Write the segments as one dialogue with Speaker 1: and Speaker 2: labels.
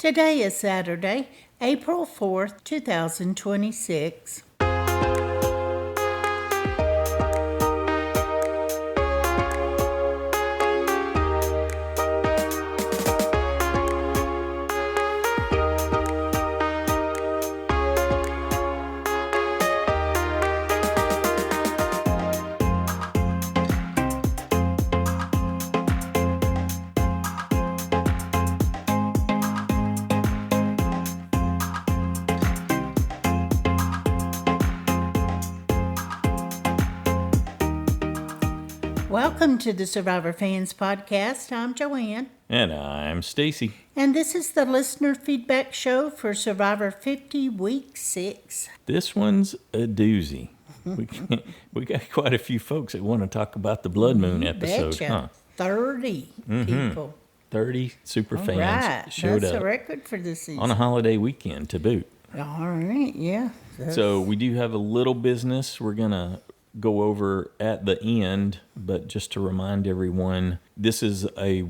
Speaker 1: Today is Saturday, April 4th, 2026. Welcome to the Survivor Fans Podcast. I'm Joanne.
Speaker 2: And I'm Stacy.
Speaker 1: And this is the listener feedback show for Survivor 50, Week 6.
Speaker 2: This one's a doozy. We got quite a few folks that want to talk about the Blood Moon episode.
Speaker 1: Betcha.
Speaker 2: Huh?
Speaker 1: 30 people.
Speaker 2: 30 super
Speaker 1: All
Speaker 2: fans
Speaker 1: right.
Speaker 2: showed
Speaker 1: That's
Speaker 2: up
Speaker 1: a record for this season.
Speaker 2: on a holiday weekend to boot.
Speaker 1: All right, yeah.
Speaker 2: So we do have a little business we're going to go over at the end, but just to remind everyone, this is a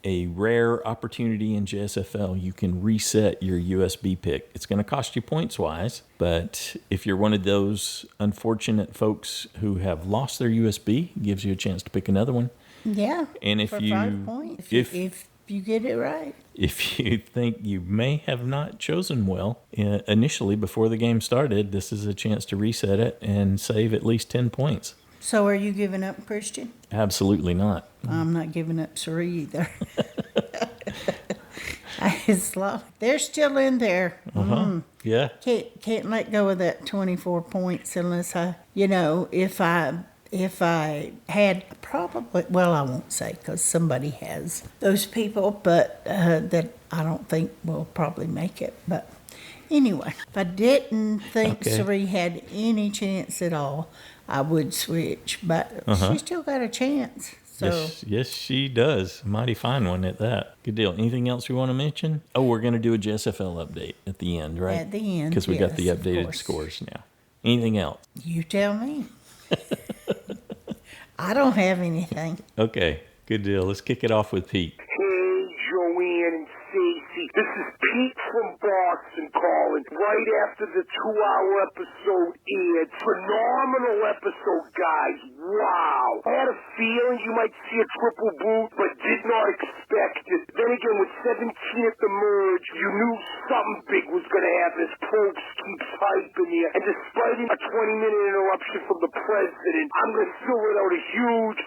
Speaker 2: rare opportunity in JSFL. You can reset your USB pick. It's going to cost you points-wise, but if you're one of those unfortunate folks who have lost their USB, it gives you a chance to pick another one.
Speaker 1: Yeah,
Speaker 2: and if
Speaker 1: for
Speaker 2: you
Speaker 1: 5 points, if you get it right.
Speaker 2: If you think you may have not chosen well initially before the game started, this is a chance to reset it and save at least 10 points.
Speaker 1: So are you giving up, Christian?
Speaker 2: Absolutely not.
Speaker 1: I'm not giving up Suri either. They're still in there.
Speaker 2: Uh-huh. Yeah.
Speaker 1: Can't let go of that 24 points unless if I had probably, well, I won't say because somebody has those people, but that I don't think will probably make it. But anyway, if I didn't think Suri had any chance at all, I would switch. But she still got a chance. So.
Speaker 2: Yes, she does. Mighty fine one at that. Good deal. Anything else we want to mention? Oh, we're going to do a JSFL update at the end, right?
Speaker 1: At the end,
Speaker 2: because we got the updated scores now. Anything else?
Speaker 1: You tell me. I don't have anything.
Speaker 2: Okay, good deal. Let's kick it off with Pete.
Speaker 3: Hey, Joanne and Stacy. This is Pete from Boston calling. Right after the 2-hour episode aired. Phenomenal episode, guys. Wow. I had a feeling you might see a triple boot, but did not expect it. Then again, with 17 at the merge, you knew something big was going to happen as Probst keeps hyping you. And despite a 20-minute interruption from the president, I'm going to fill it out a huge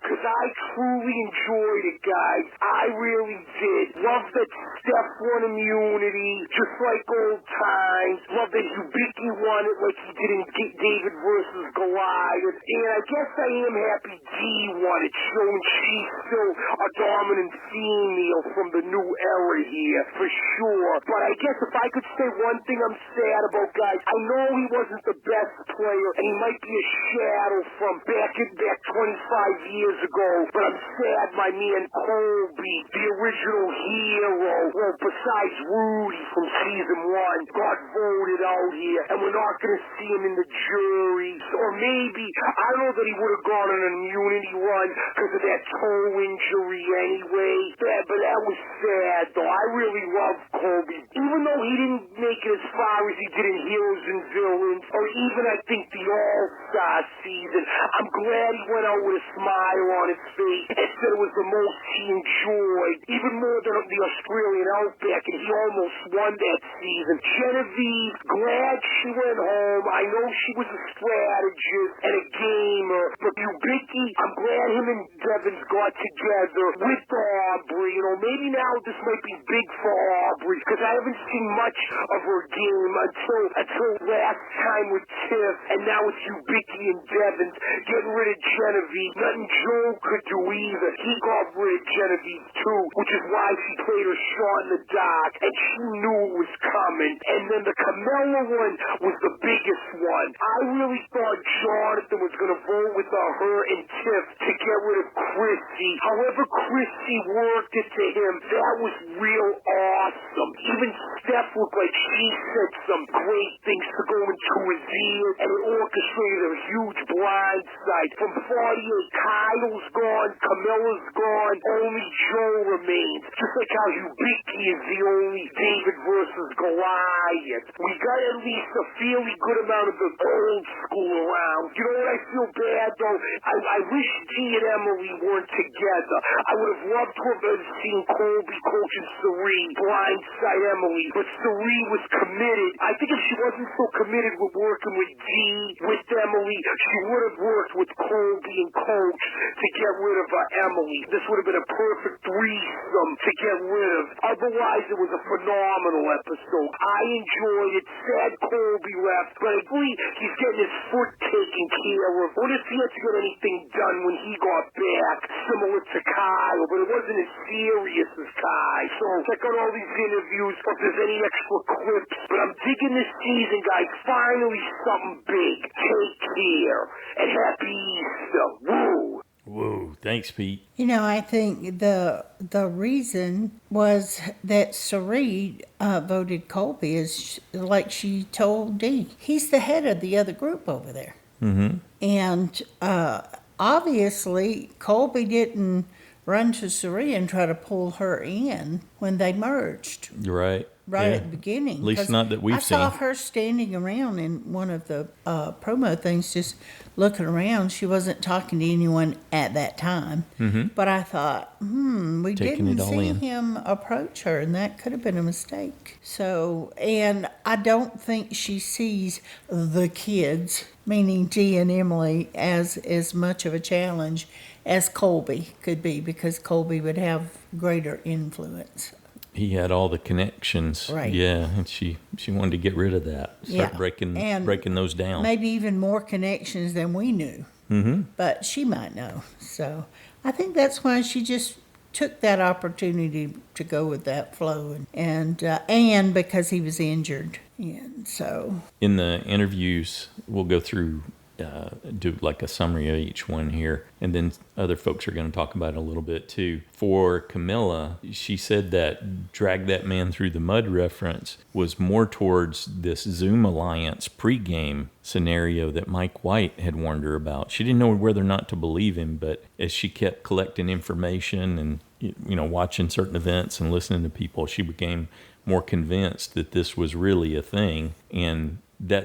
Speaker 3: because I truly enjoyed it, guys. I really did. Love that Steph won immunity, just like old times. Love that Hubicki won it like he did in David versus Goliath. And I guess I am happy G won it, showing she's still a dominant female from the new era here, for sure. But I guess if I could say one thing I'm sad about, guys, I know he wasn't the best player, and he might be a shadow from back 25 years ago, but I'm sad my man Colby, the original hero, well, besides Rudy from season 1, got voted out here, and we're not going to see him in the jury. Or maybe, I don't know that he would have gone on an immunity run because of that toe injury anyway. But that was sad, though. I really love Colby. Even though he didn't make it as far as he did in Heroes and Villains, or even, I think, the All-Star season, I'm glad he went out with a smile on his face and said it was the most he enjoyed, even more than the Australian Outback, and he almost won that season. Genevieve, glad she went home. I know she was a strategist and a gamer, but Hubicki, I'm glad him and Devins got together with Aubrey. Maybe now this might be big for Aubrey, because I haven't seen much of her game until last time with Tiff, and now it's Hubicki and Devins getting rid of Genevieve. Nothing Joe could do either. He got rid of Genevieve too, which is why she played her shot in the dark, and she knew it was coming. And then the Camilla one was the biggest one. I really thought Jonathan was going to vote with her and Tiff to get rid of Chrissy. However Chrissy worked it to him, that was real awesome. Even Steph looked like she said some great things to go into his ear, and it orchestrated a huge blindside from 48 Kyle Randall's gone, Camilla's gone, only Joe remains. Just like how Hubicki is the only David versus Goliath. We got at least a fairly good amount of the old school around. You know what, I feel bad though? I wish Dee and Emily weren't together. I would have loved to have seen Colby coaching Saree blindside Emily, but Saree was committed. I think if she wasn't so committed with working with Dee, with Emily, she would have worked with Colby and Coach to get rid of Emily. This would have been a perfect threesome to get rid of. Otherwise, it was a phenomenal episode. I enjoyed it. Sad Colby left, but I believe he's getting his foot taken care of. What if he had to get anything done when he got back, similar to Kyle, but it wasn't as serious as Kyle. So check out all these interviews if there's any extra clips. But I'm digging this season, guys. Finally something big. Take care. And happy Easter. Woo!
Speaker 2: Whoa, thanks, Pete.
Speaker 1: You know, I think the reason was that Saree voted Colby is like she told Dee. He's the head of the other group over there.
Speaker 2: Mm-hmm.
Speaker 1: And obviously, Colby didn't run to Saree and try to pull her in when they merged.
Speaker 2: Right.
Speaker 1: Right
Speaker 2: Yeah.
Speaker 1: at the beginning.
Speaker 2: At least not that we've seen.
Speaker 1: I saw her standing around in one of the promo things, just looking around. She wasn't talking to anyone at that time.
Speaker 2: Mm-hmm.
Speaker 1: But I thought, we
Speaker 2: Taking
Speaker 1: didn't
Speaker 2: it all
Speaker 1: see
Speaker 2: in.
Speaker 1: him approach her, and that could have been a mistake. So, and I don't think she sees the kids, meaning Dee and Emily, as much of a challenge as Colby could be, because Colby would have greater influence.
Speaker 2: He had all the connections.
Speaker 1: Right.
Speaker 2: Yeah, and she wanted to get rid of that. Start breaking those down.
Speaker 1: Maybe even more connections than we knew.
Speaker 2: Mm-hmm.
Speaker 1: But she might know. So I think that's why she just took that opportunity to go with that flow, and because he was injured. And so
Speaker 2: In the interviews, we'll go through, do like a summary of each one here, and then other folks are going to talk about it a little bit too. For Camilla, she said that drag that man through the mud reference was more towards this Zoom Alliance pregame scenario that Mike White had warned her about. She didn't know whether or not to believe him, but as she kept collecting information and watching certain events and listening to people, she became more convinced that this was really a thing. And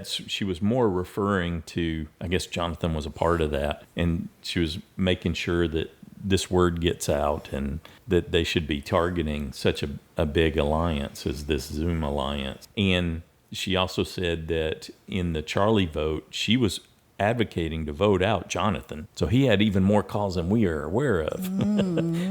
Speaker 2: she was more referring to, I guess Jonathan was a part of that, and she was making sure that this word gets out and that they should be targeting such a big alliance as this Zoom alliance. And she also said that in the Charlie vote, she was advocating to vote out Jonathan. So he had even more calls than we are aware of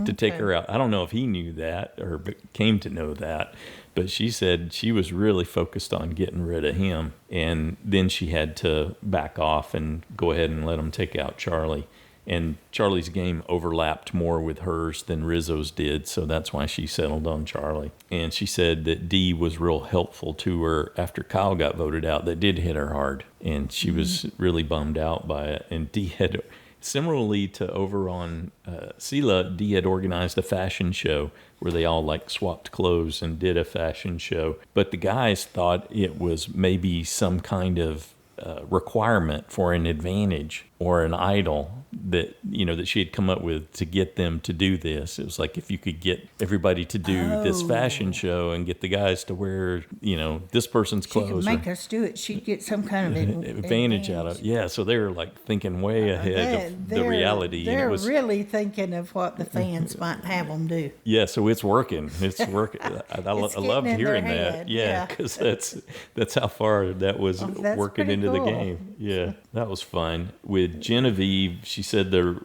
Speaker 2: to take her out. I don't know if he knew that or came to know that, but she said she was really focused on getting rid of him. And then she had to back off and go ahead and let him take out Charlie. And Charlie's game overlapped more with hers than Rizzo's did, so that's why she settled on Charlie. And she said that Dee was real helpful to her after Kyle got voted out. That did hit her hard, and she was really bummed out by it. And Dee had, similarly to over on Sela, Dee had organized a fashion show where they all like swapped clothes and did a fashion show. But the guys thought it was maybe some kind of requirement for an advantage or an idol that that she had come up with to get them to do this. It was like if you could get everybody to do this fashion show and get the guys to wear this person's clothes,
Speaker 1: she could make us do it. She'd get some kind of
Speaker 2: advantage out of it. Yeah, so they were like thinking way ahead of the reality.
Speaker 1: They're really thinking of what the fans might have them do.
Speaker 2: Yeah, so it's working. It's working. I loved hearing that. Yeah, because that's how far that was working into the game. Yeah, that was fun. With Genevieve, she said the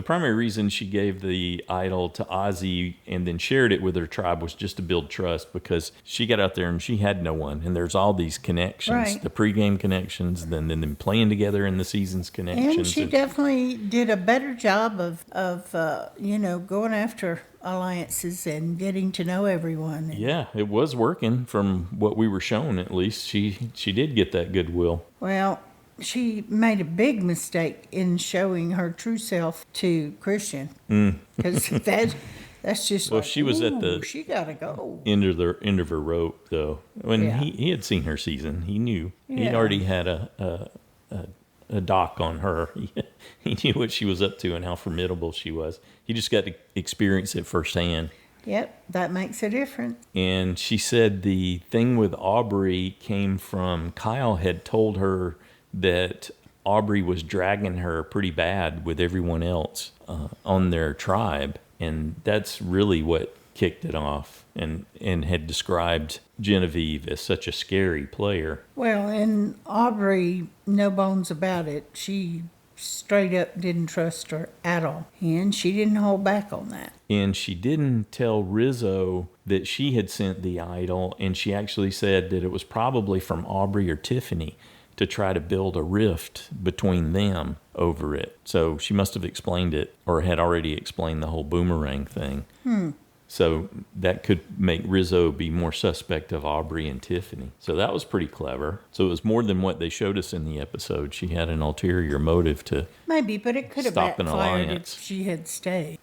Speaker 2: primary reason she gave the idol to Ozzy and then shared it with her tribe was just to build trust, because she got out there and she had no one, and there's all these connections, the pregame connections, then them playing together in the seasons connections.
Speaker 1: And she definitely did a better job of going after alliances and getting to know everyone.
Speaker 2: Yeah, it was working from what we were shown. At least she did get that goodwill.
Speaker 1: Well, she made a big mistake in showing her true self to Christian, because that's just
Speaker 2: she was at the
Speaker 1: she gotta go
Speaker 2: end of her rope though. When he had seen her season, he knew he'd already had a a doc on her. He knew what she was up to and how formidable she was. He just got to experience it firsthand.
Speaker 1: Yep, that makes a difference.
Speaker 2: And she said the thing with Aubrey came from Kyle had told her that Aubrey was dragging her pretty bad with everyone else on their tribe. And that's really what kicked it off, and had described Genevieve as such a scary player.
Speaker 1: Well, and Aubrey, no bones about it, she straight up didn't trust her at all. And she didn't hold back on that.
Speaker 2: And she didn't tell Rizzo that she had sent the idol, and she actually said that it was probably from Aubrey or Tiffany to try to build a rift between them over it. So she must have explained it, or had already explained the whole boomerang thing. So that could make Rizzo be more suspect of Aubrey and Tiffany. So that was pretty clever. So it was more than what they showed us in the episode. She had an ulterior motive to
Speaker 1: Maybe, but it could have
Speaker 2: stop an
Speaker 1: backfired
Speaker 2: alliance.
Speaker 1: if she had stayed.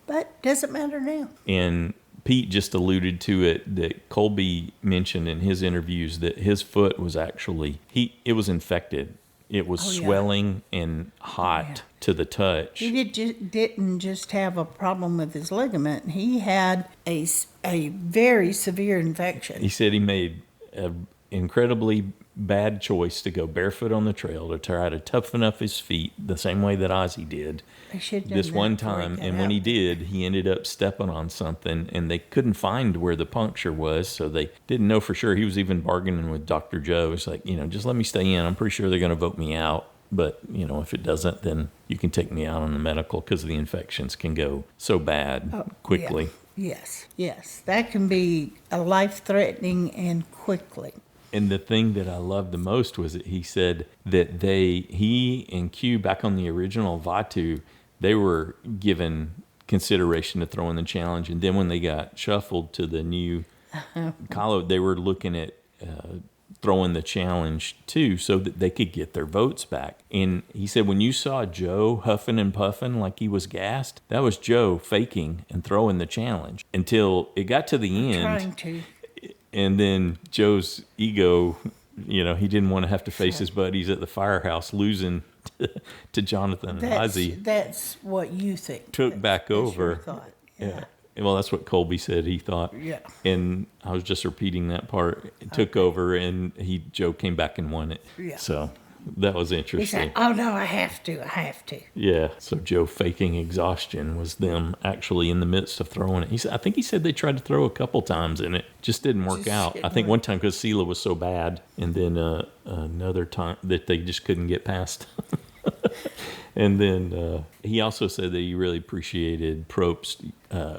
Speaker 1: But doesn't matter now.
Speaker 2: And Pete just alluded to it, that Colby mentioned in his interviews that his foot was actually, it was infected. It was swelling and hot to the touch.
Speaker 1: He didn't just have a problem with his ligament. He had a very severe infection.
Speaker 2: He said he made an incredibly bad choice to go barefoot on the trail to try to toughen up his feet the same way that Ozzy did
Speaker 1: They should have done
Speaker 2: this
Speaker 1: that
Speaker 2: one
Speaker 1: before he
Speaker 2: time.
Speaker 1: got
Speaker 2: And when
Speaker 1: out.
Speaker 2: he did, he ended up stepping on something, and they couldn't find where the puncture was, so they didn't know for sure. He was even bargaining with Dr. Joe. It's like, just let me stay in. I'm pretty sure they're going to vote me out. But, if it doesn't, then you can take me out on the medical, because the infections can go so bad quickly.
Speaker 1: Yeah. Yes. That can be a life-threatening and quickly.
Speaker 2: And the thing that I loved the most was that he said that he and Q, back on the original Vatu, they were given consideration to throw in the challenge. And then when they got shuffled to the new Kahlo, they were looking at throwing the challenge too, so that they could get their votes back. And he said, when you saw Joe huffing and puffing like he was gassed, that was Joe faking and throwing the challenge until it got to the end.
Speaker 1: Trying to.
Speaker 2: And then Joe's ego, he didn't want to have to face his buddies at the firehouse losing to Jonathan and Ozzy.
Speaker 1: That's what you think.
Speaker 2: Took back
Speaker 1: That's
Speaker 2: over.
Speaker 1: your thought. Yeah.
Speaker 2: Well, that's what Colby said he thought.
Speaker 1: Yeah.
Speaker 2: And I was just repeating that part. It took over, and Joe came back and won it.
Speaker 1: Yeah.
Speaker 2: So that was
Speaker 1: He
Speaker 2: interesting.
Speaker 1: said, oh, no, I have to.
Speaker 2: Yeah. So Joe faking exhaustion was them actually in the midst of throwing it. I think he said they tried to throw a couple times, and it just didn't work out. I think one time because Sela was so bad, and then another time that they just couldn't get past. And then he also said that he really appreciated Probst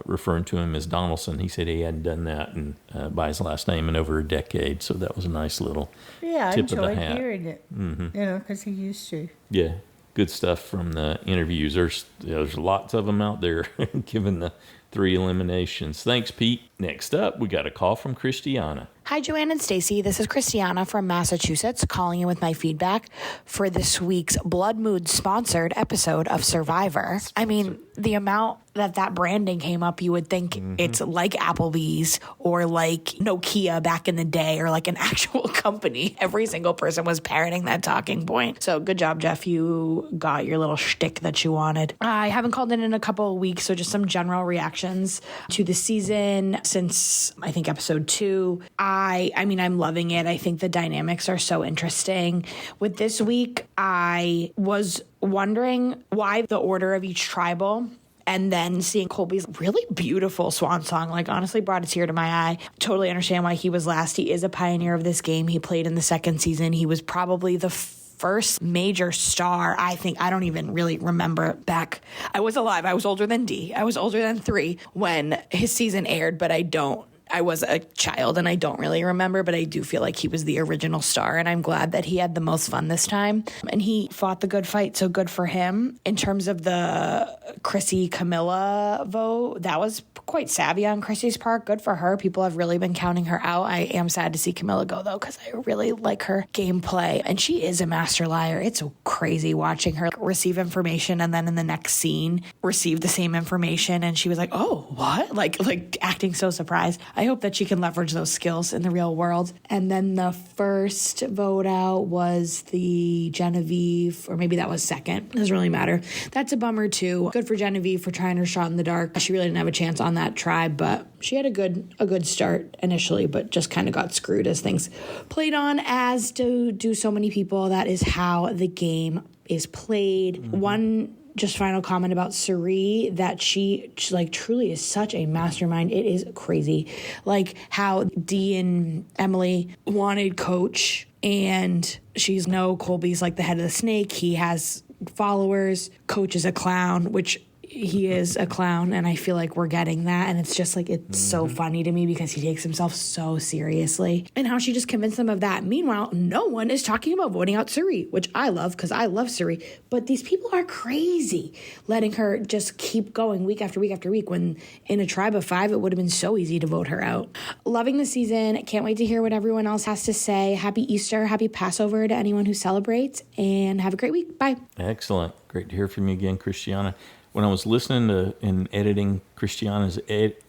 Speaker 2: referring to him as Donaldson. He said he hadn't done that by his last name in over a decade. So that was a nice little
Speaker 1: Yeah, I
Speaker 2: tip of the
Speaker 1: enjoyed
Speaker 2: hat.
Speaker 1: hearing it. Because he used to.
Speaker 2: Yeah, good stuff from the interviews. There's lots of them out there given the 3 eliminations. Thanks, Pete. Next up, we got a call from Christiana.
Speaker 4: Hi, Joanne and Stacy. This is Christiana from Massachusetts calling in with my feedback for this week's Blood Mood sponsored episode of Survivor. I mean, the amount that branding came up, you would think it's like Applebee's or like Nokia back in the day or like an actual company. Every single person was parroting that talking point. So good job, Jeff. You got your little shtick that you wanted. I haven't called in a couple of weeks, so just some general reactions to the season since I think episode 2. I mean, I'm loving it. I think the dynamics are so interesting. With this week, I was wondering why the order of each tribal, and then seeing Colby's really beautiful swan song, like honestly brought a tear to my eye. Totally understand why he was last. He is a pioneer of this game. He played in the second season. He was probably the first major star, I think. I don't even really remember back. I was alive. I was older than D. I was older than 3 when his season aired, but I was a child and I don't really remember, but I do feel like he was the original star, and I'm glad that he had the most fun this time. And he fought the good fight, so good for him. In terms of the Chrissy Camilla vote, that was quite savvy on Chrissy's part. Good for her. People have really been counting her out. I am sad to see Camilla go, though, because I really like her gameplay. And she is a master liar. It's crazy watching her receive information and then in the next scene receive the same information. And she was like, oh, what? Like acting so surprised. I hope that she can leverage those skills in the real world. And then the first vote out was the Genevieve, or maybe that was second. Doesn't really matter. That's a bummer, too. Good for Genevieve for trying her shot in the dark. She really didn't have a chance on that tribe, but she had a good start initially, but just kind of got screwed as things played on, as do so many people. That is how the game is played. Mm-hmm. One just final comment about Suri, that she like truly is such a mastermind. It is crazy. Like how Dee and Emily wanted Coach, and she's Colby's like the head of the snake. He has followers. Coach is a clown, which he is a clown, and I feel like we're getting that, and it's just like, it's so funny to me because he takes himself so seriously, and how she just convinced them of that. Meanwhile, no one is talking about voting out Suri, which I love because I love Suri, but these people are crazy letting her just keep going week after week after week, when in a tribe of 5 it would have been so easy to vote her out. Loving the season. Can't wait to hear what everyone else has to say. Happy Easter, happy Passover to anyone who celebrates, and have a great week. Bye.
Speaker 2: Excellent. Great to hear from you again, Christiana. When I was listening to and editing Christiana's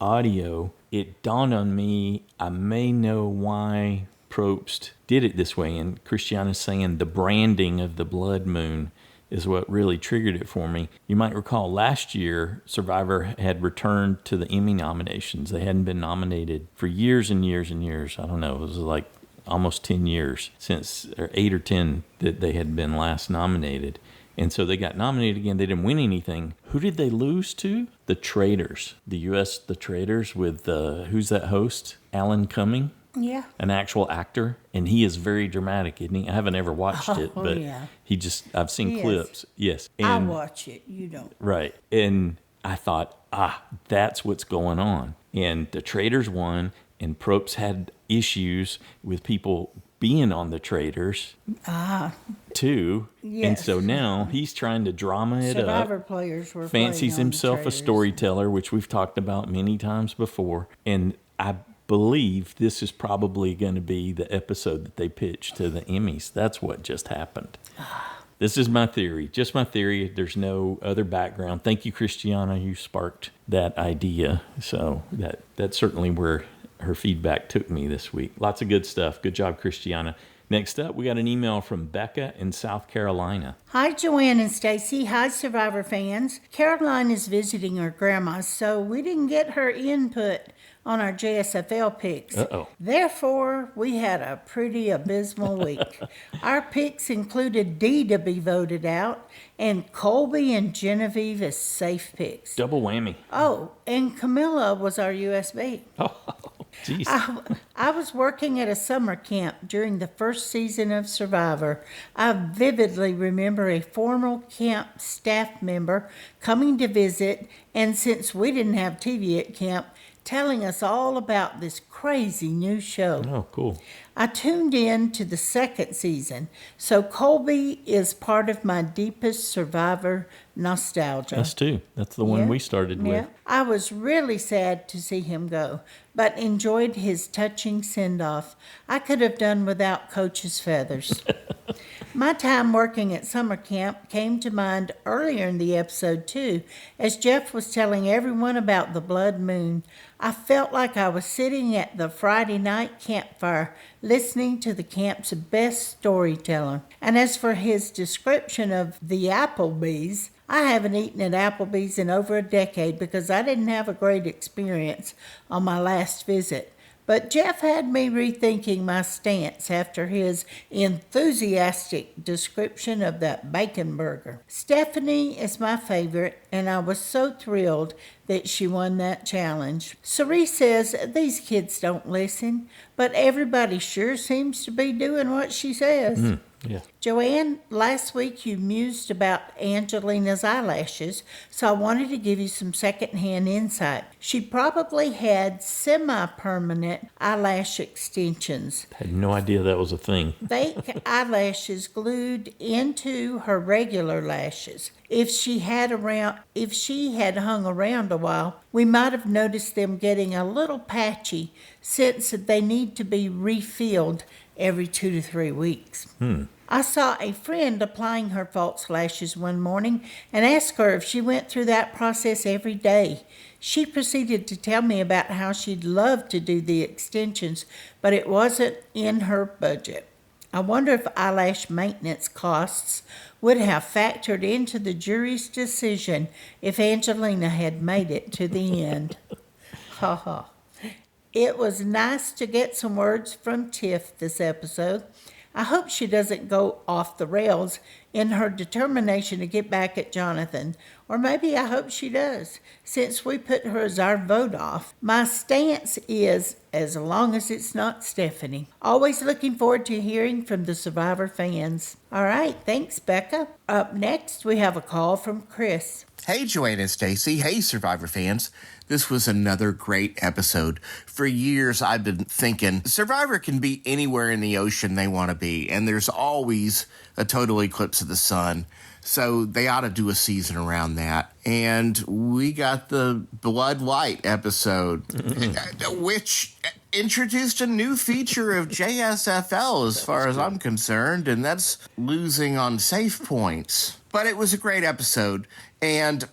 Speaker 2: audio, it dawned on me I may know why Probst did it this way. And Christiana's saying the branding of the blood moon is what really triggered it for me. You might recall last year, Survivor had returned to the Emmy nominations. They hadn't been nominated for years and years and years. I don't know, it was like almost 10 years since, or 8 or 10, that they had been last nominated. And so they got nominated again. They didn't win anything. Who did they lose to? The Traitors. The Traitors with, who's that host? Alan Cumming?
Speaker 1: Yeah.
Speaker 2: An actual actor. And he is very dramatic, isn't he? I haven't ever watched it, but
Speaker 1: yeah.
Speaker 2: I've seen clips. Yes.
Speaker 1: I
Speaker 2: And,
Speaker 1: watch it. You don't.
Speaker 2: right. And I thought, that's what's going on. And the Traitors won, and Probst had issues with people being on the Traitors too.
Speaker 1: Yes.
Speaker 2: And so now he's trying to drama it
Speaker 1: Survivor
Speaker 2: up.
Speaker 1: players were
Speaker 2: Fancies himself a storyteller, which we've talked about many times before. And I believe this is probably going to be the episode that they pitch to the Emmys. That's what just happened. This is my theory, just my theory. There's no other background. Thank you, Christiana. You sparked that idea. So that's certainly where her feedback took me this week. Lots of good stuff. Good job, Christiana. Next up, we got an email from Becca in South Carolina.
Speaker 1: Hi, Joanne and Stacy. Hi, Survivor fans. Caroline is visiting her grandma, so we didn't get her input on our JSFL picks.
Speaker 2: Uh-oh.
Speaker 1: Therefore, we had a pretty abysmal week. Our picks included Dee to be voted out, and Colby and Genevieve as safe picks.
Speaker 2: Double whammy.
Speaker 1: Oh, and Camilla was our USB.
Speaker 2: Oh, jeez.
Speaker 1: I was working at a summer camp during the first season of Survivor. I vividly remember a former camp staff member coming to visit, and since we didn't have TV at camp, telling us all about this crazy new show.
Speaker 2: Oh, cool.
Speaker 1: I tuned in to the second season, so Colby is part of my deepest Survivor nostalgia.
Speaker 2: Us too. That's the one we started with.
Speaker 1: I was really sad to see him go, but enjoyed his touching send-off. I could have done without Coach's feathers. My time working at summer camp came to mind earlier in the episode, too, as Jeff was telling everyone about the blood moon. I felt like I was sitting at the Friday night campfire, listening to the camp's best storyteller. And as for his description of the Applebee's, I haven't eaten at Applebee's in over a decade because I didn't have a great experience on my last visit. But Jeff had me rethinking my stance after his enthusiastic description of that bacon burger. Stephanie is my favorite, and I was so thrilled that she won that challenge. Cerise says these kids don't listen, but everybody sure seems to be doing what she says.
Speaker 2: Yeah.
Speaker 1: Joanne, last week you mused about Angelina's eyelashes, so I wanted to give you some secondhand insight. She probably had semi-permanent eyelash extensions,
Speaker 2: Had no idea that was a thing.
Speaker 1: fake eyelashes glued into her regular lashes. If she had hung around a while, we might have noticed them getting a little patchy, since they need to be refilled every 2 to 3 weeks. I saw a friend applying her false lashes one morning and asked her if she went through that process every day. She proceeded to tell me about how she'd love to do the extensions, but it wasn't in her budget. I wonder if eyelash maintenance costs would have factored into the jury's decision if Angelina had made it to the end. Ha ha. It was nice to get some words from Tiff this episode. I hope she doesn't go off the rails in her determination to get back at Jonathan. Or maybe I hope she does, since we put her as our vote off. My stance is, as long as it's not Stephanie. Always looking forward to hearing from the Survivor fans. All right, thanks, Becca. Up next, we have a call from Chris.
Speaker 5: Hey, Joanna and Stacy. Hey, Survivor fans. This was another great episode. For years, I've been thinking Survivor can be anywhere in the ocean they want to be, and there's always a total eclipse of the sun. So they ought to do a season around that. And we got the Blood Light episode, which introduced a new feature of JSFL as far as I'm concerned, and that's losing on save points. But it was a great episode, and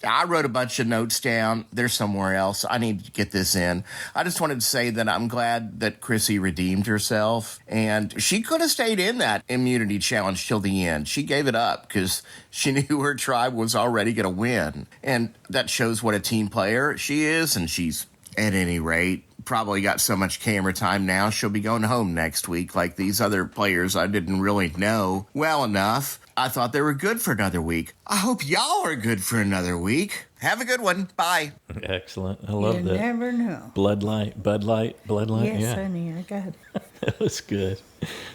Speaker 5: I wrote a bunch of notes down. They're somewhere else. I need to get this in. I just wanted to say that I'm glad that Chrissy redeemed herself, and she could have stayed in that immunity challenge till the end. She gave it up because she knew her tribe was already going to win, and that shows what a team player she is, and she's, at any rate, probably got so much camera time now she'll be going home next week like these other players I didn't really know well enough. I thought they were good for another week. I hope y'all are good for another week. Have a good one. Bye.
Speaker 2: Excellent. I love
Speaker 1: You
Speaker 2: that.
Speaker 1: never know.
Speaker 2: Bud Light.
Speaker 1: Yes,
Speaker 2: Yeah.
Speaker 1: honey, I got it.
Speaker 2: That was good.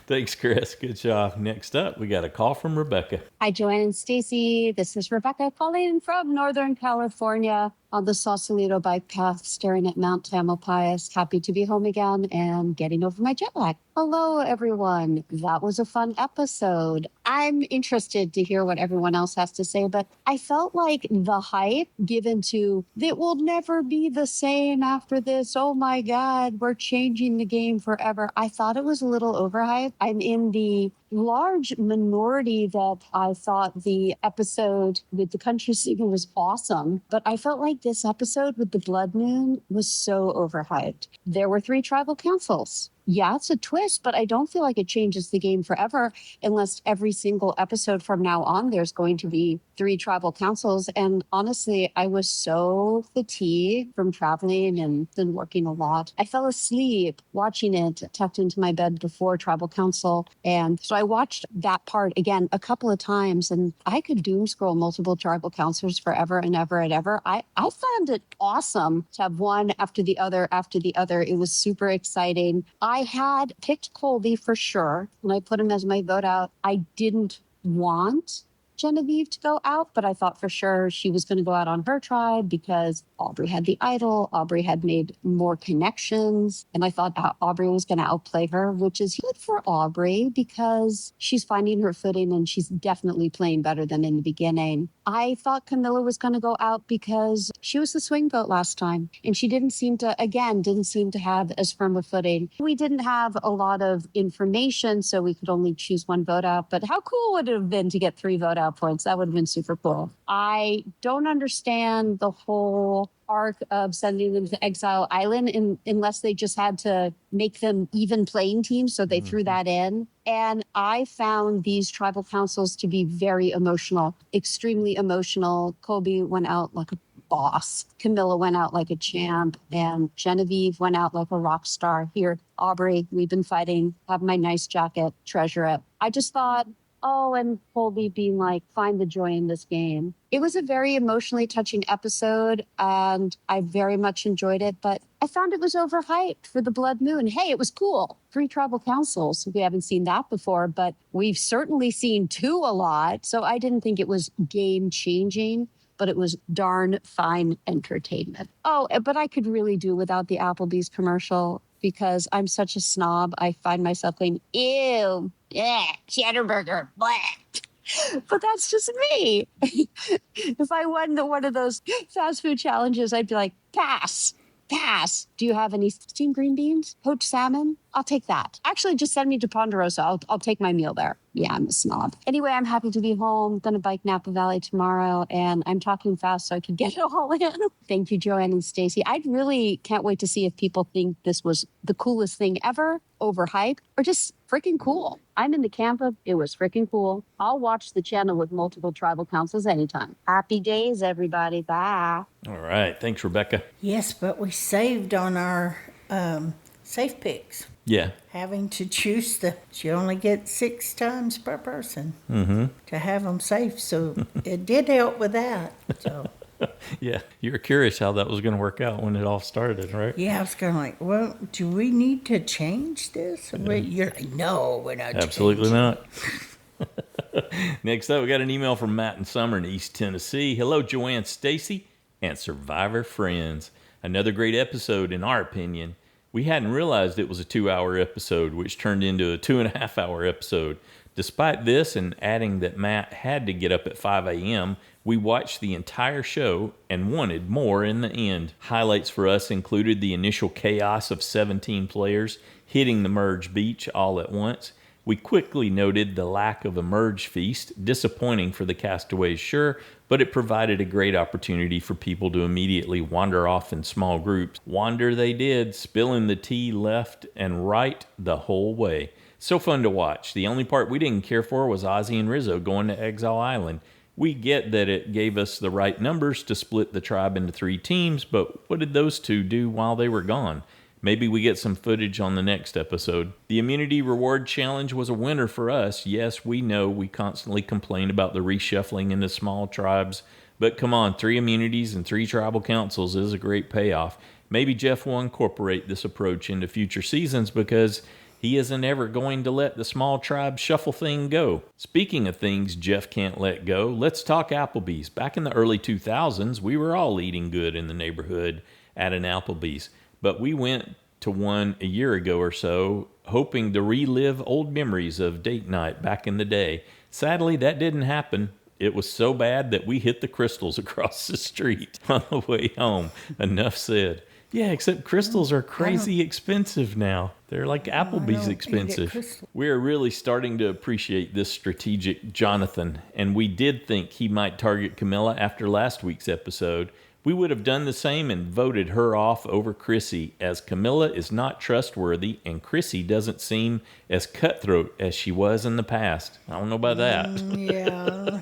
Speaker 2: Thanks, Chris. Good job. Next up, we got a call from Rebecca.
Speaker 6: Hi, Joanne and Stacy. This is Rebecca calling from Northern California on the Sausalito bike path, staring at Mount Tamalpais. Happy to be home again and getting over my jet lag. Hello, everyone. That was a fun episode. I'm interested to hear what everyone else has to say, but I felt like the hype given to it will never be the same after this. Oh my God, we're changing the game forever. I thought it was a little overhyped. I'm in the large minority that I thought the episode with the country singer was awesome, but I felt like this episode with the blood moon was so overhyped. There were 3 tribal councils. Yeah, it's a twist, but I don't feel like it changes the game forever unless every single episode from now on, there's going to be 3 tribal councils. And honestly, I was so fatigued from traveling and then working a lot. I fell asleep watching it, tucked into my bed before tribal council. And so I watched that part again a couple of times, and I could doom scroll multiple tribal councils forever and ever and ever. I found it awesome to have one after the other after the other. It was super exciting. I had picked Colby for sure, and I put him as my vote out. I didn't want Genevieve to go out, but I thought for sure she was going to go out on her tribe because Aubrey had the idol. Aubrey had made more connections, and I thought Aubrey was going to outplay her, which is good for Aubrey because she's finding her footing and she's definitely playing better than in the beginning. I thought Camilla was going to go out because she was the swing vote last time, and she didn't seem to have as firm a footing. We didn't have a lot of information, so we could only choose one vote out, but how cool would it have been to get 3 vote out points? That would have been super cool. I don't understand the whole arc of sending them to Exile Island unless they just had to make them even playing teams, so they threw that in. And I found these tribal councils to be very emotional, extremely emotional. Colby went out like a boss. Camilla went out like a champ, and Genevieve went out like a rock star. Here, Aubrey, we've been fighting, have my nice jacket, treasure it. I just thought, oh, and Colby being like, find the joy in this game. It was a very emotionally touching episode, and I very much enjoyed it, but I found it was overhyped for the Blood Moon. Hey, it was cool. 3 tribal councils. We haven't seen that before, but we've certainly seen 2 a lot. So I didn't think it was game changing, but it was darn fine entertainment. Oh, but I could really do without the Applebee's commercial because I'm such a snob. I find myself going, ew, yeah, cheddar burger, bleh. But that's just me. If I won one of those fast food challenges, I'd be like, pass. Do you have any steamed green beans? Poached salmon? I'll take that. Actually, just send me to Ponderosa. I'll take my meal there. Yeah, I'm a snob. Anyway, I'm happy to be home. Gonna bike Napa Valley tomorrow, and I'm talking fast so I can get it all in. Thank you, Joanne and Stacy. I really can't wait to see if people think this was the coolest thing ever, overhyped, or just freaking cool. I'm in the camp of it was freaking cool. I'll watch the channel with multiple tribal councils anytime. Happy days, everybody. Bye.
Speaker 2: All right. Thanks, Rebecca.
Speaker 1: Yes, but we saved on our safe picks.
Speaker 2: Yeah.
Speaker 1: Having to choose you only get 6 times per person to have them safe. So it did help with that. So.
Speaker 2: Yeah. You were curious how that was going to work out when it all started, right?
Speaker 1: Yeah, I was kind of like, well, do we need to change this? You're like, no, we're not.
Speaker 2: Absolutely not. Next up, we got an email from Matt-n-Summer in East Tennessee. Hello, Joanne, Stacy, and Survivor friends. Another great episode, in our opinion. We hadn't realized it was a 2-hour episode, which turned into a 2.5-hour episode. Despite this and adding that Matt had to get up at 5 a.m., we watched the entire show and wanted more in the end. Highlights for us included the initial chaos of 17 players hitting the merge beach all at once. We quickly noted the lack of a merge feast, disappointing for the castaways, sure, but it provided a great opportunity for people to immediately wander off in small groups. Wander they did, spilling the tea left and right the whole way. So fun to watch. The only part we didn't care for was Ozzy and Rizzo going to Exile Island. We get that it gave us the right numbers to split the tribe into 3 teams, but what did those 2 do while they were gone? Maybe we get some footage on the next episode. The Immunity Reward Challenge was a winner for us. Yes, we know we constantly complain about the reshuffling into small tribes, but come on, 3 immunities and 3 tribal councils is a great payoff. Maybe Jeff will incorporate this approach into future seasons because he isn't ever going to let the small tribe shuffle thing go. Speaking of things Jeff can't let go, let's talk Applebee's. Back in the early 2000s, we were all eating good in the neighborhood at an Applebee's. But we went to one a year ago or so, hoping to relive old memories of date night back in the day. Sadly, that didn't happen. It was so bad that we hit the Crystals across the street on the way home. Enough said. Yeah, except Crystals are crazy expensive now. They're like Applebee's expensive. We are really starting to appreciate this strategic Jonathan, and we did think he might target Camilla after last week's episode. We would have done the same and voted her off over Chrissy, as Camilla is not trustworthy and Chrissy doesn't seem as cutthroat as she was in the past. I don't know about that.
Speaker 1: Yeah.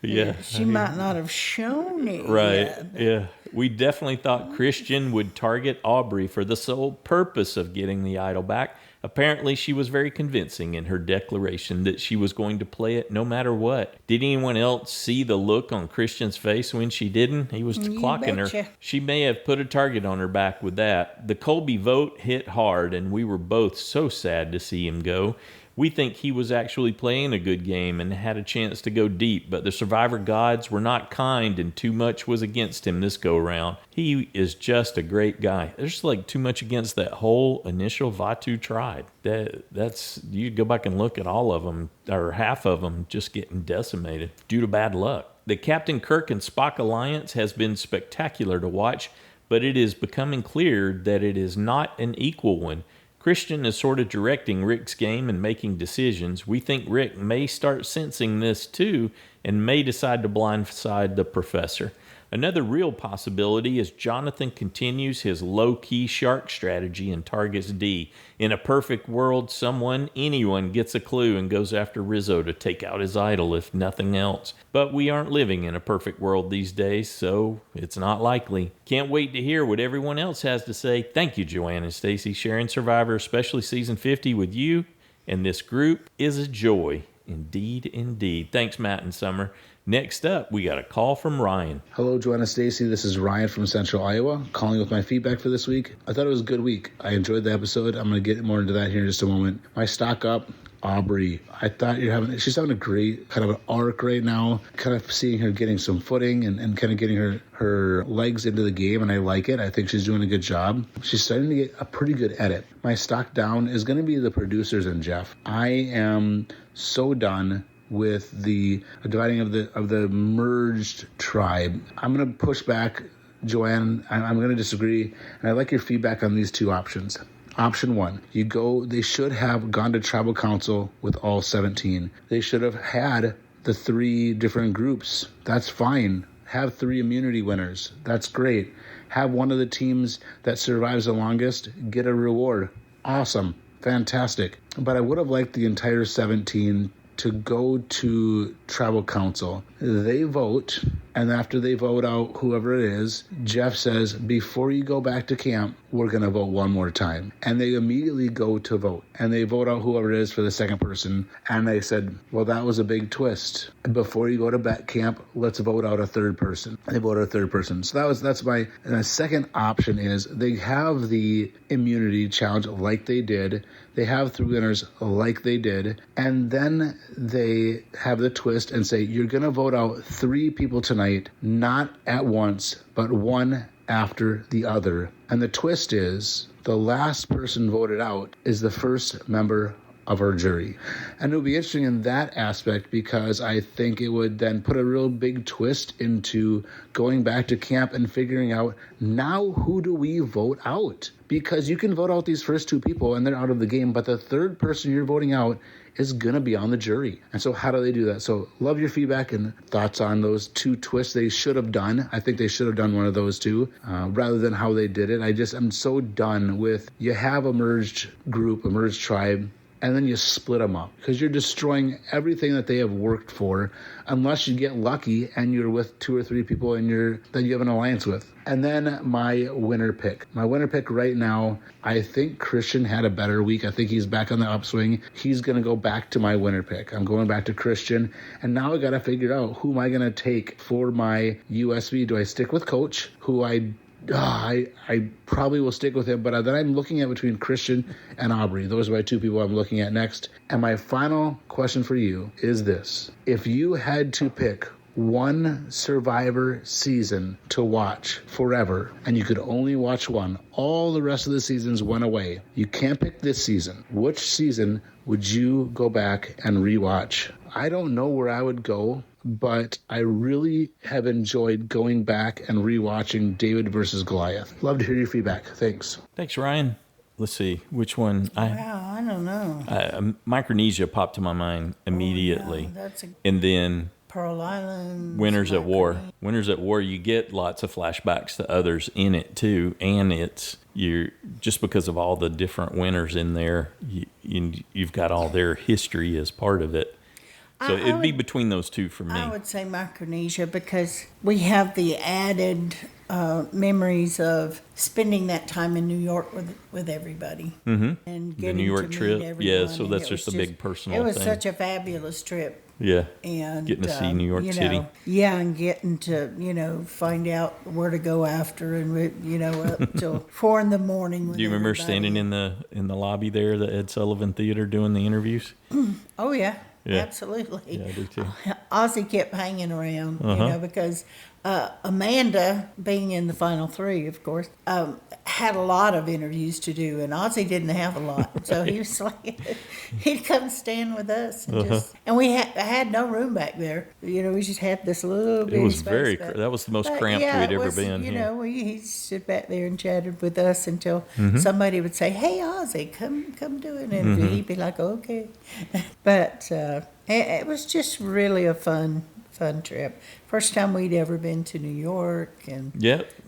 Speaker 2: Yeah.
Speaker 1: She might not have shown it.
Speaker 2: Right.
Speaker 1: Yet.
Speaker 2: Yeah. We definitely thought Christian would target Aubrey for the sole purpose of getting the idol back. Apparently, she was very convincing in her declaration that she was going to play it no matter what. Did anyone else see the look on Christian's face when she didn't? He was clocking her. She may have put a target on her back with that. The Colby vote hit hard, and we were both so sad to see him go. We think he was actually playing a good game and had a chance to go deep, but the Survivor gods were not kind and too much was against him this go-round. He is just a great guy. There's like too much against that whole initial Vatu tribe. That's you go back and look at all of them, or half of them just getting decimated due to bad luck. The Captain Kirk and Spock alliance has been spectacular to watch, but it is becoming clear that it is not an equal one. Christian is sort of directing Rick's game and making decisions. We think Rick may start sensing this too and may decide to blindside the professor. Another real possibility is Jonathan continues his low-key shark strategy and targets D. In a perfect world, anyone gets a clue and goes after Rizzo to take out his idol if nothing else. But we aren't living in a perfect world these days, so it's not likely. Can't wait to hear what everyone else has to say. Thank you, Joanne and Stacy. Sharing Survivor, especially Season 50 with you and this group is a joy. Indeed, indeed. Thanks, Matt-n-Summer. Next up, we got a call from Ryan.
Speaker 7: Hello, Joanna Stacy. This is Ryan from Central Iowa, calling with my feedback for this week. I thought it was a good week. I enjoyed the episode. I'm going to get more into that here in just a moment. My stock up, Aubrey. I thought she's having a great kind of an arc right now, kind of seeing her getting some footing and kind of getting her legs into the game, and I like it. I think she's doing a good job. She's starting to get a pretty good edit. My stock down is going to be the producers and Jeff. I am so done with the dividing of the merged tribe. I'm going to push back, Joanne. I'm going to disagree, and I like your feedback on these two options. Option one, they should have gone to tribal council with all 17. They should have had the 3 different groups. That's fine. Have 3 immunity winners. That's great. Have one of the teams that survives the longest get a reward. Awesome. Fantastic. But I would have liked the entire 17 to go to tribal council. They vote, and after they vote out whoever it is, Jeff says, before you go back to camp, we're going to vote one more time. And they immediately go to vote, and they vote out whoever it is for the second person. And they said, well, that was a big twist. Before you go to back camp, let's vote out a third person. They vote out a third person. So that's my second option is they have the immunity challenge like they did. They have 3 winners like they did. And then they have the twist and say, you're going to vote out 3 people tonight, not at once, but one after the other. And the twist is the last person voted out is the first member of our jury. And it'll be interesting in that aspect because I think it would then put a real big twist into going back to camp and figuring out now who do we vote out? Because you can vote out these first 2 people and they're out of the game, but the third person you're voting out is going to be on the jury. And so how do they do that? So love your feedback and thoughts on those 2 twists they should have done. I think they should have done one of those 2 rather than how they did it. I'm so done with you have a merged group, a merged tribe, and then you split them up because you're destroying everything that they have worked for unless you get lucky and you're with 2 or 3 people that you have an alliance with. And then my winner pick. My winner pick right now, I think Christian had a better week. I think he's back on the upswing. He's going to go back to my winner pick. I'm going back to Christian. And now I got to figure out who am I going to take for my USB. Do I stick with Coach, who I probably will stick with him, but then I'm looking at between Christian and Aubrey. Those are my 2 people I'm looking at next. And my final question for you is this. If you had to pick one Survivor season to watch forever, and you could only watch one, all the rest of the seasons went away. You can't pick this season. Which season would you go back and rewatch? I don't know where I would go, but I really have enjoyed going back and rewatching David versus Goliath. Love to hear your feedback. Thanks.
Speaker 2: Thanks, Ryan. Let's see which one.
Speaker 1: Wow, I don't know.
Speaker 2: Micronesia popped to my mind immediately, and then
Speaker 1: Pearl Island.
Speaker 2: Winners at War. Winners at War. You get lots of flashbacks to others in it too, and you're just because of all the different winners in there. You've got all their history as part of it. So it'd be between those 2 for me.
Speaker 1: I would say Micronesia because we have the added memories of spending that time in New York with everybody.
Speaker 2: Mm-hmm.
Speaker 1: And
Speaker 2: the New York trip. Yeah, so that's just a big personal thing.
Speaker 1: It was such a fabulous trip.
Speaker 2: Yeah.
Speaker 1: And
Speaker 2: getting to see New York City.
Speaker 1: Yeah, and getting to, find out where to go after and, up till 4 a.m.
Speaker 2: Do you remember standing in the lobby there, the Ed Sullivan Theater, doing the interviews?
Speaker 1: Oh, yeah.
Speaker 2: Yeah.
Speaker 1: Absolutely.
Speaker 2: Yeah, I do too.
Speaker 1: Ozzy kept hanging around, because Amanda, being in the final 3, of course, had a lot of interviews to do, and Ozzy didn't have a lot. So he was like, he'd come stand with us. And we had no room back there. We just had this little bit of space.
Speaker 2: That was the most cramped we'd ever been.
Speaker 1: He stood back there and chatted with us until somebody would say, hey, Ozzy, come do an interview. He'd be like, okay. But it was just really a fun trip. First time we'd ever been to New York, and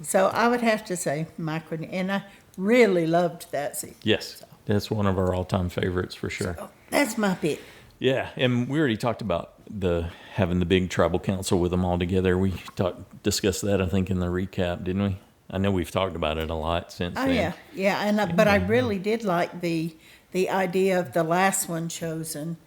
Speaker 1: so I would have to say and I really loved that season.
Speaker 2: Yes, that's one of our all-time favorites for sure.
Speaker 1: So that's my pick.
Speaker 2: Yeah, and we already talked about having the big tribal council with them all together. We discussed that, I think, in the recap, didn't we? I know we've talked about it a lot since then.
Speaker 1: Yeah, but I really did like the idea of the last one chosen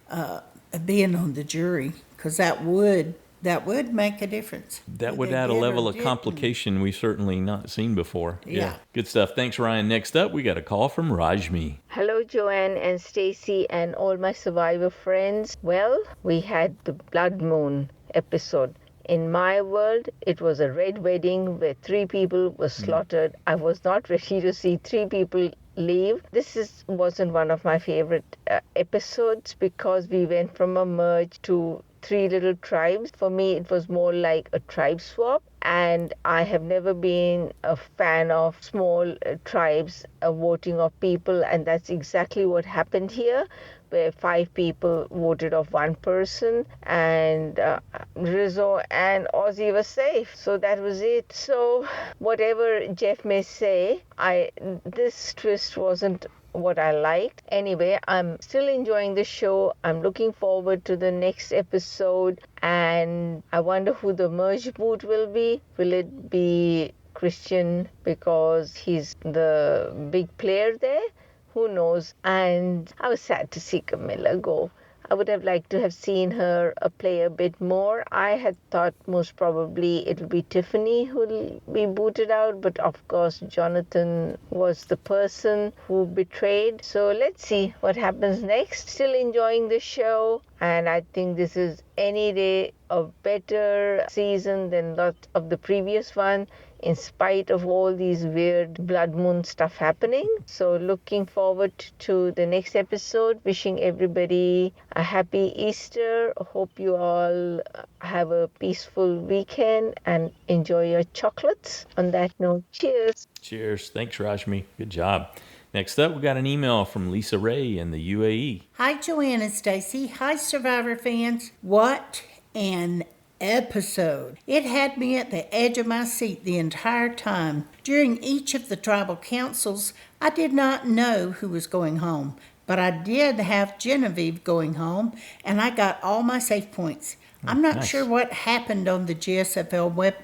Speaker 1: being on the jury, because that would That would make a difference.
Speaker 2: That
Speaker 1: Who
Speaker 2: would
Speaker 1: they
Speaker 2: add a
Speaker 1: did or
Speaker 2: level of
Speaker 1: didn't.
Speaker 2: complication we've certainly not seen before.
Speaker 1: Yeah.
Speaker 2: Good stuff. Thanks, Ryan. Next up, we got a call from Rashmi.
Speaker 8: Hello, Joanne and Stacy and all my survivor friends. Well, we had the Blood Moon episode. In my world, it was a red wedding where 3 people were slaughtered. I was not ready to see 3 people leave. Wasn't one of my favorite episodes because we went from a merge to 3 little tribes. For me, it was more like a tribe swap. And I have never been a fan of small tribes voting of people, and that's exactly what happened here, where 5 people voted of 1 person, and Rizzo and Ozzy were safe. So that was it. So whatever Jeff may say, this twist wasn't what I liked. Anyway, I'm still enjoying the show. I'm looking forward to the next episode, and I wonder who the merge boot will be. Will it be Christian because he's the big player there? Who knows? And I was sad to see Camilla go. I would have liked to have seen her play a bit more. I had thought most probably it would be Tiffany who will be booted out, but of course Jonathan was the person who betrayed. So let's see what happens next. Still enjoying the show, and I think this is any day a better season than lot of the previous one, in spite of all these weird blood moon stuff happening. So looking forward to the next episode. Wishing everybody a happy Easter. Hope you all have a peaceful weekend and enjoy your chocolates. On that note, cheers.
Speaker 2: Cheers. Thanks, Rashmi. Good job. Next up, we got an email from Lisa Rae in the UAE.
Speaker 1: Hi, Joanne and Stacy. Hi, Survivor fans. What an episode. It had me at the edge of my seat the entire time. During each of the tribal councils, I did not know who was going home, but I did have Genevieve going home, and I got all my safe points. I'm not sure what happened on the JSFL web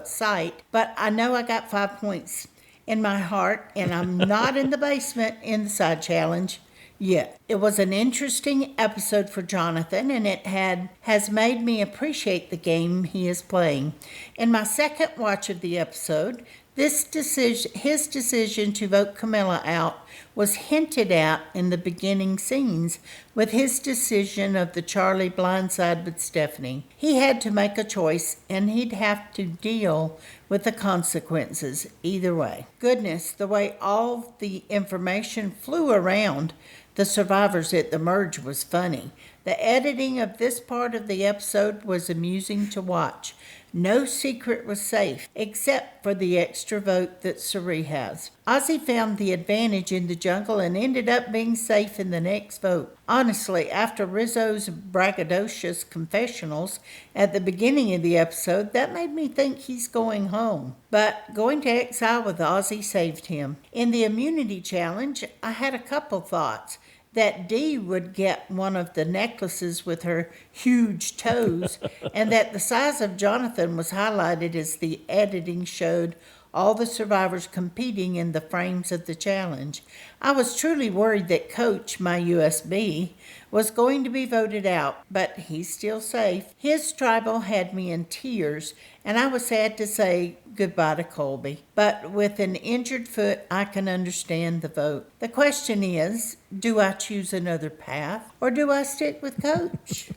Speaker 1: site, but I know I got 5 points in my heart, and I'm not in the basement in the side challenge. Yeah, it was an interesting episode for Jonathan, and it has made me appreciate the game he is playing. In my second watch of the episode, his decision to vote Camilla out was hinted at in the beginning scenes with his decision of the Charlie blindside with Stephanie. He had to make a choice, and he'd have to deal with the consequences either way. Goodness, the way all the information flew around the survivors at the merge was funny. The editing of this part of the episode was amusing to watch. No secret was safe, except for the extra vote that Sari has. Ozzy found the advantage in the jungle and ended up being safe in the next vote. Honestly, after Rizzo's braggadocious confessionals at the beginning of the episode, that made me think he's going home. But going to exile with Ozzy saved him. In the immunity challenge, I had a couple thoughts. That Dee would get one of the necklaces with her huge toes, and that the size of Jonathan was highlighted as the editing showed all the survivors competing in the frames of the challenge. I was truly worried that Coach, my USB, was going to be voted out, but he's still safe. His tribal had me in tears, and I was sad to say goodbye to Colby. But with an injured foot, I can understand the vote. The question is, do I choose another path, or do I stick with Coach?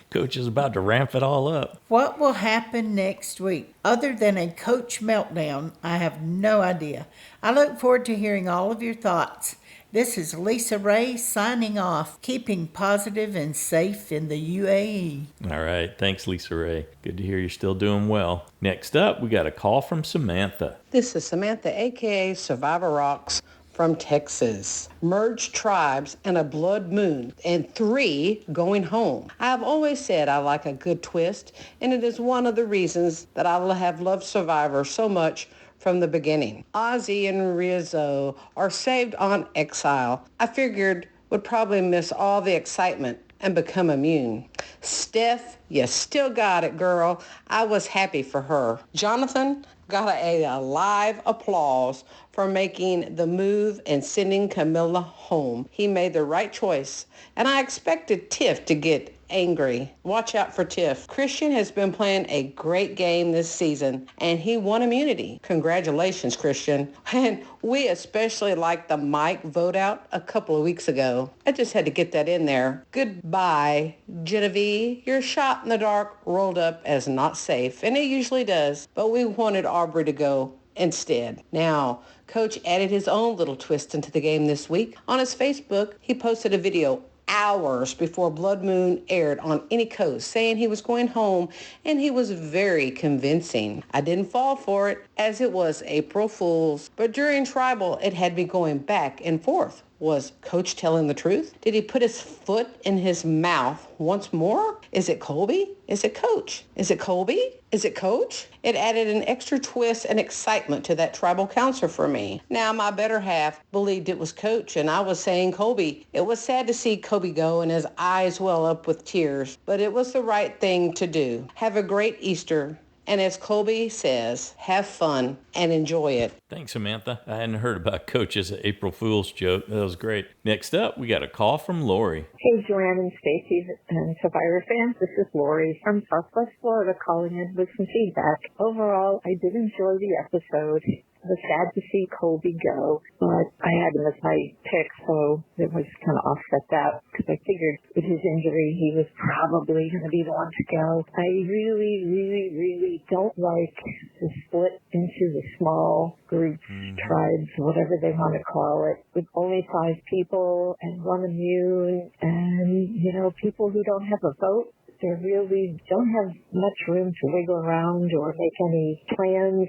Speaker 2: Coach is about to ramp it all up.
Speaker 1: What will happen next week? Other than a Coach meltdown, I have no idea. I look forward to hearing all of your thoughts. This is Lisa Rae signing off, keeping positive and safe in the UAE.
Speaker 2: All right. Thanks, Lisa Rae. Good to hear you're still doing well. Next up, we got a call from Samantha.
Speaker 9: This is Samantha, a.k.a. Survivor Rocks from Texas. Merged tribes and a blood moon, and 3 going home. I have always said I like a good twist, and it is one of the reasons that I have loved Survivor so much from the beginning. Ozzy and Rizzo are saved on exile. I figured would probably miss all the excitement and become immune. Steph, you still got it, girl. I was happy for her. Jonathan, got a live applause for making the move and sending Camilla home. He made the right choice, and I expected Tiff to get angry. Watch out for Tiff. Christian has been playing a great game this season, and he won immunity. Congratulations, Christian. And we especially liked the Mike vote out a couple of weeks ago. I just had to get that in there. Goodbye, Genevieve. Your shot in the dark rolled up as not safe, and it usually does, but we wanted Aubrey to go instead. Now, Coach added his own little twist into the game this week. On his Facebook, he posted a video hours before Blood Moon aired on any coast, saying he was going home, and he was very convincing. I didn't fall for it, as it was April Fool's, but during Tribal, it had me going back and forth. Was Coach telling the truth? Did he put his foot in his mouth once more? Is it Colby? Is it Coach? Is it Colby? Is it Coach? It added an extra twist and excitement to that tribal counselor for me. Now, my better half believed it was Coach, and I was saying Colby. It was sad to see Colby go and his eyes well up with tears, but it was the right thing to do. Have a great Easter. And as Colby says, have fun and enjoy it.
Speaker 2: Thanks, Samantha. I hadn't heard about Coach's April Fool's joke. That was great. Next up, we got a call from Lori.
Speaker 10: Hey, Joanne and Stacy and Survivor fans. This is Lori from Southwest Florida calling in with some feedback. Overall, I did enjoy the episode. It was sad to see Colby go, but I had him as my pick, so it was kind of offset that because I figured with his injury, he was probably going to be the one to go. I really don't like the split into the small groups, tribes, whatever they want to call it, with only 5 people and one immune and, people who don't have a vote. They really don't have much room to wiggle around or make any plans.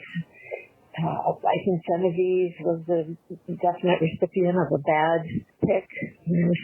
Speaker 10: I think Genevieve was the definite recipient of a bad pick.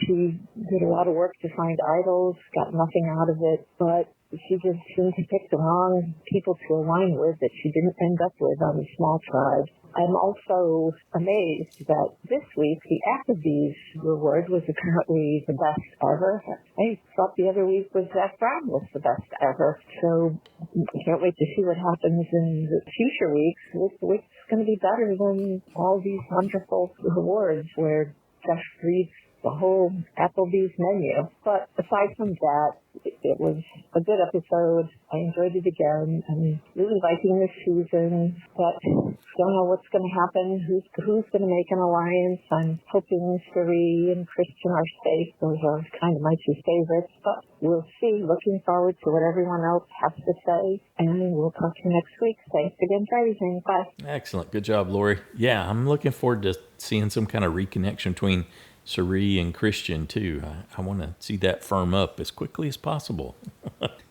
Speaker 10: She did a lot of work to find idols, got nothing out of it, but she just seemed to pick the wrong people to align with that she didn't end up with on the small tribes. I'm also amazed that this week the Applebee's reward was apparently the best ever. I thought the other week was Zach Brown was the best ever. So I can't wait to see what happens in the future weeks. This week's going to be better than all these wonderful rewards where Jeff reads the whole Applebee's menu. But aside from that, it was a good episode. I enjoyed it again. I'm really liking this season, but don't know what's going to happen. Who's going to make an alliance? I'm hoping Sheree and Christian are safe. Those are kind of my 2 favorites, but we'll see. Looking forward to what everyone else has to say, and we'll talk to you next week. Thanks again for everything. Bye.
Speaker 2: Excellent. Good job, Lori. Yeah, I'm looking forward to seeing some kind of reconnection between Sheree and Christian, too. I want to see that firm up as quickly as possible.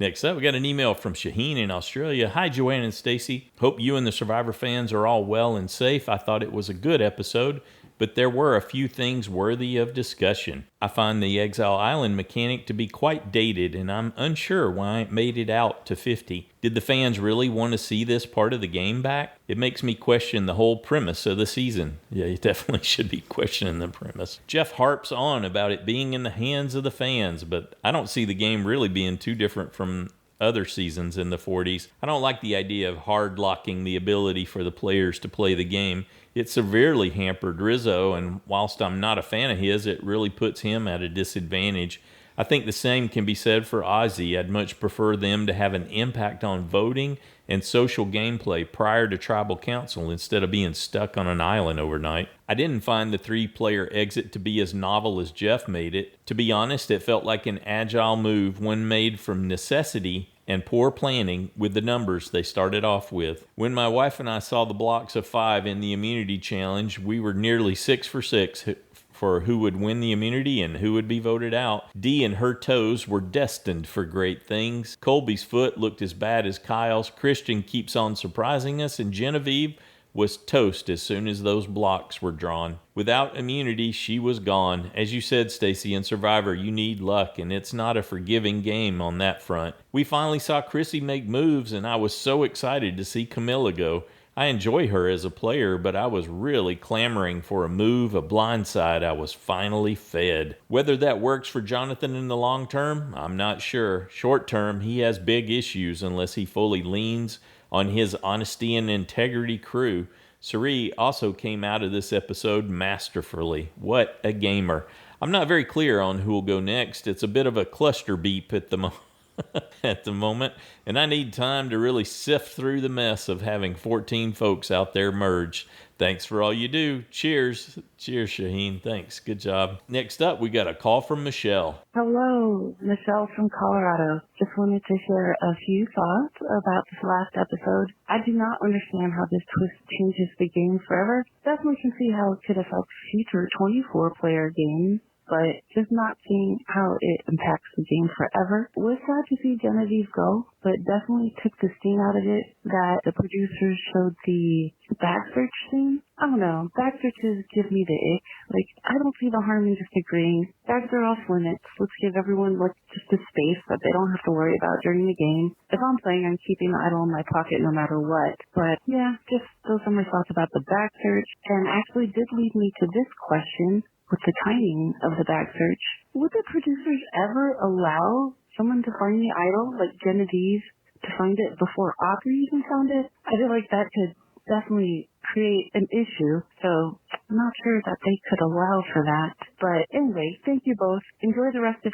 Speaker 2: Next up, we got an email from Shahin in Australia. Hi, Joanne and Stacy. Hope you and the Survivor fans are all well and safe. I thought it was a good episode, but there were a few things worthy of discussion. I find the Exile Island mechanic to be quite dated, and I'm unsure why it made it out to 50. Did the fans really want to see this part of the game back? It makes me question the whole premise of the season. Yeah, you definitely should be questioning the premise. Jeff harps on about it being in the hands of the fans, but I don't see the game really being too different from other seasons in the 40s. I don't like the idea of hard locking the ability for the players to play the game. It severely hampered Rizzo, and whilst I'm not a fan of his, it really puts him at a disadvantage. I think the same can be said for Ozzy. I'd much prefer them to have an impact on voting and social gameplay prior to tribal council instead of being stuck on an island overnight. I didn't find the 3-player exit to be as novel as Jeff made it. To be honest, it felt like an agile move, one made from necessity and poor planning with the numbers they started off with. When my wife and I saw the blocks of 5 in the immunity challenge, we were nearly 6 for 6 for who would win the immunity and who would be voted out. Dee and her toes were destined for great things. Colby's foot looked as bad as Kyle's. Christian keeps on surprising us, and Genevieve was toast as soon as those blocks were drawn. Without immunity, she was gone. As you said, Stacy, in Survivor, you need luck, and it's not a forgiving game on that front. We finally saw Chrissy make moves, and I was so excited to see Camilla go. I enjoy her as a player, but I was really clamoring for a move, a blindside I was finally fed. Whether that works for Jonathan in the long term, I'm not sure. Short term, he has big issues unless he fully leans on his honesty and integrity crew. Sari also came out of this episode masterfully. What a gamer. I'm not very clear on who will go next. It's a bit of a cluster beep at the moment, and I need time to really sift through the mess of having 14 folks out there merged. Thanks for all you do. Cheers. Cheers, Shahin. Thanks. Good job. Next up, we got a call from Michelle.
Speaker 11: Hello, Michelle from Colorado. Just wanted to share a few thoughts about this last episode. I do not understand how this twist changes the game forever. Definitely can see how it could affect future 24-player games, but just not seeing how it impacts the game forever. It was sad to see Genevieve go, but definitely took the sting out of it that the producers showed the back search scene. I don't know. Back searches give me the ick. Like, I don't see the harm in just agreeing. Bags are off limits. Let's give everyone, like, just a space that they don't have to worry about during the game. If I'm playing, I'm keeping the idol in my pocket no matter what. But, yeah, just those are my thoughts about the back search. And actually did lead me to this question. With the timing of the back search, would the producers ever allow someone to find the idol, like Genevieve, to find it before Aubrey even found it? I feel like that could definitely create an issue, so I'm not sure that they could allow for that. But anyway, thank you both. Enjoy the rest of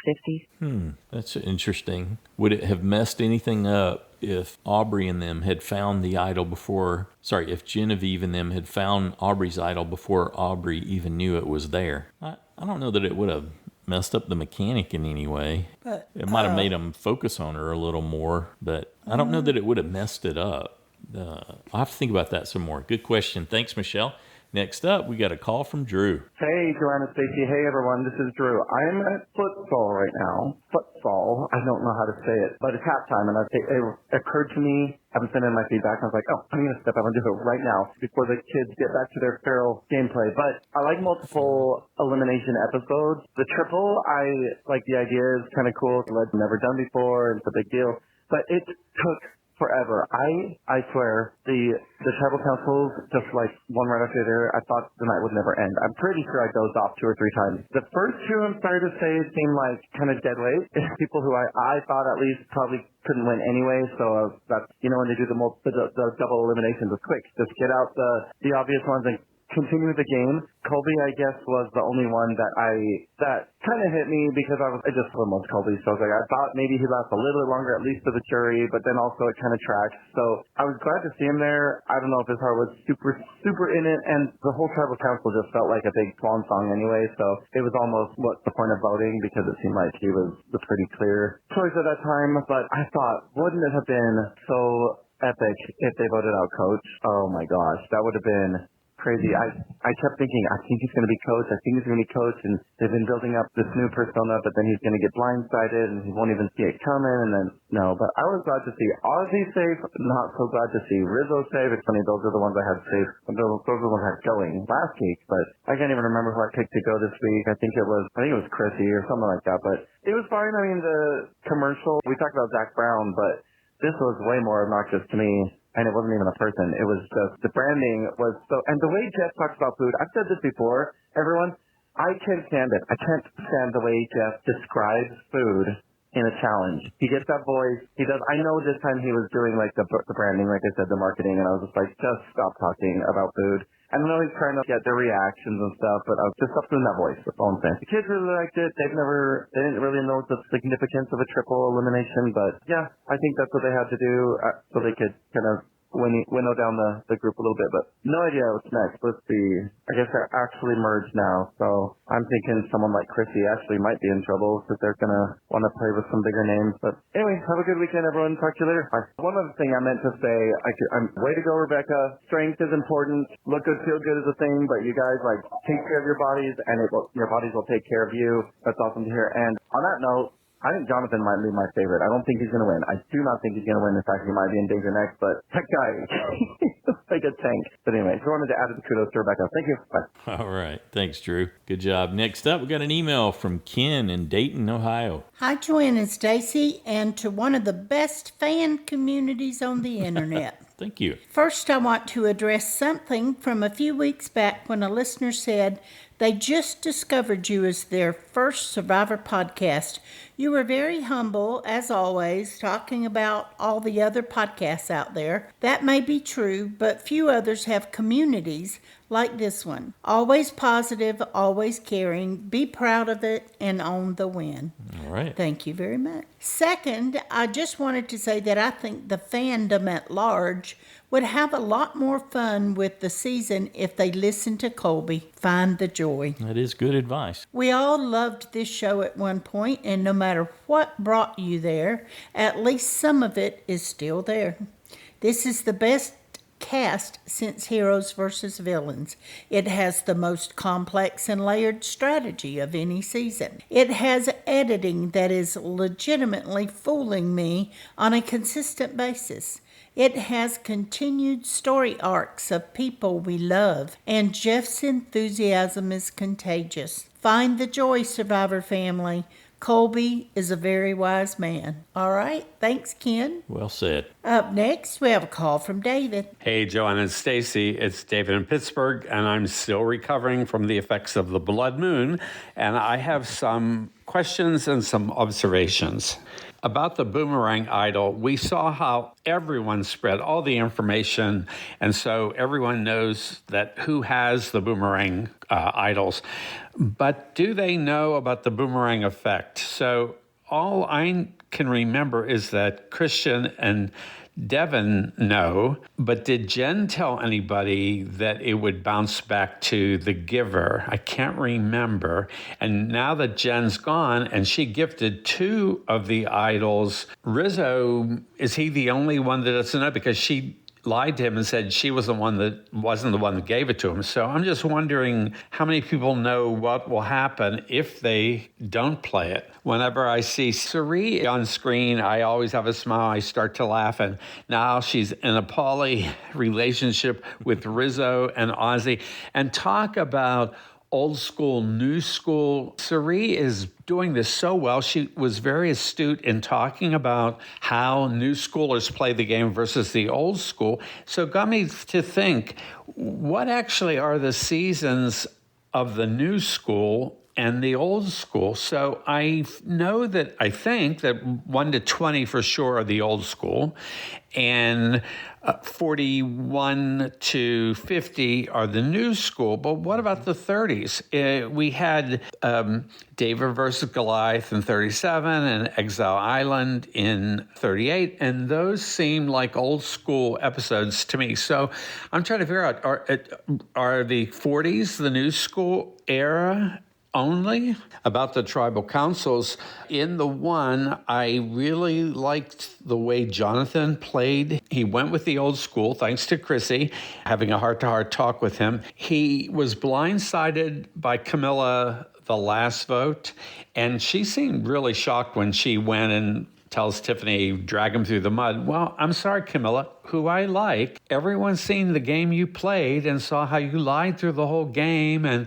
Speaker 11: 50.
Speaker 2: That's interesting. Would it have messed anything up if Aubrey and them had found the idol before, if Genevieve and them had found Aubrey's idol before Aubrey even knew it was there? I don't know that it would have messed up the mechanic in any way.
Speaker 1: But
Speaker 2: it might have made them focus on her a little more, but I don't know that it would have messed it up. I'll have to think about that some more. Good question. Thanks, Michelle. Next up, we got a call from Drew.
Speaker 12: Hey, Joanna, Stacy. Hey, everyone. This is Drew. I'm at futsal right now. Futsal. I don't know how to say it, but it's halftime, and it occurred to me. I was sending my feedback, and I was like, oh, I'm going to step up and do it right now before the kids get back to their feral gameplay. But I like multiple elimination episodes. The triple, I like the idea is kind of cool. It's never done before, and it's a big deal. But it took forever. I swear, the tribal councils, just like one right after there, I thought the night would never end. I'm pretty sure I dozed off 2 or 3 times. The first 2, I'm sorry to say, seemed like kind of dead weight. People who I thought at least probably couldn't win anyway, so that's, when they do the double eliminations, it's quick. Just get out the obvious ones and continue the game. Colby, I guess, was the only one that kind of hit me because I just almost Colby. So I was like, I thought maybe he'd last a little bit longer, at least for the jury, but then also it kind of tracks. So I was glad to see him there. I don't know if his heart was super, super in it, and the whole tribal council just felt like a big swan song anyway. So it was almost what's the point of voting, because it seemed like he was the pretty clear choice at that time. But I thought, wouldn't it have been so epic if they voted out Coach? Oh my gosh, that would have been crazy. I kept thinking, I think he's going to be Coach. I think he's going to be Coach. And they've been building up this new persona, but then he's going to get blindsided and he won't even see it coming. And then, no. But I was glad to see Ozzy safe. Not so glad to see Rizzo safe. It's funny, those are the ones I had safe. Those are the ones I had going last week. But I can't even remember who I picked to go this week. I think it was Chrissy or something like that. But it was fine. I mean, the commercial, we talked about Zach Brown, but this was way more obnoxious to me. And it wasn't even a person. It was just, the branding was so, and the way Jeff talks about food, I've said this before, everyone, I can't stand it. I can't stand the way Jeff describes food in a challenge. He gets that voice. He does. I know this time he was doing like the branding, like I said, the marketing, and I was just like, just stop talking about food. I know he's trying to get their reactions and stuff, but I was just up doing that voice. That's all I'm saying. The kids really liked it. They didn't really know the significance of a triple elimination, but yeah, I think that's what they had to do so they could kind of winnow down the group a little bit, but no idea what's next. Let's see. I guess they're actually merged now, so I'm thinking someone like Chrissy actually might be in trouble because they're going to want to play with some bigger names. But anyway, have a good weekend, everyone. Talk to you later. Bye. One other thing I meant to say, way to go, Rebecca. Strength is important. Look good, feel good is a thing, but you guys, take care of your bodies, and your bodies will take care of you. That's awesome to hear. And on that note, I think Jonathan might be my favorite. I don't think he's going to win. I do not think he's going to win. In fact, he might be in danger next, but that guy, he's like a tank. But anyway, just wanted to add the kudos to Rebecca. Thank you. Bye.
Speaker 2: All right. Thanks, Drew. Good job. Next up, we got an email from Ken in Dayton, Ohio.
Speaker 1: Hi, Joanne and Stacy, and to one of the best fan communities on the internet.
Speaker 2: Thank you.
Speaker 1: First, I want to address something from a few weeks back when a listener said they just discovered you as their first Survivor podcast. You were very humble, as always, talking about all the other podcasts out there. That may be true, but few others have communities like this one. Always positive, always caring. Be proud of it and own the win.
Speaker 2: All right.
Speaker 1: Thank you very much. Second, I just wanted to say that I think the fandom at large would have a lot more fun with the season if they listened to Colby. Find the joy.
Speaker 2: That is good advice.
Speaker 1: We all loved this show at one point, and no matter what brought you there, at least some of it is still there. This is the best cast since Heroes versus Villains. It has the most complex and layered strategy of any season. It has editing that is legitimately fooling me on a consistent basis. It has continued story arcs of people we love, and Jeff's enthusiasm is contagious. Find the joy, Survivor family. Colby is a very wise man. All right, thanks, Ken.
Speaker 2: Well said.
Speaker 1: Up next, we have a call from David.
Speaker 13: Hey, Joanna and Stacy. It's David in Pittsburgh, and I'm still recovering from the effects of the blood moon, and I have some questions and some observations. About the boomerang idol, we saw how everyone spread all the information, and so everyone knows that who has the boomerang idols. But do they know about the boomerang effect? So all I can remember is that Christian and Devin know, but did Jen tell anybody that it would bounce back to the giver? I can't remember. And now that Jen's gone and she gifted 2 of the idols, Rizzo, is he the only one that doesn't know? Because she lied to him and said she was the one that wasn't the one that gave it to him. So I'm just wondering how many people know what will happen if they don't play it. Whenever I see Sari on screen, I always have a smile. I start to laugh. And now she's in a poly relationship with Rizzo and Ozzy. And talk about old school, new school. Sari is doing this so well. She was very astute in talking about how new schoolers play the game versus the old school. So it got me to think, what actually are the seasons of the new school and the old school? So I think that 1 to 20 for sure are the old school, and 41 to 50 are the new school. But what about the 30s? We had David versus Goliath in 37 and Exile Island in 38, and those seem like old school episodes to me. So I'm trying to figure out, are the 40s the new school era only? About the tribal councils, in the one, I really liked the way Jonathan played. He went with the old school, thanks to Chrissy, having a heart-to-heart talk with him. He was blindsided by Camilla the last vote, and she seemed really shocked when she went and tells Tiffany, drag him through the mud. Well, I'm sorry, Camilla, who I like. Everyone's seen the game you played and saw how you lied through the whole game, and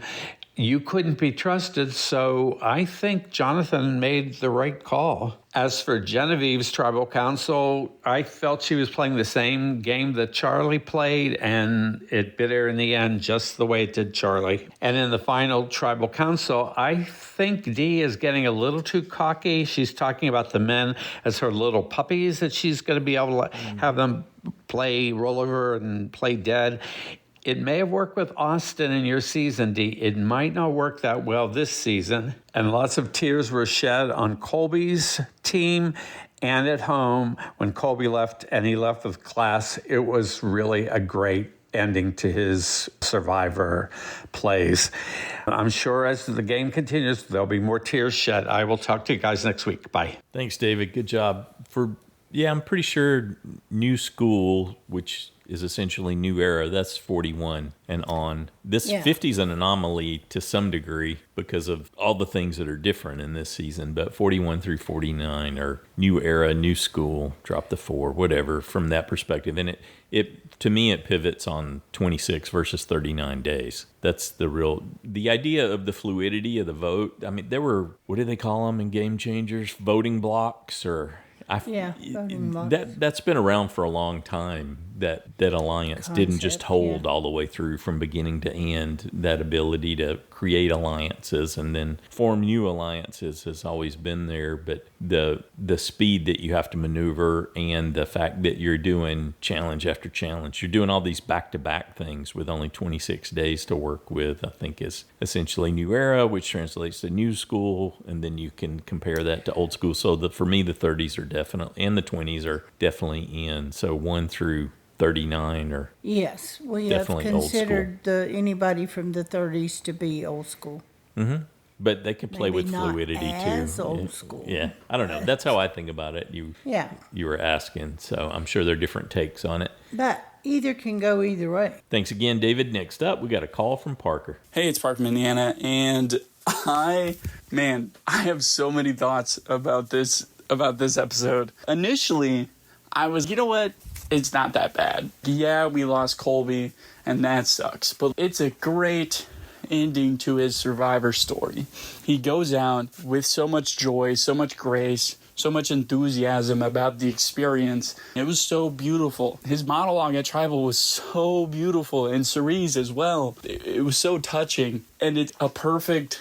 Speaker 13: you couldn't be trusted, so I think Jonathan made the right call. As for Genevieve's tribal council, I felt she was playing the same game that Charlie played, and it bit her in the end just the way it did Charlie. And in the final tribal council, I think Dee is getting a little too cocky. She's talking about the men as her little puppies, that she's going to be able to have them play rollover and play dead. It may have worked with Austin in your season, Dee. It might not work that well this season. And lots of tears were shed on Colby's team and at home when Colby left and he left with class. It was really a great ending to his Survivor plays. I'm sure as the game continues, there'll be more tears shed. I will talk to you guys next week. Bye.
Speaker 2: Thanks, David. Good job. I'm pretty sure new school, which is essentially new era, that's 41 and on. This 50 is an anomaly to some degree because of all the things that are different in this season, but 41 through 49 are new era, new school, drop the 4, whatever, from that perspective. And it to me, it pivots on 26 versus 39 days. That's the idea of the fluidity of the vote. I mean, there were, what do they call them in Game Changers? Voting blocks or... that's been around for a long time, that alliance didn't just hold all the way through from beginning to end. That ability to create alliances and then form new alliances has always been there, but the speed that you have to maneuver and the fact that you're doing challenge after challenge, you're doing all these back-to-back things with only 26 days to work with, I think is essentially new era, which translates to new school, and then you can compare that to old school. So for me, the 30s are definitely, and the 20s are definitely in. So 1 through 39 are
Speaker 1: yes, we have
Speaker 2: definitely old school.
Speaker 1: considered anybody from the 30s to be old school.
Speaker 2: Mm-hmm. But they can play
Speaker 1: Maybe
Speaker 2: with
Speaker 1: not
Speaker 2: fluidity
Speaker 1: as
Speaker 2: too.
Speaker 1: old school.
Speaker 2: Yeah, I don't know. That's how I think about it. You were asking, so I'm sure there are different takes on it.
Speaker 1: But either can go either way.
Speaker 2: Thanks again, David. Next up, we got a call from Parker.
Speaker 14: Hey, it's Parker from Indiana, and I have so many thoughts about this episode. Initially, I was, you know what? It's not that bad. Yeah, we lost Colby, and that sucks. But it's a great ending to his Survivor story. He goes out with so much joy, so much grace, so much enthusiasm about the experience. It was so beautiful. His monologue at Tribal was so beautiful, and Cerise as well. It was so touching, and it's a perfect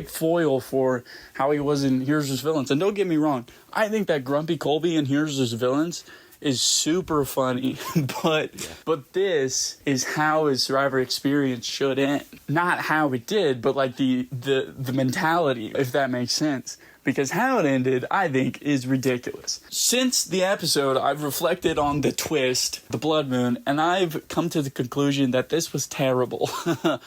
Speaker 14: foil for how he was in Here's His Villains. And don't get me wrong, I think that Grumpy Colby in Here's His Villains is super funny, but this is how his Survivor experience should end. Not how it did, but like the mentality, if that makes sense. Because how it ended, I think, is ridiculous. Since the episode, I've reflected on the twist, the blood moon, and I've come to the conclusion that this was terrible.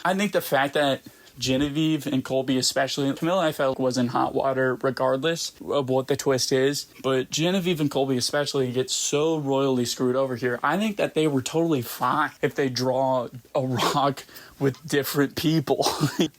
Speaker 14: I think the fact that Genevieve and Colby especially, Camilla I felt was in hot water regardless of what the twist is, but Genevieve and Colby especially get so royally screwed over here. I think that they were totally fine if they draw a rock with different people.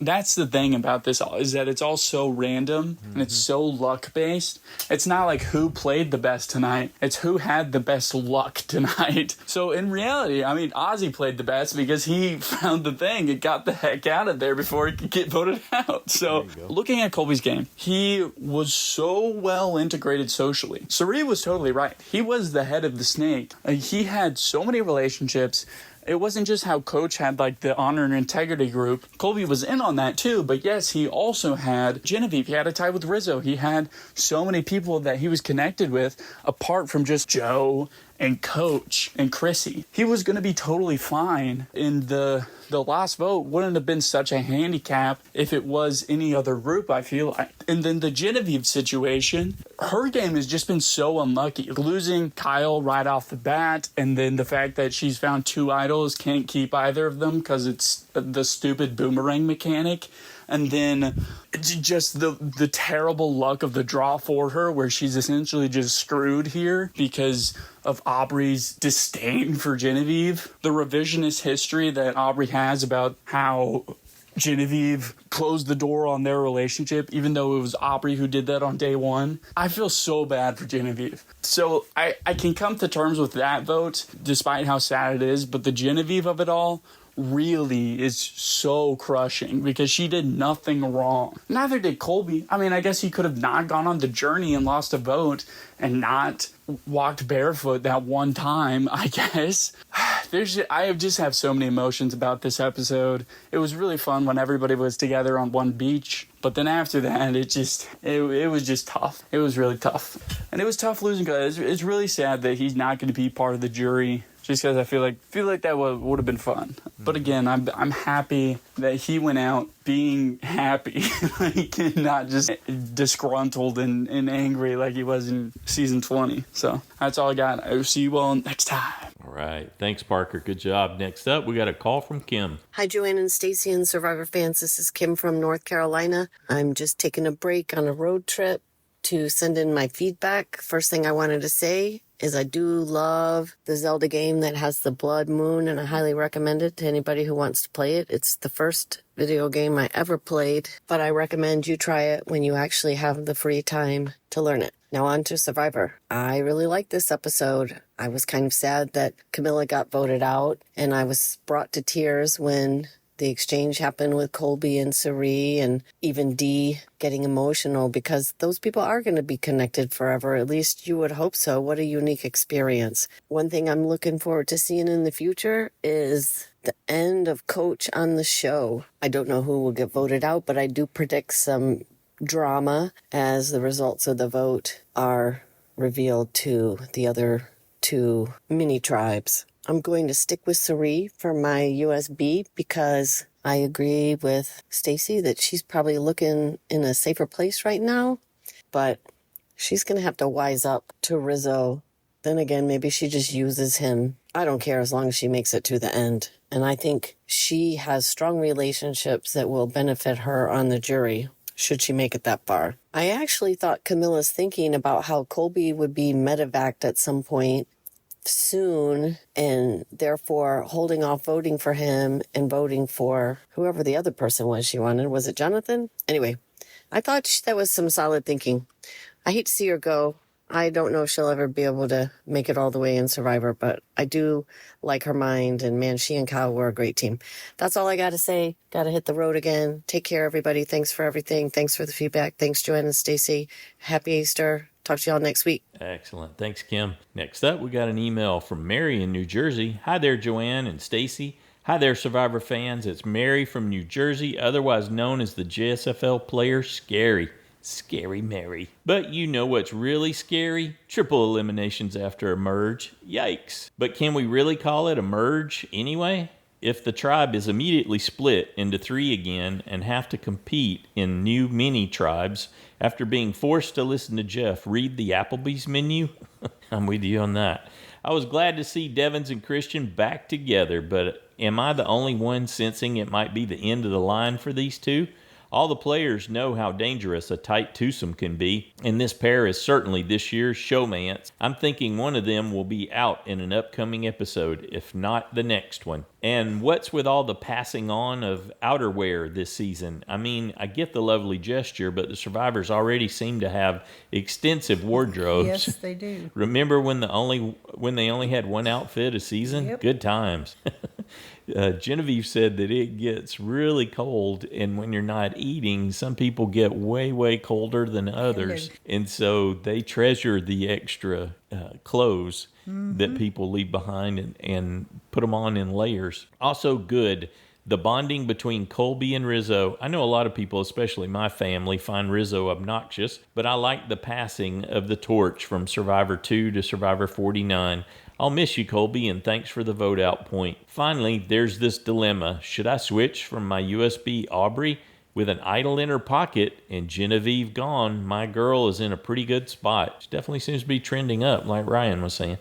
Speaker 14: That's the thing about this, is that it's all so random and it's so luck based. It's not like who played the best tonight, it's who had the best luck tonight. So in reality, I mean, Ozzy played the best because he found the thing and got the heck out of there before he could get voted out. So looking at Colby's game, he was so well integrated socially. Sari was totally right. He was the head of the snake. He had so many relationships. It wasn't just how Coach had like the honor and integrity group. Colby was in on that too, but yes, he also had Genevieve. He had a tie with Rizzo. He had so many people that he was connected with apart from just Joe and Coach and Chrissy. He was going to be totally fine. In the last vote wouldn't have been such a handicap if it was any other group, I feel like. And then the Genevieve situation, her game has just been so unlucky. Losing Kyle right off the bat, and then the fact that she's found 2 idols, can't keep either of them because it's the stupid boomerang mechanic. And then just the terrible luck of the draw for her, where she's essentially just screwed here because of Aubrey's disdain for Genevieve. The revisionist history that Aubrey has about how Genevieve closed the door on their relationship, even though it was Aubrey who did that on day one. I feel so bad for Genevieve. So I can come to terms with that vote, despite how sad it is, but the Genevieve of it all really is so crushing because she did nothing wrong. Neither did Colby. I mean, I guess he could have not gone on the journey and lost a vote and not walked barefoot that one time, I guess. I just have so many emotions about this episode. It was really fun when everybody was together on one beach, but then after that, it was just tough. It was really tough. And it was tough losing because it's really sad that he's not going to be part of the jury. Just because I feel like that would have been fun. But again, I'm happy that he went out being happy, like not just disgruntled and angry like he was in season 20. So that's all I got. I will see you all next time.
Speaker 2: All right. Thanks, Parker. Good job. Next up, we got a call from Kim.
Speaker 15: Hi, Joanne and Stacy and Survivor fans. This is Kim from North Carolina. I'm just taking a break on a road trip to send in my feedback. First thing I wanted to say is I do love the Zelda game that has the blood moon, and I highly recommend it to anybody who wants to play it. It's the first video game I ever played, but I recommend you try it when you actually have the free time to learn it. Now on to Survivor. I really liked this episode. I was kind of sad that Camilla got voted out, and I was brought to tears when the exchange happened with Colby and Sari, and even Dee getting emotional, because those people are going to be connected forever. At least you would hope so. What a unique experience. One thing I'm looking forward to seeing in the future is the end of Coach on the show. I don't know who will get voted out, but I do predict some drama as the results of the vote are revealed to the other two mini tribes. I'm going to stick with Sari for my USB because I agree with Stacy that she's probably looking in a safer place right now, but she's going to have to wise up to Rizzo. Then again, maybe she just uses him. I don't care as long as she makes it to the end. And I think she has strong relationships that will benefit her on the jury, should she make it that far. I actually thought Camilla's thinking about how Colby would be medevaced at some point soon, and therefore holding off voting for him and voting for whoever the other person was she wanted. Was it Jonathan? Anyway, I thought that was some solid thinking. I hate to see her go. I don't know if she'll ever be able to make it all the way in Survivor, but I do like her mind, and man, she and Kyle were a great team. That's all I got to say. Got to hit the road again. Take care, everybody. Thanks for everything. Thanks for the feedback. Thanks, Joanne and Stacy. Happy Easter. Talk to y'all next week.
Speaker 2: Excellent. Thanks, Kim. Next up, we got an email from Mary in New Jersey. Hi there, Joanne and Stacy. Hi there, Survivor fans. It's Mary from New Jersey, otherwise known as the JSFL player Scary. Scary Mary. But you know what's really scary? Triple eliminations after a merge. Yikes. But can we really call it a merge anyway? If the tribe is immediately split into 3 again and have to compete in new mini tribes after being forced to listen to Jeff read the Applebee's menu, I'm with you on that. I was glad to see Devins and Christian back together, but am I the only one sensing it might be the end of the line for these two? All the players know how dangerous a tight twosome can be, and this pair is certainly this year's showmance. I'm thinking one of them will be out in an upcoming episode, if not the next one. And what's with all the passing on of outerwear this season? I mean, I get the lovely gesture, but the survivors already seem to have extensive wardrobes.
Speaker 1: Yes, they do.
Speaker 2: Remember when they only had one outfit a season?
Speaker 1: Yep.
Speaker 2: Good times. Genevieve said that it gets really cold, and when you're not eating, some people get way, way colder than others. And so they treasure the extra clothes that people leave behind and put them on in layers. Also good, the bonding between Colby and Rizzo. I know a lot of people, especially my family, find Rizzo obnoxious, but I like the passing of the torch from Survivor 2 to Survivor 49. I'll miss you, Colby, and thanks for the vote out point. Finally, there's this dilemma. Should I switch from my USB Aubrey with an idol in her pocket and Genevieve gone? My girl is in a pretty good spot. She definitely seems to be trending up, like Ryan was saying.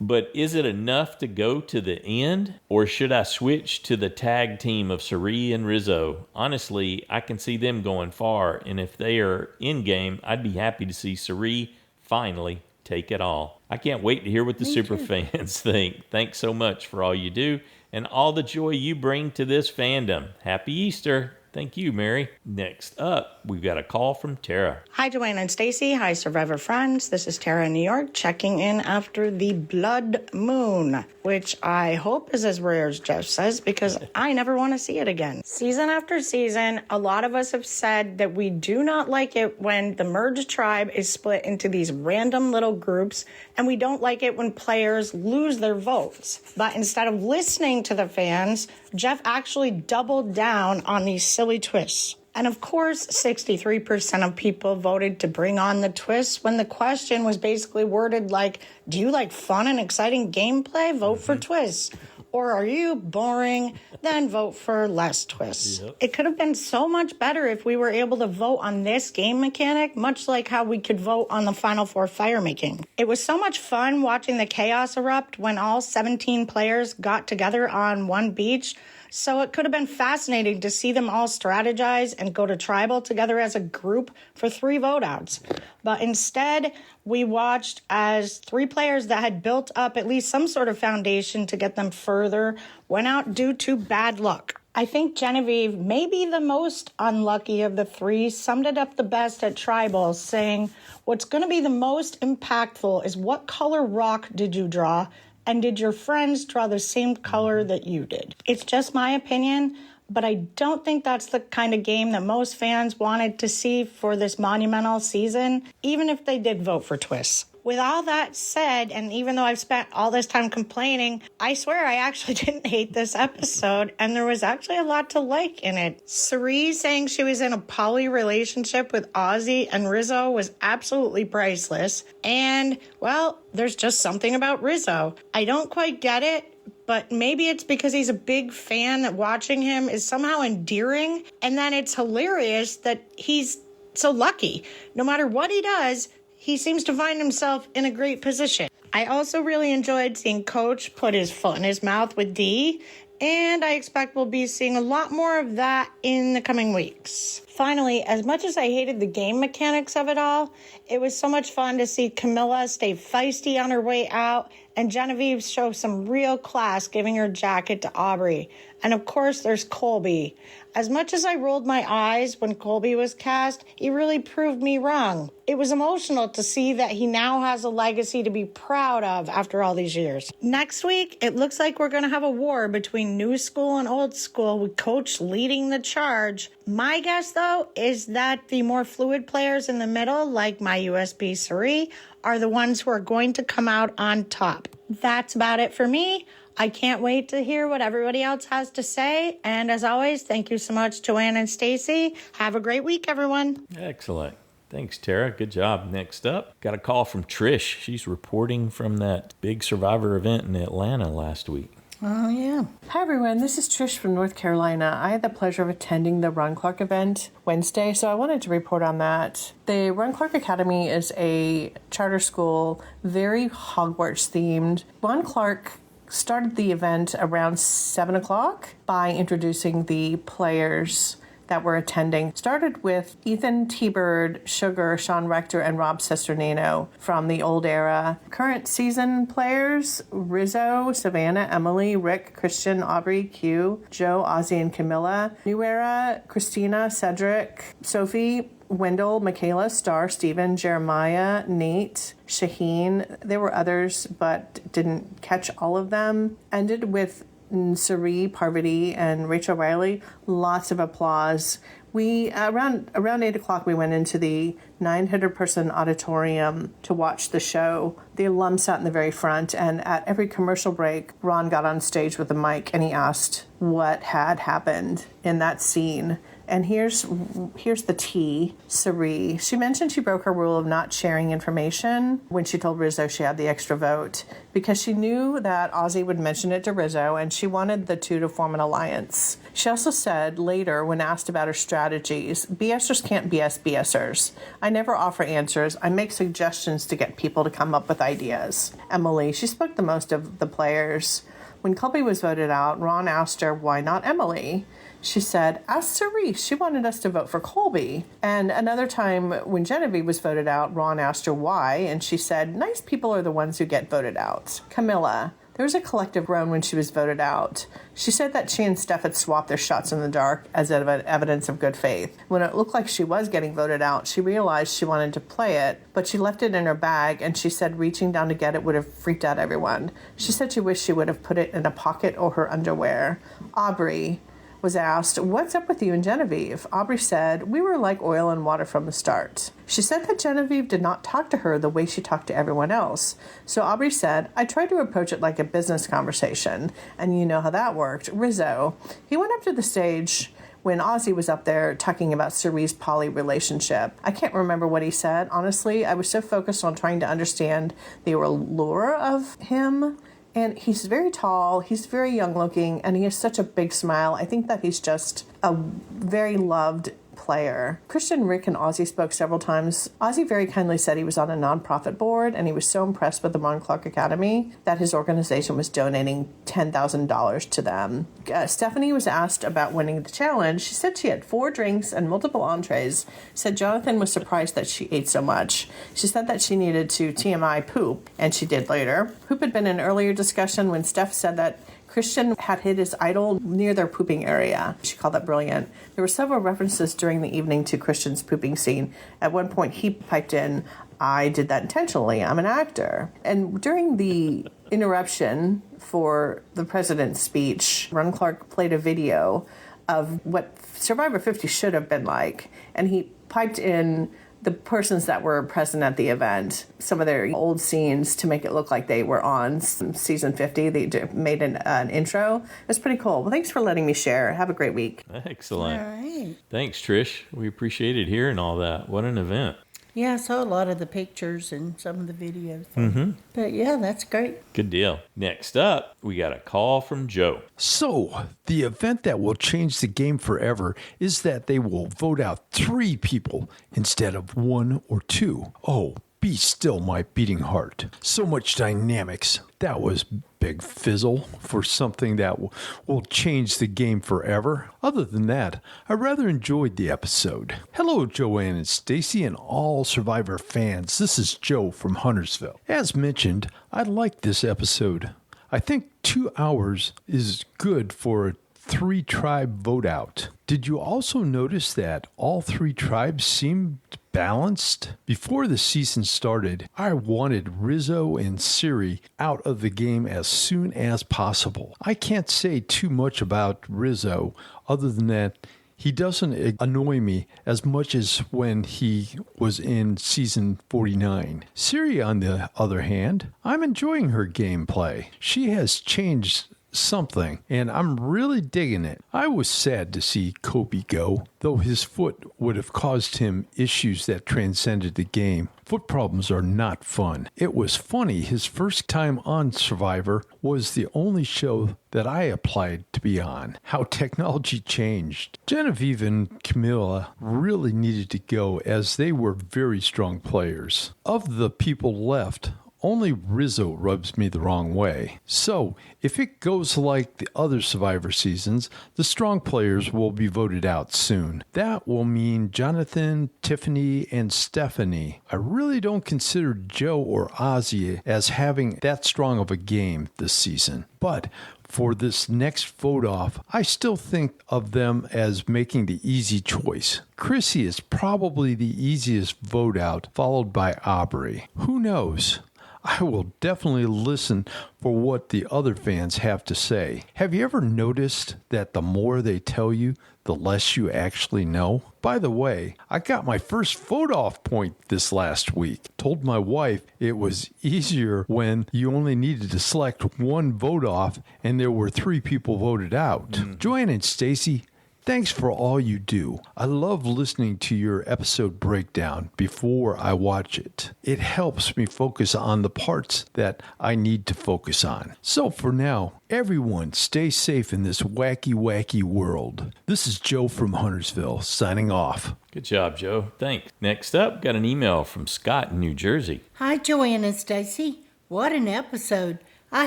Speaker 2: But is it enough to go to the end? Or should I switch to the tag team of Sari and Rizzo? Honestly, I can see them going far, and if they are in game, I'd be happy to see Sari finally take it all. I can't wait to hear what the super fans think. Thanks so much for all you do and all the joy you bring to this fandom. Happy Easter. Thank you, Mary. Next up, we've got a call from Tara.
Speaker 16: Hi, Joanne and Stacy. Hi, Survivor friends. This is Tara in New York, checking in after the blood moon, which I hope is as rare as Jeff says, because I never want to see it again. Season after season, a lot of us have said that we do not like it when the merged tribe is split into these random little groups, and we don't like it when players lose their votes. But instead of listening to the fans, Jeff actually doubled down on these silly twists. And of course, 63% of people voted to bring on the twists when the question was basically worded like, do you like fun and exciting gameplay? Vote for twists. Or are you boring? Then vote for less twists. Yep. It could have been so much better if we were able to vote on this game mechanic, much like how we could vote on the Final Four fire making. It was so much fun watching the chaos erupt when all 17 players got together on one beach. So it could have been fascinating to see them all strategize and go to tribal together as a group for 3 vote outs. But instead, we watched as 3 players that had built up at least some sort of foundation to get them further went out due to bad luck. I think Genevieve, maybe the most unlucky of the 3, summed it up the best at tribal, saying, what's going to be the most impactful is what color rock did you draw? And did your friends draw the same color that you did? It's just my opinion, but I don't think that's the kind of game that most fans wanted to see for this monumental season, even if they did vote for twists. With all that said, and even though I've spent all this time complaining, I swear I actually didn't hate this episode, and there was actually a lot to like in it. Cerie saying she was in a poly relationship with Ozzy and Rizzo was absolutely priceless. And, well, there's just something about Rizzo. I don't quite get it, but maybe it's because he's a big fan that watching him is somehow endearing, and then it's hilarious that he's so lucky. No matter what he does, he seems to find himself in a great position. I also really enjoyed seeing Coach put his foot in his mouth with Dee, and I expect we'll be seeing a lot more of that in the coming weeks. Finally, as much as I hated the game mechanics of it all, it was so much fun to see Camilla stay feisty on her way out and Genevieve show some real class giving her jacket to Aubrey. And of course, there's Colby. As much as I rolled my eyes when Colby was cast, he really proved me wrong. It was emotional to see that he now has a legacy to be proud of after all these years. Next week, it looks like we're going to have a war between new school and old school with Coach leading the charge. My guess, though, is that the more fluid players in the middle, like my USB Cerie, are the ones who are going to come out on top. That's about it for me. I can't wait to hear what everybody else has to say. And as always, thank you so much, Joanne and Stacy. Have a great week, everyone.
Speaker 2: Excellent. Thanks, Tara. Good job. Next up, got a call from Trish. She's reporting from that big Survivor event in Atlanta last week.
Speaker 1: Oh, yeah.
Speaker 17: Hi, everyone. This is Trish from North Carolina. I had the pleasure of attending the Ron Clark event Wednesday, so I wanted to report on that. The Ron Clark Academy is a charter school, very Hogwarts themed. Ron Clark started the event around 7 o'clock by introducing the players that were attending. Started with Ethan T-Bird, Sugar, Sean Rector, and Rob Sesternino from the old era. Current season players, Rizzo, Savannah, Emily, Rick, Christian, Aubrey, Q, Joe, Ozzy, and Camilla. New era, Christina, Cedric, Sophie, Wendell, Michaela, Star, Steven, Jeremiah, Nate, Shahin. There were others, but didn't catch all of them. Ended with Cerie, Parvati, and Rachel Riley. Lots of applause. We around 8 o'clock we went into the 900-person auditorium to watch the show. The alums sat in the very front, and at every commercial break, Ron got on stage with a mic and he asked what had happened in that scene. And here's the tea, Cerie. She mentioned she broke her rule of not sharing information when she told Rizzo she had the extra vote because she knew that Ozzy would mention it to Rizzo and she wanted the two to form an alliance. She also said later when asked about her strategies, BSers can't BS BSers. I never offer answers. I make suggestions to get people to come up with ideas. Emily, she spoke the most of the players. When Colby was voted out, Ron asked her, why not Emily? She said, ask Cerie. She wanted us to vote for Colby. And another time when Genevieve was voted out, Ron asked her why, and she said, nice people are the ones who get voted out. Camilla, there was a collective groan when she was voted out. She said that she and Steph had swapped their shots in the dark as evidence of good faith. When it looked like she was getting voted out, she realized she wanted to play it, but she left it in her bag, and she said reaching down to get it would have freaked out everyone. She said she wished she would have put it in a pocket or her underwear. Aubrey was asked, what's up with you and Genevieve? Aubrey said, we were like oil and water from the start. She said that Genevieve did not talk to her the way she talked to everyone else. So Aubrey said, I tried to approach it like a business conversation, and you know how that worked. Rizzo, he went up to the stage when Ozzy was up there talking about Cerie's poly relationship. I can't remember what he said. Honestly, I was so focused on trying to understand the allure of him. And he's very tall, he's very young looking, and he has such a big smile. I think that he's just a very loved player. Christian, Rick, and Ozzy spoke several times. Ozzy very kindly said he was on a nonprofit board, and he was so impressed with the Ron Clark Academy that his organization was donating $10,000 to them. Stephanie was asked about winning the challenge. She said she had 4 drinks and multiple entrees. Said Jonathan was surprised that she ate so much. She said that she needed to TMI poop, and she did later. Poop had been an earlier discussion when Steph said that Christian had hid his idol near their pooping area. She called that brilliant. There were several references during the evening to Christian's pooping scene. At one point, he piped in, I did that intentionally. I'm an actor. And during the interruption for the president's speech, Ron Clark played a video of what Survivor 50 should have been like. And he piped in the persons that were present at the event, some of their old scenes to make it look like they were on season 50. They made an intro. It was pretty cool. Well, thanks for letting me share. Have a great week.
Speaker 2: Excellent.
Speaker 1: All right.
Speaker 2: Thanks, Trish. We appreciated hearing all that. What an event.
Speaker 1: Yeah, I saw a lot of the pictures and some of the videos.
Speaker 2: Mm-hmm.
Speaker 1: But yeah, that's great.
Speaker 2: Good deal. Next up, we got a call from Joe.
Speaker 18: So, the event that will change the game forever is that they will vote out 3 people instead of 1 or 2. Oh, be still my beating heart. So much dynamics. That was big fizzle for something that will change the game forever. Other than that, I rather enjoyed the episode. Hello, Joanne and Stacy and all Survivor fans. This is Joe from Huntersville. As mentioned, I liked this episode. I think 2 hours is good for a 3-tribe vote out. Did you also notice that all 3 tribes seemed balanced? Before the season started, I wanted Rizzo and Siri out of the game as soon as possible. I can't say too much about Rizzo other than that he doesn't annoy me as much as when he was in season 49. Siri, on the other hand, I'm enjoying her gameplay. She has changed something, and I'm really digging it. I was sad to see Kobe go, though his foot would have caused him issues that transcended the game. Foot problems are not fun. It was funny, his first time on Survivor was the only show that I applied to be on. How technology changed. Genevieve and Camilla really needed to go as they were very strong players. Of the people left, only Rizzo rubs me the wrong way. So, if it goes like the other Survivor seasons, the strong players will be voted out soon. That will mean Jonathan, Tiffany, and Stephanie. I really don't consider Joe or Ozzy as having that strong of a game this season. But for this next vote off, I still think of them as making the easy choice. Chrissy is probably the easiest vote out, followed by Aubrey. Who knows? I will definitely listen for what the other fans have to say. Have you ever noticed that the more they tell you, the less you actually know? By the way, I got my first vote off point this last week. Told my wife it was easier when you only needed to select 1 vote off and there were 3 people voted out. Joanne and Stacy, thanks for all you do. I love listening to your episode breakdown before I watch it. It helps me focus on the parts that I need to focus on. So for now, everyone stay safe in this wacky, wacky world. This is Joe from Huntersville, signing off.
Speaker 2: Good job, Joe. Thanks. Next up, got an email from Scott in New Jersey.
Speaker 1: Hi, Joanne and Stacy. What an episode. I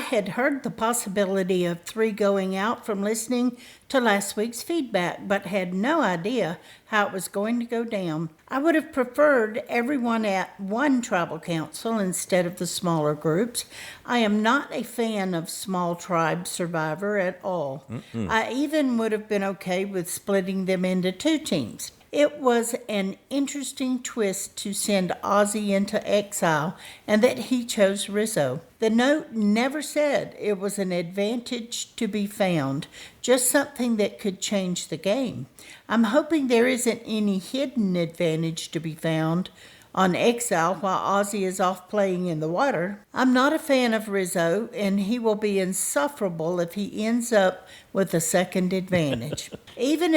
Speaker 1: had heard the possibility of 3 going out from listening to last week's feedback, but had no idea how it was going to go down. I would have preferred everyone at 1 tribal council instead of the smaller groups. I am not a fan of small tribe Survivor at all. I even would have been okay with splitting them into 2 teams. It was an interesting twist to send Ozzy into exile and that he chose Rizzo. The note never said it was an advantage to be found, just something that could change the game. I'm hoping there isn't any hidden advantage to be found on exile while Ozzy is off playing in the water. I'm not a fan of Rizzo, and he will be insufferable if he ends up with a second advantage. Even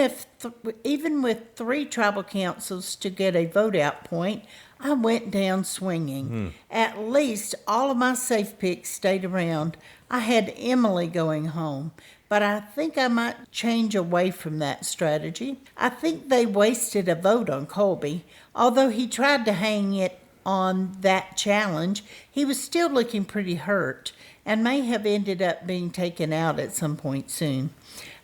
Speaker 1: with 3 tribal councils to get a vote out point, I went down swinging. At least all of my safe picks stayed around. I had Emily going home, but I think I might change away from that strategy. I think they wasted a vote on Colby. Although he tried to hang it on that challenge, he was still looking pretty hurt and may have ended up being taken out at some point soon.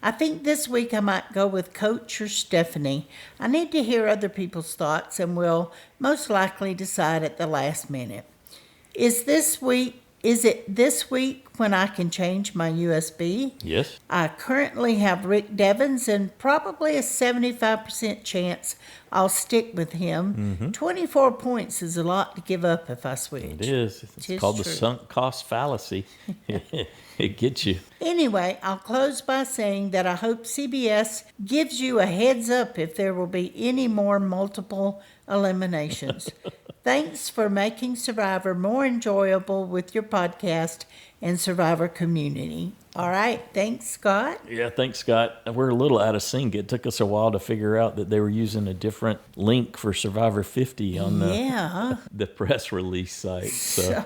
Speaker 1: I think this week I might go with Coach or Stephanie. I need to hear other people's thoughts and will most likely decide at the last minute. Is this week Is it this week when I can change my USB?
Speaker 2: Yes.
Speaker 1: I currently have Rick Devens and probably a 75% chance I'll stick with him. 24 points is a lot to give up if I switch.
Speaker 2: It is. It's called the sunk cost fallacy. It gets you.
Speaker 1: Anyway, I'll close by saying that I hope CBS gives you a heads up if there will be any more multiple eliminations. Thanks for making Survivor more enjoyable with your podcast and Survivor community. All right. Thanks, Scott.
Speaker 2: Yeah, thanks, Scott. We're a little out of sync. It took us a while to figure out that they were using a different link for Survivor 50 on the press release site. So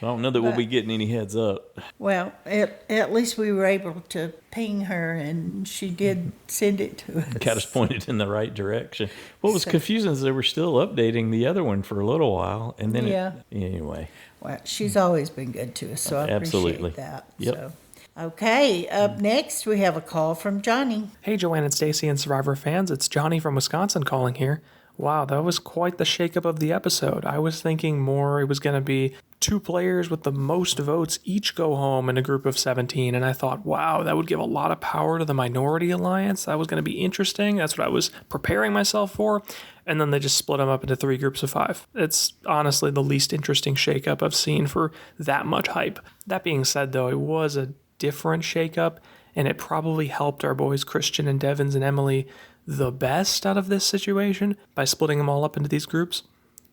Speaker 2: I don't know that we'll be getting any heads up.
Speaker 1: Well, at least we were able to ping her, and she did send it to us.
Speaker 2: Got us pointed in the right direction. What was confusing is they were still updating the other one for a little while, and then anyway.
Speaker 1: Well, she's always been good to us, so I appreciate that.
Speaker 2: Yep.
Speaker 1: So. Okay, up next we have a call from Johnny.
Speaker 19: Hey, Joanne and Stacy and Survivor fans, it's Johnny from Wisconsin calling here. Wow, that was quite the shakeup of the episode. I was thinking more it was going to be 2 players with the most votes each go home in a group of 17, and I thought, wow, that would give a lot of power to the Minority Alliance. That was going to be interesting. That's what I was preparing myself for. And then they just split them up into 3 groups of 5. It's honestly the least interesting shakeup I've seen for that much hype. That being said, though, it was a different shakeup, and it probably helped our boys Christian and Devins and Emily the best out of this situation by splitting them all up into these groups.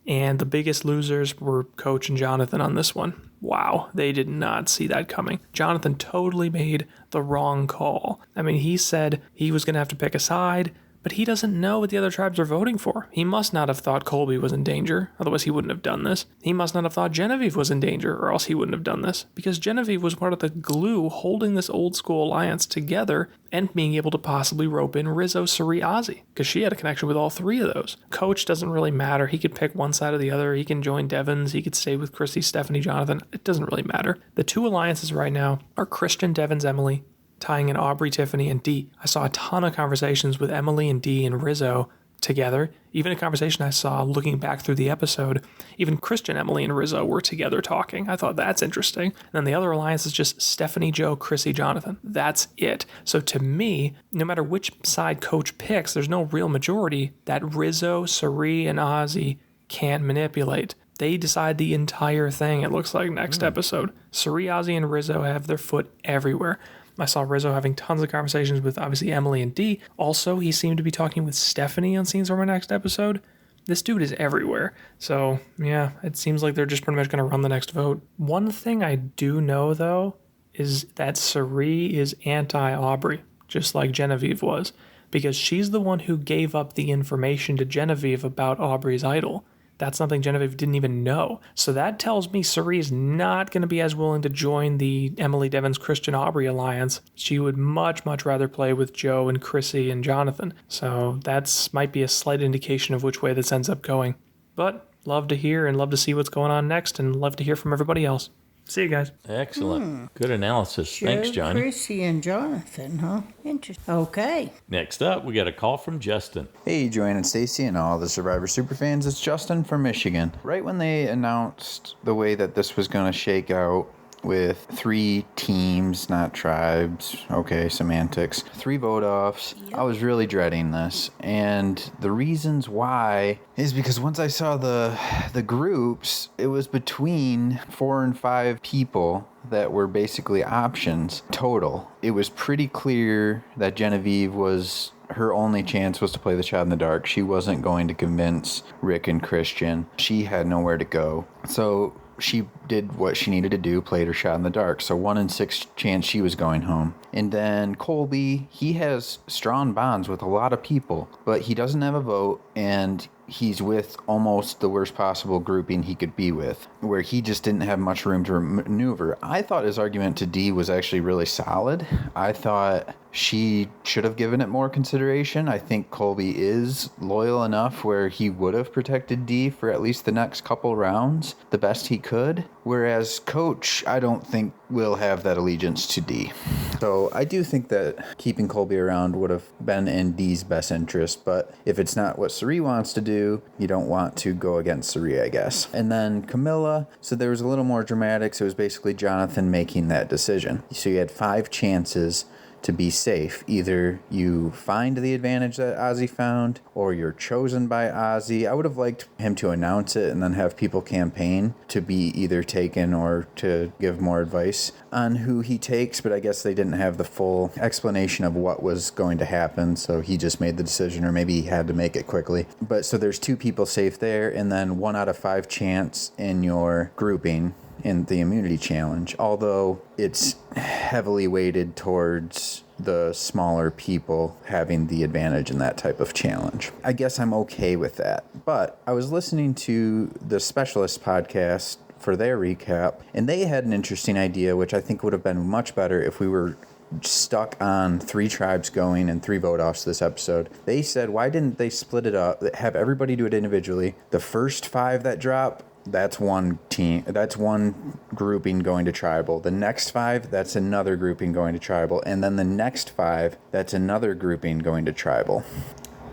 Speaker 19: And the biggest losers were Coach and Jonathan on this one. Wow, they did not see that coming. Jonathan totally made the wrong call. I mean, he said he was going to have to pick a side, but he doesn't know what the other tribes are voting for. He must not have thought Colby was in danger, otherwise he wouldn't have done this. He must not have thought Genevieve was in danger, or else he wouldn't have done this, because Genevieve was part of the glue holding this old school alliance together and being able to possibly rope in Rizzo, Sari, Ozzy, because she had a connection with all 3 of those. Coach doesn't really matter. He could pick one side or the other. He can join Devins. He could stay with Chrissy, Stephanie, Jonathan. It doesn't really matter. The 2 alliances right now are Christian, Devins, Emily, tying in Aubrey, Tiffany, and Dee. I saw a ton of conversations with Emily and Dee and Rizzo together. Even a conversation I saw looking back through the episode, even Christian, Emily, and Rizzo were together talking. I thought that's interesting. And then the other alliance is just Stephanie, Joe, Chrissy, Jonathan. That's it. So to me, no matter which side Coach picks, there's no real majority that Rizzo, Sari, and Ozzy can't manipulate. They decide the entire thing, it looks like, next episode. Sari, Ozzy, and Rizzo have their foot everywhere. I saw Rizzo having tons of conversations with, obviously, Emily and Dee. Also, he seemed to be talking with Stephanie on Scenes from our next episode. This dude is everywhere. So, yeah, it seems like they're just pretty much going to run the next vote. One thing I do know, though, is that Sari is anti-Aubrey, just like Genevieve was, because she's the one who gave up the information to Genevieve about Aubrey's idol. That's something Genevieve didn't even know. So that tells me Sari is not going to be as willing to join the Emily, Devins, Christian, Aubrey alliance. She would much, much rather play with Joe and Chrissy and Jonathan. So that's might be a slight indication of which way this ends up going. But love to hear and love to see what's going on next, and love to hear from everybody else. See you guys.
Speaker 2: Excellent. Good analysis. Thanks, Johnny.
Speaker 1: Chrissy and Jonathan, huh? Interesting. Okay.
Speaker 2: Next up, we got a call from Justin.
Speaker 20: Hey, Joanne and Stacy and all the Survivor superfans. It's Justin from Michigan. Right when they announced the way that this was going to shake out, with 3 teams, not tribes. Okay, semantics. 3 vote-offs. Yep. I was really dreading this. And the reasons why is because once I saw the groups, it was between 4 and 5 people that were basically options total. It was pretty clear that Genevieve was... her only chance was to play the shot in the dark. She wasn't going to convince Rick and Christian. She had nowhere to go. So she did what she needed to do, played her shot in the dark. So 1 in 6 chance she was going home. And then Colby, he has strong bonds with a lot of people, but he doesn't have a vote, and he's with almost the worst possible grouping he could be with, where he just didn't have much room to maneuver. I thought his argument to Dee was actually really solid. I thought she should have given it more consideration. I think Colby is loyal enough where he would have protected Dee for at least the next couple rounds the best he could. Whereas Coach, I don't think will have that allegiance to D. So I do think that keeping Colby around would have been in D's best interest, but if it's not what Sari wants to do, you don't want to go against Sari, I guess. And then Camilla, so there was a little more dramatics. It was basically Jonathan making that decision. So you had 5 chances to be safe. Either you find the advantage that Ozzy found, or you're chosen by Ozzy. I would have liked him to announce it and then have people campaign to be either taken or to give more advice on who he takes, but I guess they didn't have the full explanation of what was going to happen, so he just made the decision, or maybe he had to make it quickly. But so there's 2 people safe there, and then 1 out of 5 chance in your grouping in the immunity challenge, although it's heavily weighted towards the smaller people having the advantage in that type of challenge. I guess I'm okay with that. But I was listening to the Specialist podcast for their recap, and they had an interesting idea, which I think would have been much better if we were stuck on 3 tribes going and 3 vote-offs this episode. They said, why didn't they split it up, have everybody do it individually? The first 5 that drop, that's one team, that's one grouping going to tribal. The next 5, that's another grouping going to tribal. And then the next 5, that's another grouping going to tribal.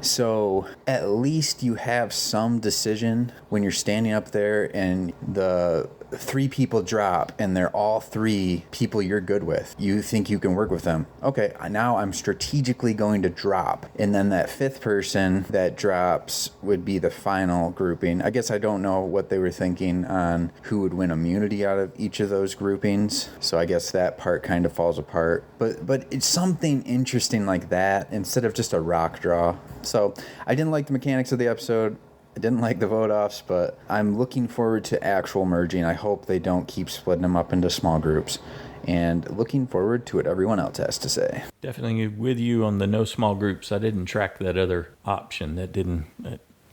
Speaker 20: So at least you have some decision when you're standing up there and the 3 people drop and they're all 3 people you're good with. You think you can work with them. Okay, now I'm strategically going to drop. And then that 5th person that drops would be the final grouping. I guess I don't know what they were thinking on who would win immunity out of each of those groupings. So I guess that part kind of falls apart. But it's something interesting like that instead of just a rock draw. So I didn't like the mechanics of the episode. I didn't like the vote-offs, but I'm looking forward to actual merging. I hope they don't keep splitting them up into small groups. And looking forward to what everyone else has to say.
Speaker 2: Definitely with you on the no small groups. I didn't track that other option. I didn't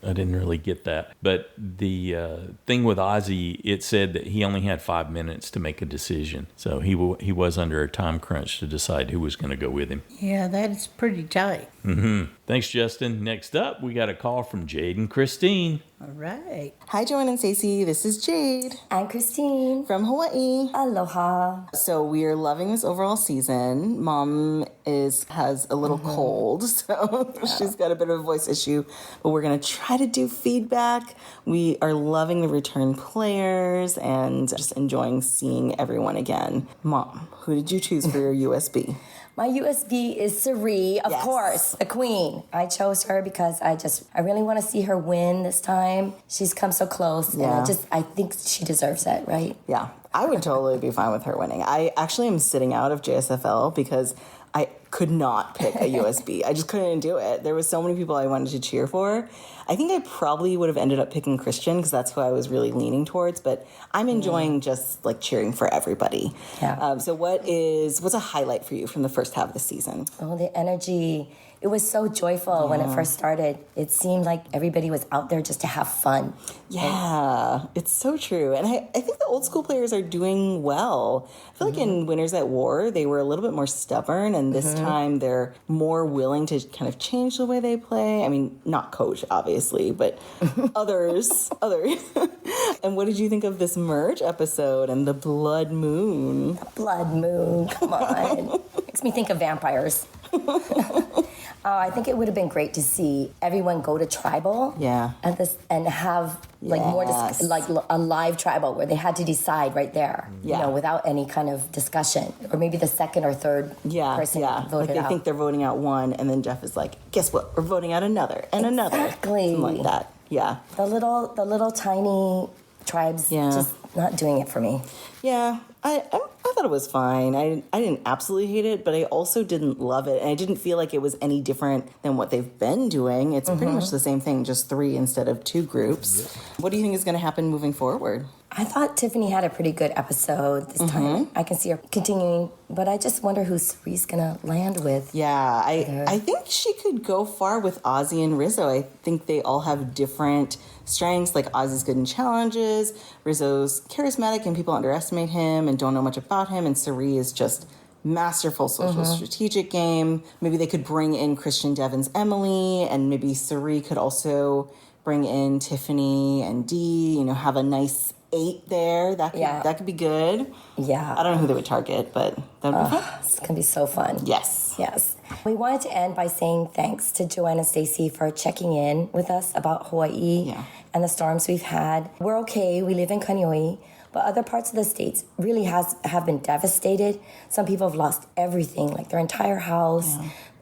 Speaker 2: really get that. But the thing with Ozzy, it said that he only had 5 minutes to make a decision. So he was under a time crunch to decide who was going to go with him.
Speaker 1: Yeah, that is pretty tight.
Speaker 2: Mm-hmm. Thanks, Justin. Next up, we got a call from Jade-n-Christine.
Speaker 1: All right.
Speaker 21: Hi, Joanne and Stacey. This is Jade.
Speaker 22: I'm Christine.
Speaker 21: From Hawaii.
Speaker 22: Aloha.
Speaker 21: So we are loving this overall season. Mom has a little cold, so she's got a bit of a voice issue. But we're going to try to do feedback. We are loving the return players and just enjoying seeing everyone again. Mom, who did you choose for your USB?
Speaker 22: My USB is Sari, of course, the queen. I chose her because I really want to see her win this time. She's come so close, and I think she deserves it, right?
Speaker 21: Yeah, I would totally be fine with her winning. I actually am sitting out of JSFL because I could not pick a USB. I just couldn't do it. There was so many people I wanted to cheer for. I think I probably would have ended up picking Christian because that's who I was really leaning towards, but I'm enjoying just like cheering for everybody.
Speaker 22: Yeah.
Speaker 21: So what's a highlight for you from the first half of the season?
Speaker 22: Oh, the energy. It was so joyful when it first started. It seemed like everybody was out there just to have fun.
Speaker 21: Yeah, it's so true. And I think the old school players are doing well. I feel like in Winners at War, they were a little bit more stubborn, and this time they're more willing to kind of change the way they play. I mean, not Coach, obviously, but others. And what did you think of this merge episode and the Blood Moon?
Speaker 22: Blood Moon, come on. Makes me think of vampires. I think it would have been great to see everyone go to tribal.
Speaker 21: Yeah.
Speaker 22: And have more like a live tribal where they had to decide right there.
Speaker 21: Yeah.
Speaker 22: Without any kind of discussion, or maybe the second or third person voted
Speaker 21: like they
Speaker 22: out.
Speaker 21: think they're voting out one, and then Jeff is like, "Guess what? We're voting out another and another."
Speaker 22: Exactly.
Speaker 21: Something like that. Yeah.
Speaker 22: The little tiny tribes just not doing it for me.
Speaker 21: Yeah. I thought it was fine. I didn't absolutely hate it, but I also didn't love it. And I didn't feel like it was any different than what they've been doing. It's pretty much the same thing, just 3 instead of 2 groups. Yep. What do you think is going to happen moving forward?
Speaker 22: I thought Tiffany had a pretty good episode this time. I can see her continuing, but I just wonder who Sari's going to land with.
Speaker 21: Yeah, I think she could go far with Ozzy and Rizzo. I think they all have different strengths. Like Ozzy's good in challenges, Rizzo's charismatic and people underestimate him and don't know much about him, and Sari is just masterful social strategic game. Maybe they could bring in Christian Devon's Emily, and maybe Sari could also bring in Tiffany and Dee, have a nice 8 there. That could be good.
Speaker 22: Yeah.
Speaker 21: I don't know who they would target, but that would be fun.
Speaker 22: It's going to be so fun.
Speaker 21: Yes.
Speaker 22: Yes. We wanted to end by saying thanks to Joanne and Stacy for checking in with us about Hawaii and the storms we've had. We're okay. We live in Kaneohe. But other parts of the states really have been devastated. Some people have lost everything, like their entire house,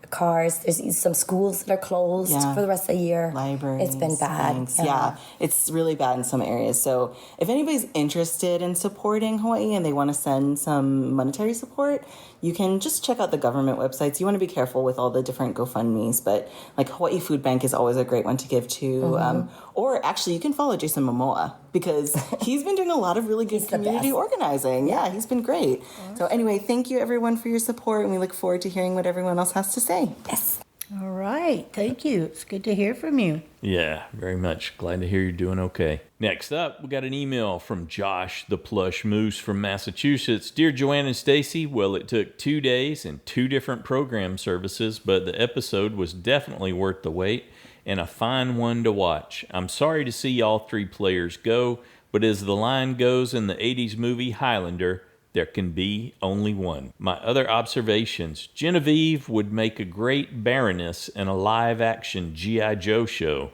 Speaker 22: cars. There's some schools that are closed for the rest of the year.
Speaker 21: Libraries.
Speaker 22: It's been bad.
Speaker 21: Banks. Yeah, it's really bad in some areas. So if anybody's interested in supporting Hawaii and they want to send some monetary support, you can just check out the government websites. You want to be careful with all the different GoFundMes, but like Hawaii Food Bank is always a great one to give to. Or actually, you can follow Jason Momoa because he's been doing a lot of really good community organizing. Yeah, he's been great. So anyway, thank you everyone for your support, and we look forward to hearing what everyone else has to say.
Speaker 22: Yes.
Speaker 1: All right. Thank you. It's good to hear from you.
Speaker 2: Yeah, very much. Glad to hear you're doing okay. Next up, we got an email from Josh, the Plush Moose from Massachusetts. Dear Joanne and Stacy, well, it took 2 days and 2 different program services, but the episode was definitely worth the wait and a fine one to watch. I'm sorry to see all 3 players go, but as the line goes in the 80s movie Highlander, there can be only one. My other observations, Genevieve would make a great Baroness in a live-action G.I. Joe show.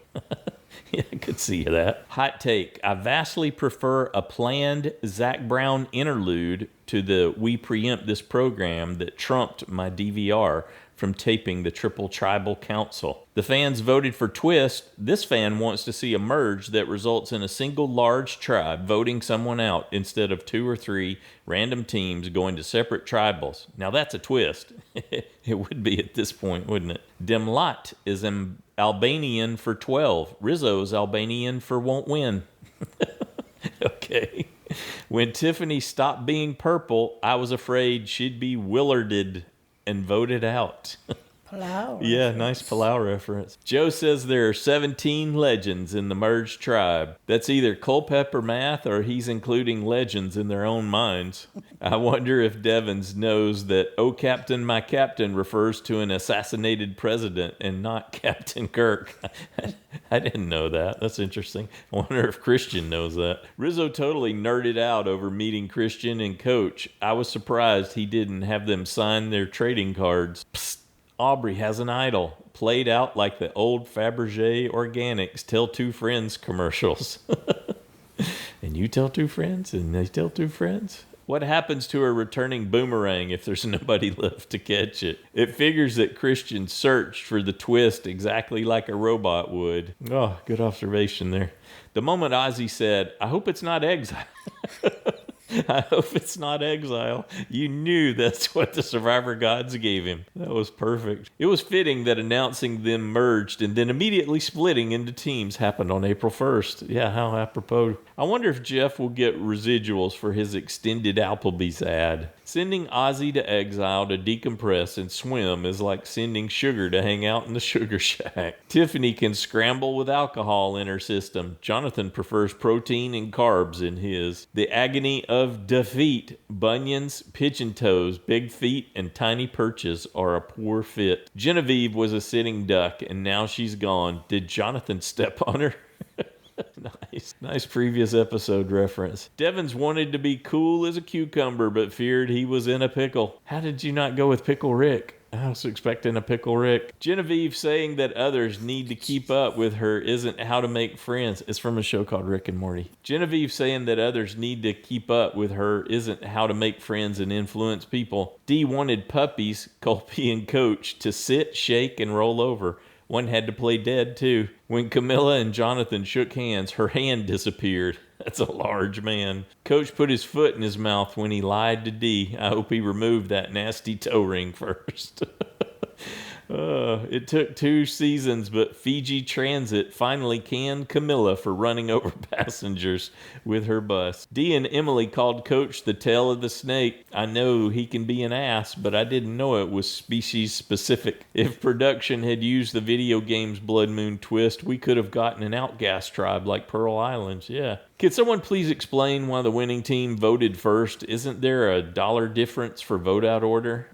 Speaker 2: Yeah, I could see that. Hot take, I vastly prefer a planned Zac Brown interlude to the We Preempt This program that trumped my DVR from taping the Triple Tribal Council. The fans voted for Twist. This fan wants to see a merge that results in a single large tribe voting someone out instead of 2 or 3 random teams going to separate tribals. Now that's a twist. It would be at this point, wouldn't it? Demlat is Albanian for 12. Rizzo's Albanian for won't win. Okay. When Tiffany stopped being purple, I was afraid she'd be Willarded and voted out.
Speaker 1: Palau.
Speaker 2: Yeah, nice Palau reference. Joe says there are 17 legends in the merged tribe. That's either Culpepper math or he's including legends in their own minds. I wonder if Devins knows that "Oh Captain, my Captain" refers to an assassinated president and not Captain Kirk. I didn't know that. That's interesting. I wonder if Christian knows that. Rizzo totally nerded out over meeting Christian and Coach. I was surprised he didn't have them sign their trading cards. Psst. Aubrey has an idol, played out like the old Fabergé Organics Tell Two Friends commercials. And you tell 2 friends, and they tell 2 friends. What happens to a returning boomerang if there's nobody left to catch it? It figures that Christian searched for the twist exactly like a robot would. Oh, good observation there. The moment Ozzy said, I hope it's not exile. I hope it's not exile. You knew that's what the Survivor gods gave him. That was perfect. It was fitting that announcing them merged and then immediately splitting into teams happened on April 1st. Yeah, how apropos. I wonder if Jeff will get residuals for his extended Applebee's ad. Sending Ozzy to exile to decompress and swim is like sending Sugar to hang out in the Sugar Shack. Tiffany can scramble with alcohol in her system. Jonathan prefers protein and carbs in his. The agony of defeat. Bunions, pigeon toes, big feet, and tiny perches are a poor fit. Genevieve was a sitting duck, and now she's gone. Did Jonathan step on her? Nice previous episode reference. Devins wanted to be cool as a cucumber, but feared he was in a pickle. How did you not go with Pickle Rick? I was expecting a Pickle Rick. Genevieve saying that others need to keep up with her isn't how to make friends. It's from a show called Rick and Morty. Genevieve saying that others need to keep up with her isn't how to make friends and influence people. Dee wanted puppies, Colby and Coach, to sit, shake, and roll over. One had to play dead, too. When Camilla and Jonathan shook hands, her hand disappeared. That's a large man. Coach put his foot in his mouth when he lied to Dee. I hope he removed that nasty toe ring first. It took 2 seasons, but Fiji Transit finally canned Camilla for running over passengers with her bus. Dee and Emily called Coach the tail of the snake. I know he can be an ass, but I didn't know it was species specific. If production had used the video game's Blood Moon twist, we could have gotten an outcast tribe like Pearl Islands. Yeah. Could someone please explain why the winning team voted first? Isn't there a $1 difference for vote out order?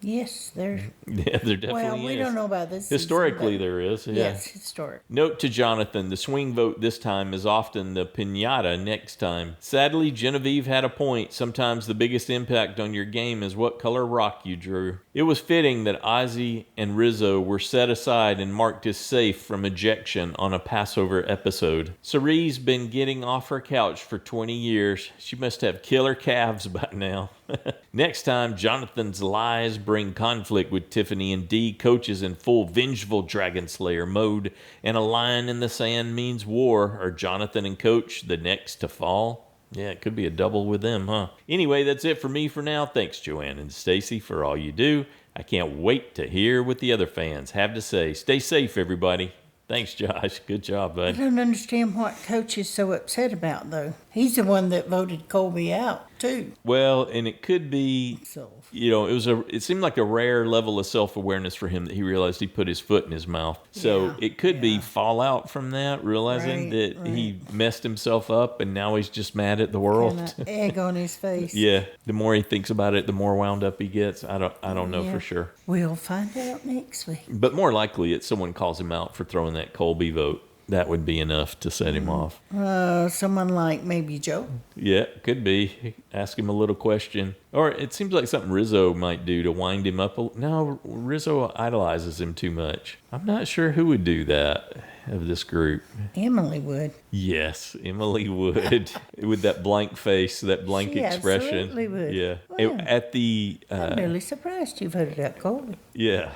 Speaker 1: Yes, there.
Speaker 2: Yeah, there definitely is.
Speaker 1: Well, we don't know about this.
Speaker 2: Historically,
Speaker 1: season,
Speaker 2: there is. Yeah.
Speaker 1: Yes, historic.
Speaker 2: Note to Jonathan, the swing vote this time is often the piñata next time. Sadly, Genevieve had a point. Sometimes the biggest impact on your game is what color rock you drew. It was fitting that Ozzy and Rizzo were set aside and marked as safe from ejection on a Passover episode. Cerie's been getting off her couch for 20 years. She must have killer calves by now. Next time, Jonathan's lies bring conflict with Tiffany and Dee coaches in full vengeful Dragon Slayer mode, and a line in the sand means war. Are Jonathan and Coach the next to fall? Yeah, it could be a double with them, huh? Anyway, that's it for me for now. Thanks, Joanne and Stacy, for all you do. I can't wait to hear what the other fans have to say. Stay safe, everybody. Thanks, Josh. Good job,
Speaker 1: I
Speaker 2: bud.
Speaker 1: don't understand what Coach is so upset about, though. He's the one that voted Colby out, too.
Speaker 2: Well, and it could be, it seemed like a rare level of self-awareness for him that he realized he put his foot in his mouth. So it could be fallout from that, realizing that he messed himself up and now he's just mad at the world.
Speaker 1: Kinda egg on his face.
Speaker 2: Yeah, the more he thinks about it, the more wound up he gets. I don't know for sure.
Speaker 1: We'll find out next week.
Speaker 2: But more likely it's someone calls him out for throwing that Colby vote. That would be enough to set him off.
Speaker 1: Someone like maybe Joe.
Speaker 2: Yeah, could be. Ask him a little question. Or it seems like something Rizzo might do to wind him up. No, Rizzo idolizes him too much. I'm not sure who would do that of this group.
Speaker 1: Emily would.
Speaker 2: Yes, Emily would. With that blank face, that blank expression.
Speaker 1: Absolutely would.
Speaker 2: Yeah.
Speaker 1: Well,
Speaker 2: At the...
Speaker 1: I'm really surprised you voted out Colby.
Speaker 2: Yeah.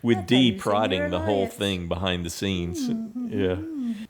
Speaker 2: With Dee prodding the whole thing behind the scenes. Yeah.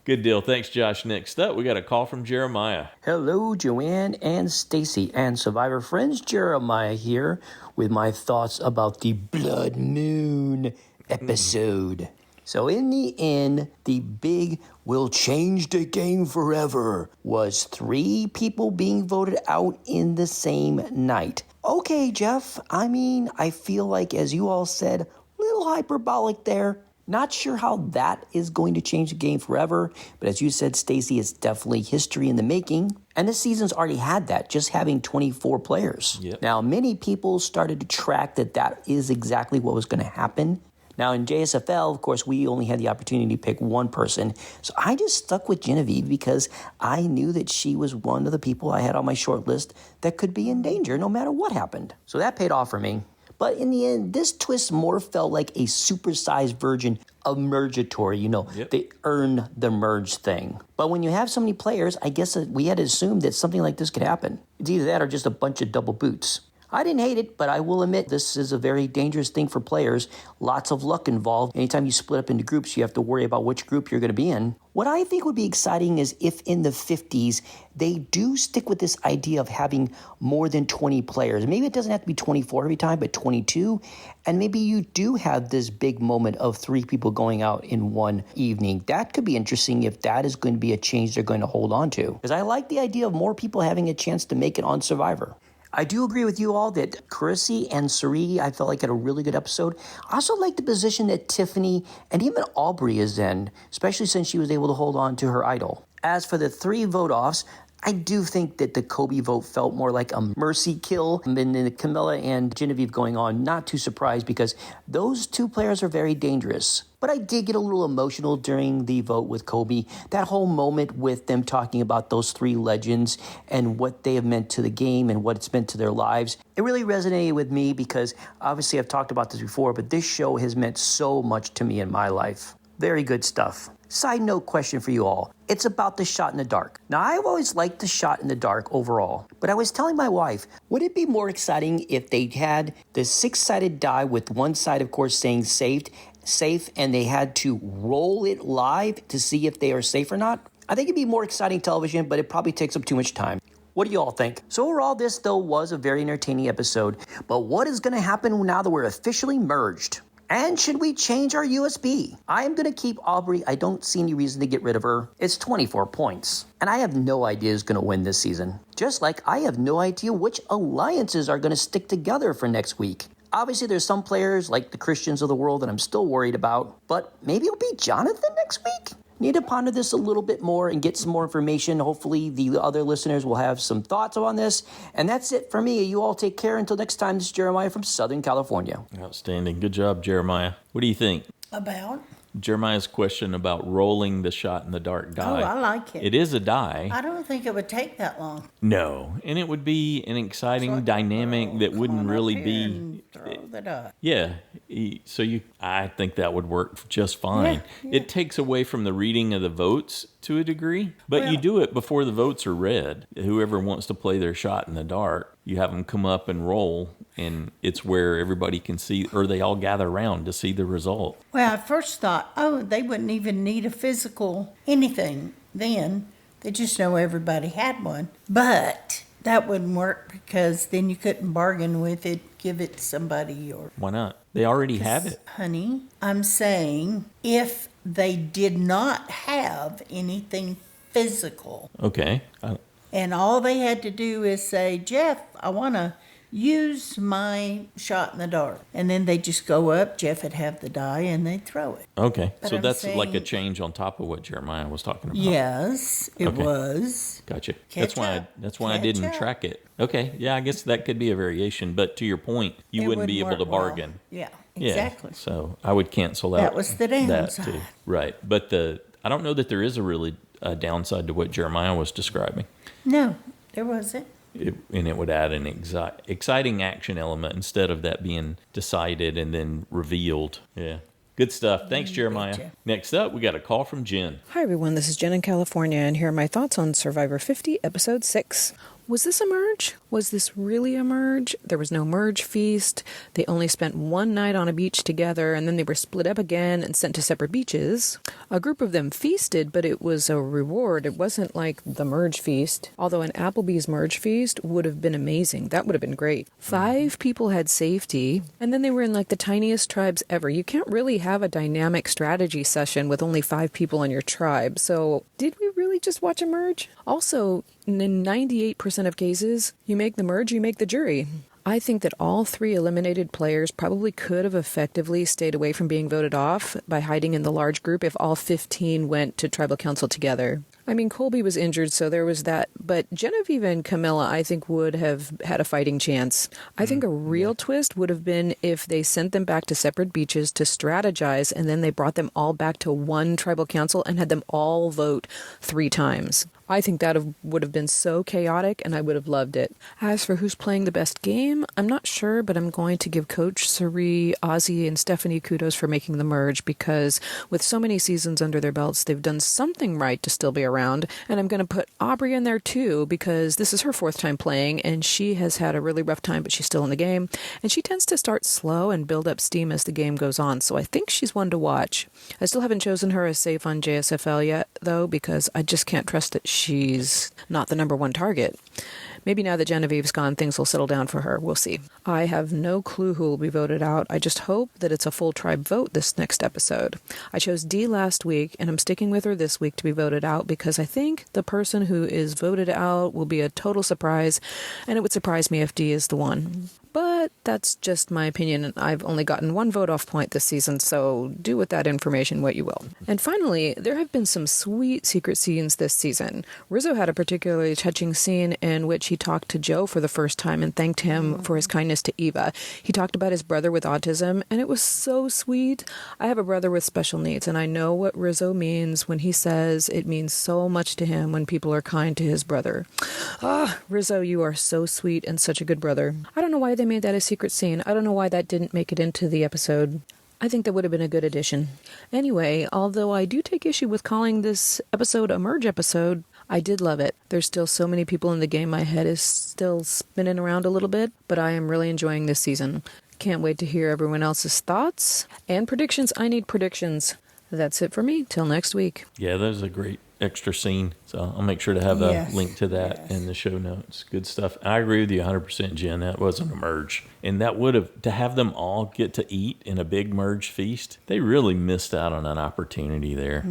Speaker 2: Good deal. Thanks, Josh. Next up, we got a call from Jeremiah.
Speaker 3: Hello, Joanne and Stacy and Survivor friends. Jeremiah here with my thoughts about the Blood Moon episode. So in the end, the big will change the game forever was 3 people being voted out in the same night. Okay, Jeff, I mean, I feel like, as you all said, a little hyperbolic there. Not sure how that is going to change the game forever, but as you said, Stacy, it's definitely history in the making. And this season's already had that, just having 24 players.
Speaker 2: Yep.
Speaker 3: Now, many people started to track that is exactly what was going to happen. Now, in JSFL, of course, we only had the opportunity to pick one person. So I just stuck with Genevieve because I knew that she was one of the people I had on my short list that could be in danger no matter what happened. So that paid off for me. But in the end, this twist more felt like a supersized version of Mergatory. They earned the merge thing. But when you have so many players, I guess we had to assume that something like this could happen. It's either that or just a bunch of double boots. I didn't hate it, but I will admit this is a very dangerous thing for players. Lots of luck involved. Anytime you split up into groups, you have to worry about which group you're going to be in. What I think would be exciting is if in the 50s, they do stick with this idea of having more than 20 players. Maybe it doesn't have to be 24 every time, but 22. And maybe you do have this big moment of 3 people going out in one evening. That could be interesting if that is going to be a change they're going to hold on to. Because I like the idea of more people having a chance to make it on Survivor. I do agree with you all that Carissy and Cirie, I felt like had a really good episode. I also like the position that Tiffany and even Aubrey is in, especially since she was able to hold on to her idol. As for the 3 vote-offs, I do think that the Kobe vote felt more like a mercy kill than the Camilla and Genevieve going on. Not too surprised because those 2 players are very dangerous. But I did get a little emotional during the vote with Kobe. That whole moment with them talking about those 3 legends and what they have meant to the game and what it's meant to their lives. It really resonated with me because obviously I've talked about this before, but this show has meant so much to me in my life. Very good stuff. Side note question for you all. It's about the shot in the dark. Now, I've always liked the shot in the dark overall, but I was telling my wife, would it be more exciting if they had the 6-sided die with one side, of course, saying safe, and they had to roll it live to see if they are safe or not? I think it'd be more exciting television, but it probably takes up too much time. What do you all think? So overall, this, though, was a very entertaining episode, but what is going to happen now that we're officially merged? And should we change our USB? I am going to keep Aubrey. I don't see any reason to get rid of her. It's 24 points. And I have no idea who's going to win this season. Just like I have no idea which alliances are going to stick together for next week. Obviously, there's some players like the Christians of the world that I'm still worried about. But maybe it'll be Jonathan next week? need to ponder this a little bit more and get some more information. Hopefully the other listeners will have some thoughts on this. And that's it for me. You all take care until next time. This is Jeremiah from Southern California.
Speaker 2: Outstanding. Good job, Jeremiah. What do you think?
Speaker 1: About?
Speaker 2: Jeremiah's question about rolling the shot in the dark die.
Speaker 1: Oh, I like it.
Speaker 2: It is a die.
Speaker 1: I don't think it would take that long.
Speaker 2: No, and it would be an exciting dynamic that wouldn't really be.
Speaker 1: Throw the die.
Speaker 2: Yeah, I think that would work just fine.
Speaker 1: Yeah.
Speaker 2: It takes away from the reading of the votes to a degree, but you do it before the votes are read. Whoever wants to play their shot in the dark, you have them come up and roll, and it's where everybody can see, or they all gather around to see the result.
Speaker 1: Well, I first thought, they wouldn't even need a physical anything then. They just know everybody had one. But that wouldn't work because then you couldn't bargain with it, give it to somebody. Or
Speaker 2: Why not? They already have it.
Speaker 1: Honey, I'm saying if they did not have anything physical.
Speaker 2: Okay.
Speaker 1: And all they had to do is say, Jeff, I want to use my shot in the dark. And then they just go up, Jeff would have the die, and they'd throw it.
Speaker 2: Okay.
Speaker 1: But
Speaker 2: So
Speaker 1: I'm
Speaker 2: that's like a
Speaker 1: saying-
Speaker 2: change on top of what Jeremiah was talking about.
Speaker 1: Yes, it was.
Speaker 2: Gotcha.
Speaker 1: Catch
Speaker 2: That's why I
Speaker 1: Catch
Speaker 2: didn't
Speaker 1: up.
Speaker 2: track it. Okay. Yeah, I guess that could be a variation. But to your point, you
Speaker 1: It
Speaker 2: wouldn't be able
Speaker 1: wouldn't
Speaker 2: to
Speaker 1: work well.
Speaker 2: bargain.
Speaker 1: Yeah,
Speaker 2: Yeah,
Speaker 1: exactly.
Speaker 2: so I would cancel out.
Speaker 1: That was the
Speaker 2: that
Speaker 1: downside.
Speaker 2: too. Right. But I don't know that there is a really downside to what Jeremiah was describing.
Speaker 1: No, there wasn't.
Speaker 2: And it would add an exciting action element instead of that being decided and then revealed. Yeah. Good stuff. Thanks, Jeremiah.
Speaker 4: Betcha.
Speaker 2: Next up, we got a call from Jen.
Speaker 4: Hi, everyone. This is Jen in California, and here are my thoughts on Survivor 50, Episode 6. Was this a merge? Was this really a merge? There was no merge feast. They only spent one night on a beach together, and then they were split up again and sent to separate beaches. A group of them feasted, but it was a reward. It wasn't like the merge feast. Although an Applebee's merge feast would have been amazing. That would have been great. 5 people had safety, and then they were in like the tiniest tribes ever. You can't really have a dynamic strategy session with only 5 people in your tribe. So did we really just watch a merge? Also, in 98% of cases, you make the merge, you make the jury. I think that all 3 eliminated players probably could have effectively stayed away from being voted off by hiding in the large group if all 15 went to tribal council together. I mean, Colby was injured, so there was that, but Genevieve and Camilla, I think, would have had a fighting chance. I think a real twist would have been if they sent them back to separate beaches to strategize, and then they brought them all back to one tribal council and had them all vote 3 times. I think that would have been so chaotic, and I would have loved it. As for who's playing the best game, I'm not sure, but I'm going to give Coach Sari, Ozzy, and Stephanie kudos for making the merge, because with so many seasons under their belts, they've done something right to still be around. And I'm going to put Aubrey in there too, because this is her 4th time playing, and she has had a really rough time, but she's still in the game. And she tends to start slow and build up steam as the game goes on, so I think she's one to watch. I still haven't chosen her as safe on JSFL yet, though, because I just can't trust that she's not the number 1 target. Maybe now that Genevieve's gone, things will settle down for her. We'll see. I have no clue who will be voted out. I just hope that it's a full tribe vote this next episode. I chose Dee last week, and I'm sticking with her this week to be voted out because I think the person who is voted out will be a total surprise, and it would surprise me if Dee is the one. But that's just my opinion, and I've only gotten 1 vote-off point this season, so do with that information what you will. And finally, there have been some sweet secret scenes this season. Rizzo had a particularly touching scene in which he talked to Joe for the first time and thanked him for his kindness to Eva. He talked about his brother with autism, and it was so sweet. I have a brother with special needs, and I know what Rizzo means when he says it means so much to him when people are kind to his brother. Ah, Rizzo, you are so sweet and such a good brother. I don't know why they made that a secret scene. I don't know why that didn't make it into the episode. I think that would have been a good addition. Anyway, although I do take issue with calling this episode a merge episode, I did love it. There's still so many people in the game. My head is still spinning around a little bit, but I am really enjoying this season. Can't wait to hear everyone else's thoughts and predictions. I need predictions. That's it for me. Till next week.
Speaker 2: Yeah, that was a great extra scene. So I'll make sure to have a link to that in the show notes. Good stuff. I agree with you 100%, Jen. That wasn't a merge. And that would have, to have them all get to eat in a big merge feast, they really missed out on an opportunity there.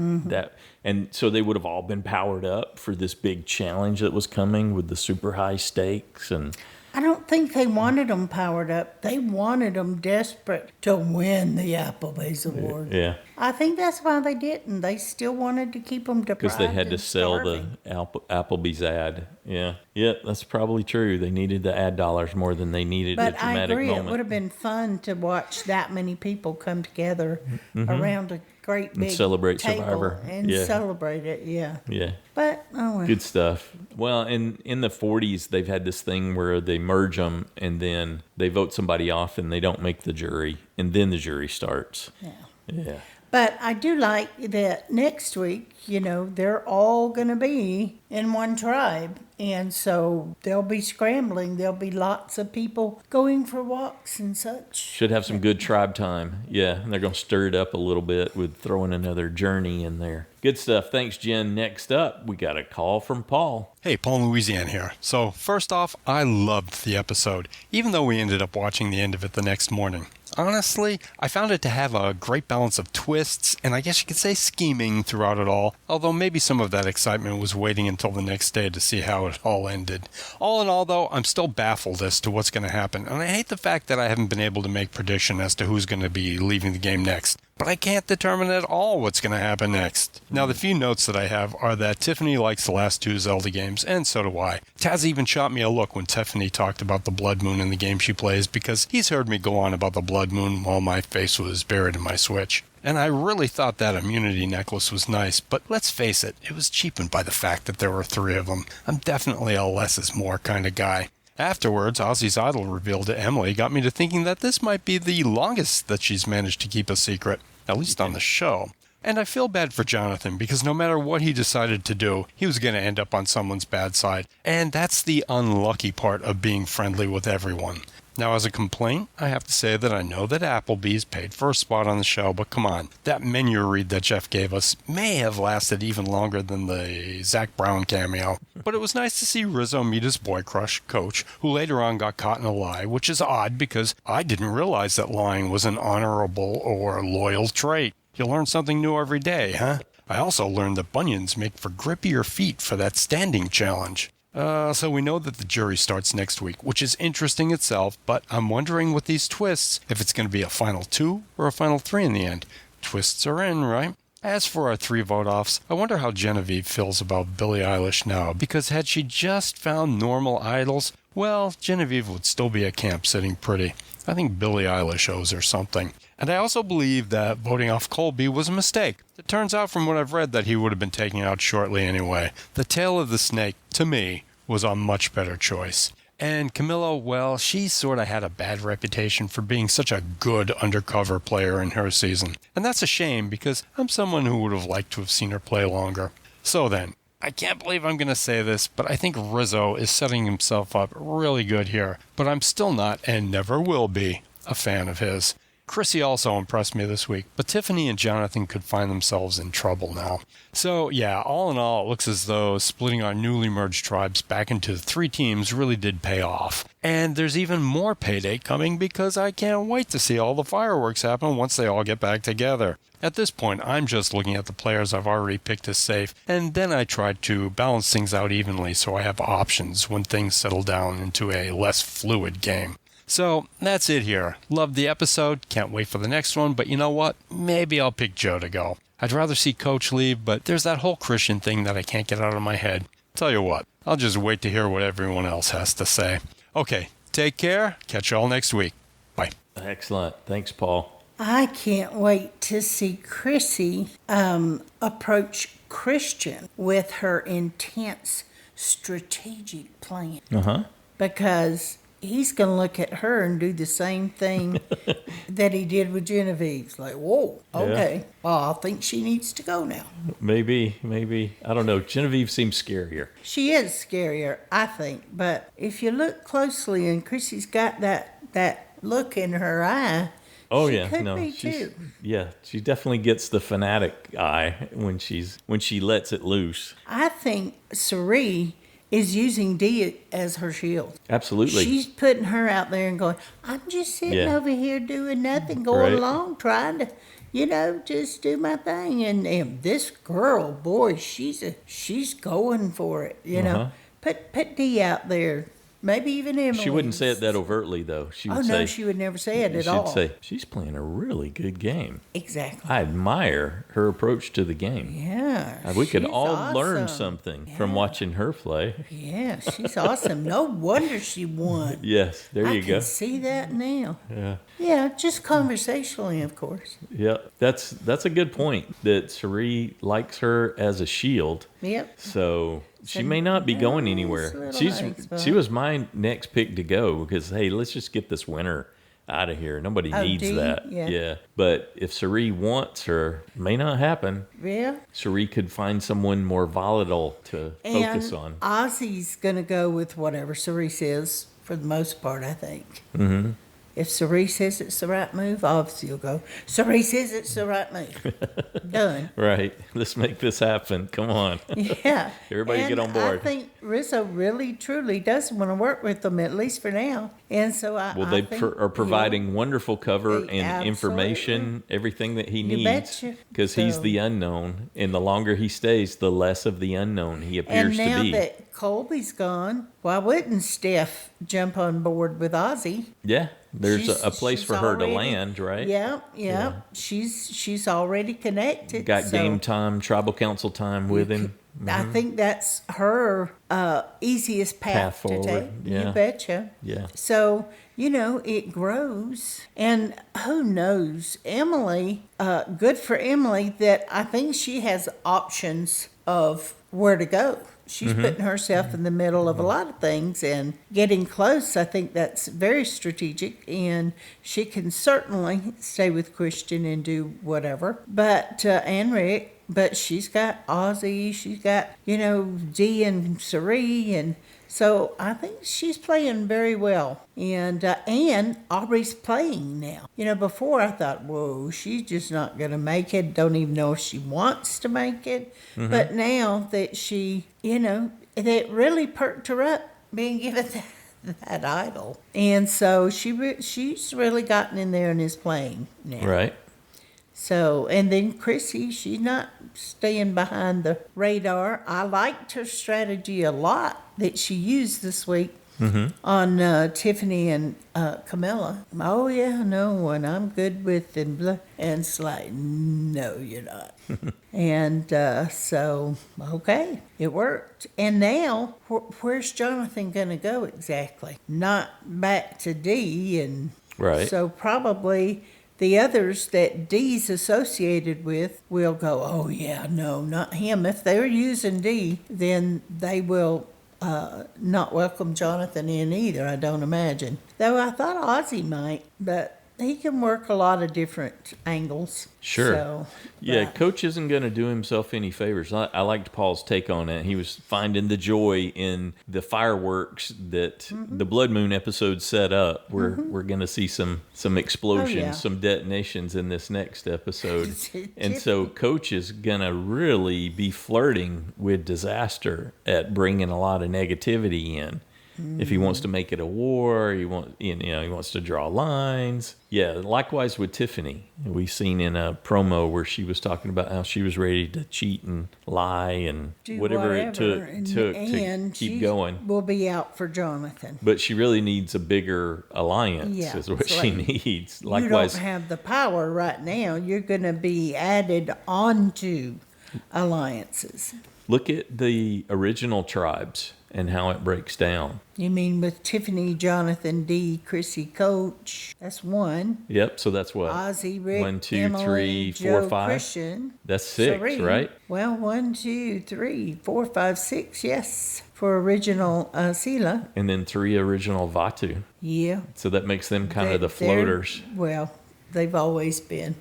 Speaker 2: And so they would have all been powered up for this big challenge that was coming with the super high stakes. And
Speaker 1: I don't think they wanted them powered up. They wanted them desperate to win the Applebee's Award.
Speaker 2: Yeah.
Speaker 1: I think that's why they didn't. They still wanted to keep them deprived.
Speaker 2: Because they had to
Speaker 1: and
Speaker 2: sell
Speaker 1: starving.
Speaker 2: the Applebee's ad. Yeah. Yeah, that's probably true. They needed the ad dollars more than they needed a
Speaker 1: But I
Speaker 2: dramatic
Speaker 1: agree,
Speaker 2: moment.
Speaker 1: it would have been fun to watch that many people come together around a great
Speaker 2: And
Speaker 1: big
Speaker 2: celebrate
Speaker 1: table
Speaker 2: Survivor.
Speaker 1: and
Speaker 2: Yeah.
Speaker 1: celebrate it. Yeah.
Speaker 2: Yeah.
Speaker 1: But oh well.
Speaker 2: Good stuff. Well, in the 40s, they've had this thing where they merge them and then they vote somebody off and they don't make the jury. And then the jury starts.
Speaker 1: Yeah.
Speaker 2: Yeah.
Speaker 1: But I do like that next week, they're all going to be in one tribe. And so they'll be scrambling. There'll be lots of people going for walks and such.
Speaker 2: Should have some good tribe time. Yeah. And they're going to stir it up a little bit with throwing another journey in there. Good stuff. Thanks, Jen. Next up, we got a call from Paul.
Speaker 5: Hey, Paul in Louisiana here. So, first off, I loved the episode, even though we ended up watching the end of it the next morning. Honestly, I found it to have a great balance of twists, and I guess you could say scheming throughout it all, although maybe some of that excitement was waiting until the next day to see how it all ended. All in all, though, I'm still baffled as to what's going to happen, and I hate the fact that I haven't been able to make prediction as to who's going to be leaving the game next. But I can't determine at all what's going to happen next. Now, the few notes that I have are that Tiffany likes the last two Zelda games, and so do I. Taz even shot me a look when Tiffany talked about the Blood Moon in the game she plays, because he's heard me go on about the Blood Moon while my face was buried in my Switch. And I really thought that immunity necklace was nice, but let's face it, it was cheapened by the fact that there were three of them. I'm definitely a less is more kind of guy. Afterwards, Ozzy's idol reveal to Emily got me to thinking that this might be the longest that she's managed to keep a secret, at least on the show. And I feel bad for Jonathan, because no matter what he decided to do, he was going to end up on someone's bad side. And that's the unlucky part of being friendly with everyone. Now, as a complaint, I have to say that I know that Applebee's paid for a spot on the show, but come on, that menu read that Jeff gave us may have lasted even longer than the Zach Brown cameo. But it was nice to see Rizzo meet his boy crush, Coach, who later on got caught in a lie, which is odd because I didn't realize that lying was an honorable or loyal trait. You learn something new every day, huh? I also learned that bunions make for grippier feet for that standing challenge. So we know that the jury starts next week, which is interesting itself, but I'm wondering with these twists, if it's going to be a final 2 or a final 3 in the end. Twists are in, right? As for our 3 vote-offs, I wonder how Genevieve feels about Billie Eilish now, because had she just found normal idols, well, Genevieve would still be at camp sitting pretty. I think Billie Eilish owes her something. And I also believe that voting off Colby was a mistake. It turns out from what I've read that he would have been taken out shortly anyway. The tail of the snake, to me, was a much better choice. And Camilla, well, she sort of had a bad reputation for being such a good undercover player in her season. And that's a shame because I'm someone who would have liked to have seen her play longer. So then, I can't believe I'm going to say this, but I think Rizzo is setting himself up really good here. But I'm still not, and never will be, a fan of his. Chrissy also impressed me this week, but Tiffany and Jonathan could find themselves in trouble now. So yeah, all in all, it looks as though splitting our newly merged tribes back into 3 teams really did pay off. And there's even more payday coming because I can't wait to see all the fireworks happen once they all get back together. At this point, I'm just looking at the players I've already picked as safe, and then I try to balance things out evenly so I have options when things settle down into a less fluid game. So, that's it here. Loved the episode, can't wait for the next one, but you know what? Maybe I'll pick Joe to go. I'd rather see Coach leave, but there's that whole Christian thing that I can't get out of my head. Tell you what, I'll just wait to hear what everyone else has to say. Okay, take care. Catch you all next week. Bye.
Speaker 2: Excellent. Thanks, Paul.
Speaker 1: I can't wait to see Chrissy approach Christian with her intense strategic plan.
Speaker 2: Uh-huh.
Speaker 1: Because he's going to look at her and do the same thing that he did with Genevieve. It's like, whoa, okay. Yeah. Well, I think she needs to go now.
Speaker 2: Maybe. I don't know. Genevieve seems scarier.
Speaker 1: She is scarier, I think. But if you look closely and Chrissy's got that look in her eye,
Speaker 2: oh
Speaker 1: she
Speaker 2: yeah,
Speaker 1: could
Speaker 2: no,
Speaker 1: be too.
Speaker 2: Yeah, she definitely gets the fanatic eye when she lets it loose.
Speaker 1: I think Sari is using Dee as her shield.
Speaker 2: Absolutely.
Speaker 1: She's putting her out there and going, I'm just sitting over here doing nothing, going along, trying to, just do my thing. And this girl, boy, she's going for it, know. Put Dee out there maybe even Emily.
Speaker 2: She wouldn't say it that overtly, though. She would
Speaker 1: no,
Speaker 2: say,
Speaker 1: she would never say it at all.
Speaker 2: She'd say, she's playing a really good game.
Speaker 1: Exactly.
Speaker 2: I admire her approach to the game.
Speaker 1: Yeah.
Speaker 2: We could
Speaker 1: she's
Speaker 2: all learn
Speaker 1: awesome.
Speaker 2: something from watching her play.
Speaker 1: Yeah, she's awesome. No wonder she won.
Speaker 2: Yes, there you
Speaker 1: I
Speaker 2: go.
Speaker 1: can see that now.
Speaker 2: Yeah.
Speaker 1: Yeah, just conversationally, of course.
Speaker 2: Yeah, that's a good point, that Cherie likes her as a shield.
Speaker 1: Yep.
Speaker 2: So she may not be going anywhere. She was my next pick to go because, hey, let's just get this winner out of here. Nobody needs
Speaker 1: Dee?
Speaker 2: that.
Speaker 1: Yeah.
Speaker 2: But if Cherie wants her, may not happen.
Speaker 1: Yeah.
Speaker 2: Cherie could find someone more volatile to focus on.
Speaker 1: Ozzy's going to go with whatever Cherie says for the most part, I think.
Speaker 2: Mm-hmm.
Speaker 1: If Cherie says it's the right move, obviously you'll go, Cherie says it's the right move. Done.
Speaker 2: Right. Let's make this happen. Come on.
Speaker 1: Yeah.
Speaker 2: Everybody get on board.
Speaker 1: I think Rizzo really, truly does want to work with them, at least for now. And so
Speaker 2: They
Speaker 1: think
Speaker 2: are providing wonderful cover and
Speaker 1: absolutely.
Speaker 2: information, everything that he
Speaker 1: You
Speaker 2: needs.
Speaker 1: betcha.
Speaker 2: Because he's
Speaker 1: So-
Speaker 2: the unknown. And the longer he stays, the less of the unknown he appears
Speaker 1: And now
Speaker 2: to be.
Speaker 1: that Colby's gone, why wouldn't Steph jump on board with Ozzy?
Speaker 2: Yeah. There's
Speaker 1: She's-
Speaker 2: a place
Speaker 1: she's
Speaker 2: for her to
Speaker 1: already-
Speaker 2: land, right?
Speaker 1: Yeah. She's already connected.
Speaker 2: Got
Speaker 1: so
Speaker 2: game time, tribal council time with him.
Speaker 1: I think that's her easiest path to
Speaker 2: forward,
Speaker 1: take.
Speaker 2: yeah.
Speaker 1: You betcha.
Speaker 2: Yeah.
Speaker 1: So, it grows. And who knows? Emily, good for Emily that I think she has options of where to go. She's
Speaker 2: Mhm.
Speaker 1: putting herself in the middle of a lot of things and getting close. I think that's very strategic, and she can certainly stay with Christian and do whatever. But, and Rick, but she's got Ozzy, she's got, Dee and Cherie, and so I think she's playing very well. And Aubrey's playing now. Before I thought, whoa, she's just not going to make it. Don't even know if she wants to make it.
Speaker 2: Mhm.
Speaker 1: But now that she, that really perked her up being given that idol. And so she's really gotten in there and is playing now.
Speaker 2: Right.
Speaker 1: So, and then Chrissy, she's not staying behind the radar. I liked her strategy a lot that she used this week on Tiffany and Camilla. Oh, yeah, no, and I'm good with and blah. And it's like, no, you're not. And so, okay, it worked. And now, where's Jonathan going to go exactly? Not back to Dee. And
Speaker 2: Right.
Speaker 1: so probably the others that Dee's associated with will go, oh, yeah, no, not him. If they're using Dee, then they will not welcome Jonathan in either, I don't imagine. Though I thought Ozzy might, but he can work a lot of different angles.
Speaker 2: Sure.
Speaker 1: So,
Speaker 2: Yeah,
Speaker 1: but-
Speaker 2: Coach isn't going to do himself any favors. I liked Paul's take on it. He was finding the joy in the fireworks that the Blood Moon episode set up. We're going to see some explosions,
Speaker 1: Oh, yeah.
Speaker 2: some detonations in this next episode. And so Coach is going to really be flirting with disaster at bringing a lot of negativity in. If he wants to make it a war, he wants to draw lines. Yeah, likewise with Tiffany. We've seen in a promo where she was talking about how she was ready to cheat and lie and
Speaker 1: do
Speaker 2: whatever it took
Speaker 1: and
Speaker 2: to keep
Speaker 1: she
Speaker 2: going.
Speaker 1: will be out for Jonathan.
Speaker 2: But she really needs a bigger alliance
Speaker 1: Yeah,
Speaker 2: is what
Speaker 1: it's
Speaker 2: she
Speaker 1: like,
Speaker 2: needs.
Speaker 1: You
Speaker 2: Likewise,
Speaker 1: don't have the power right now. You're going to be added onto alliances.
Speaker 2: look at the original tribes and how it breaks down.
Speaker 1: You mean with Tiffany, Jonathan, Dee, Chrissy, Coach? That's one.
Speaker 2: Yep, so that's what?
Speaker 1: Ozzy, Rick,
Speaker 2: 1, 2,
Speaker 1: Emily,
Speaker 2: 3, 4,
Speaker 1: Joe,
Speaker 2: 5.
Speaker 1: Christian.
Speaker 2: That's 6,
Speaker 1: Cherie.
Speaker 2: right?
Speaker 1: Well, 1, 2, 3, 4, 5, 6, yes. For original Sela.
Speaker 2: And then 3 original Vatu.
Speaker 1: Yeah.
Speaker 2: So that makes them kind of
Speaker 1: They're-
Speaker 2: the floaters.
Speaker 1: Well, they've always been.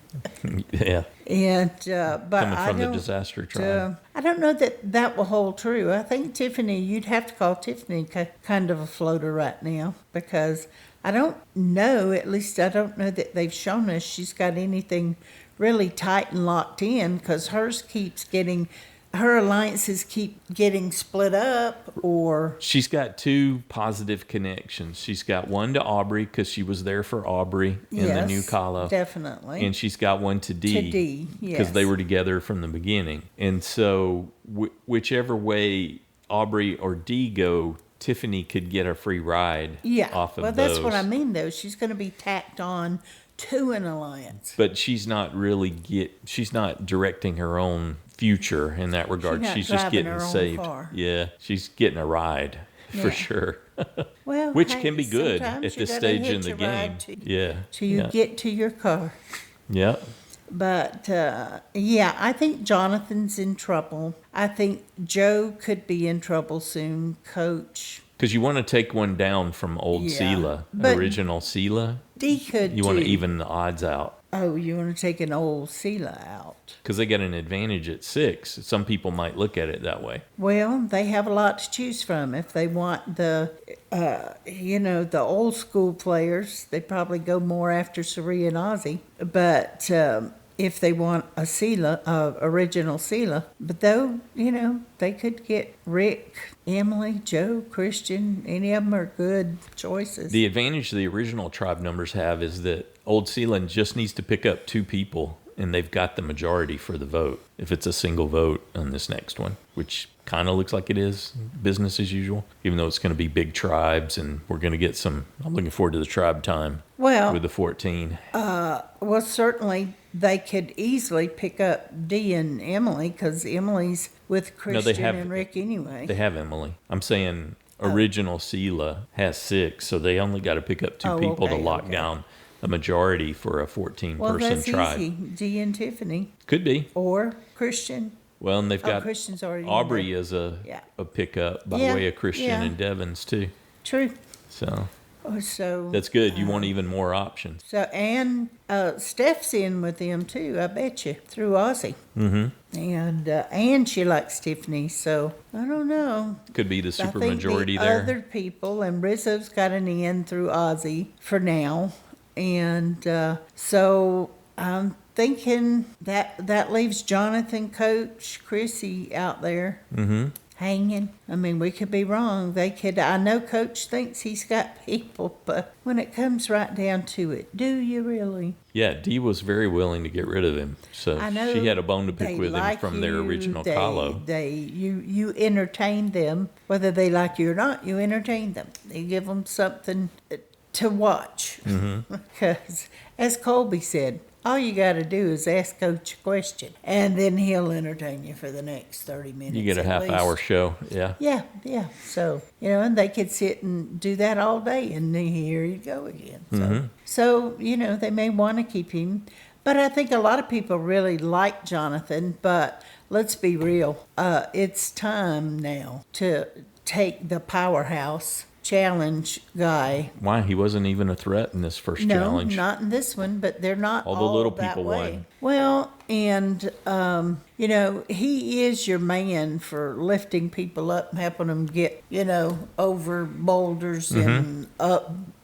Speaker 2: Yeah.
Speaker 1: And but
Speaker 2: Coming
Speaker 1: I
Speaker 2: from the
Speaker 1: don't,
Speaker 2: disaster tribe.
Speaker 1: I don't know that will hold true. I think Tiffany, you'd have to call Tiffany kind of a floater right now because I don't know. At least I don't know that they've shown us she's got anything really tight and locked in because her alliances keep getting split up or
Speaker 2: She's got 2 positive connections. She's got one to Aubrey because she was there for Aubrey in the new Kala.
Speaker 1: Definitely.
Speaker 2: And she's got one to Dee.
Speaker 1: To Dee,
Speaker 2: Because
Speaker 1: yes.
Speaker 2: they were together from the beginning. And so whichever way Aubrey or Dee go Tiffany could get a free ride off of
Speaker 1: well,
Speaker 2: those.
Speaker 1: that's what I mean, though. She's going to be tacked on to an alliance.
Speaker 2: But she's not she's not directing her own future in that regard. She's just getting saved.
Speaker 1: Car.
Speaker 2: Yeah, she's getting a ride for sure.
Speaker 1: Well,
Speaker 2: which can be good at this stage in the game.
Speaker 1: Till you get to your car.
Speaker 2: Yeah.
Speaker 1: But I think Jonathan's in trouble. I think Joe could be in trouble soon, Coach.
Speaker 2: Because you want to take one down from old Sela, original Sela.
Speaker 1: D could
Speaker 2: You want to even the odds out.
Speaker 1: Oh, you want to take an old Sela out.
Speaker 2: Because they get an advantage at 6. Some people might look at it that way.
Speaker 1: Well, they have a lot to choose from. If they want the old school players, they probably go more after Sari and Ozzy. But if they want a Sela, original Sela, but though, they could get Rick, Emily, Joe, Christian. Any of them are good choices.
Speaker 2: The advantage the original tribe numbers have is that old Sela just needs to pick up 2 people, and they've got the majority for the vote. If it's a single vote on this next one, which kind of looks like it is business as usual, even though it's going to be big tribes, and we're going to get some. I'm looking forward to the tribe time. With the 14.
Speaker 1: Well, certainly they could easily pick up Dee and Emily because Emily's with Christian and Rick anyway.
Speaker 2: They have Emily. I'm saying original Sela has 6, so they only got to pick up 2 people to lock down a majority for a 14-person tribe.
Speaker 1: Easy. Dee and Tiffany.
Speaker 2: Could be.
Speaker 1: Or Christian.
Speaker 2: Well, and they've got
Speaker 1: Christian's already
Speaker 2: Aubrey as a pickup by way of Christian and Devon's too.
Speaker 1: True.
Speaker 2: So that's good. You want even more options.
Speaker 1: So and Steph's in with them too. I bet you through Ozzy. Mm-hmm. And she likes Tiffany. So I don't know.
Speaker 2: Could be the super
Speaker 1: I think
Speaker 2: majority
Speaker 1: the
Speaker 2: there.
Speaker 1: Other people and Rizzo's got an in through Ozzy for now, and so I'm thinking that leaves Jonathan, Coach, Chrissy out there. Mm-hmm. Hanging. I mean, we could be wrong. I know Coach thinks he's got people, but when it comes right down to it, do you really?
Speaker 2: Yeah, Dee was very willing to get rid of him. So she had a bone to pick with him from their original Kahlo.
Speaker 1: You entertain them. Whether they like you or not, you entertain them. You give them something to watch. Mm-hmm. Because, as Colby said, all you got to do is ask Coach a question, and then he'll entertain you for the next 30 minutes.
Speaker 2: You get a half-hour show, yeah.
Speaker 1: Yeah. So, and they could sit and do that all day, and then here you go again. So they may want to keep him. But I think a lot of people really like Jonathan, but let's be real. It's time now to take the powerhouse challenge guy.
Speaker 2: Why? He wasn't even a threat in this first challenge.
Speaker 1: No, not in this one, but they're not
Speaker 2: all the little
Speaker 1: that
Speaker 2: people
Speaker 1: way.
Speaker 2: won.
Speaker 1: Well, and, he is your man for lifting people up and helping them get, over boulders and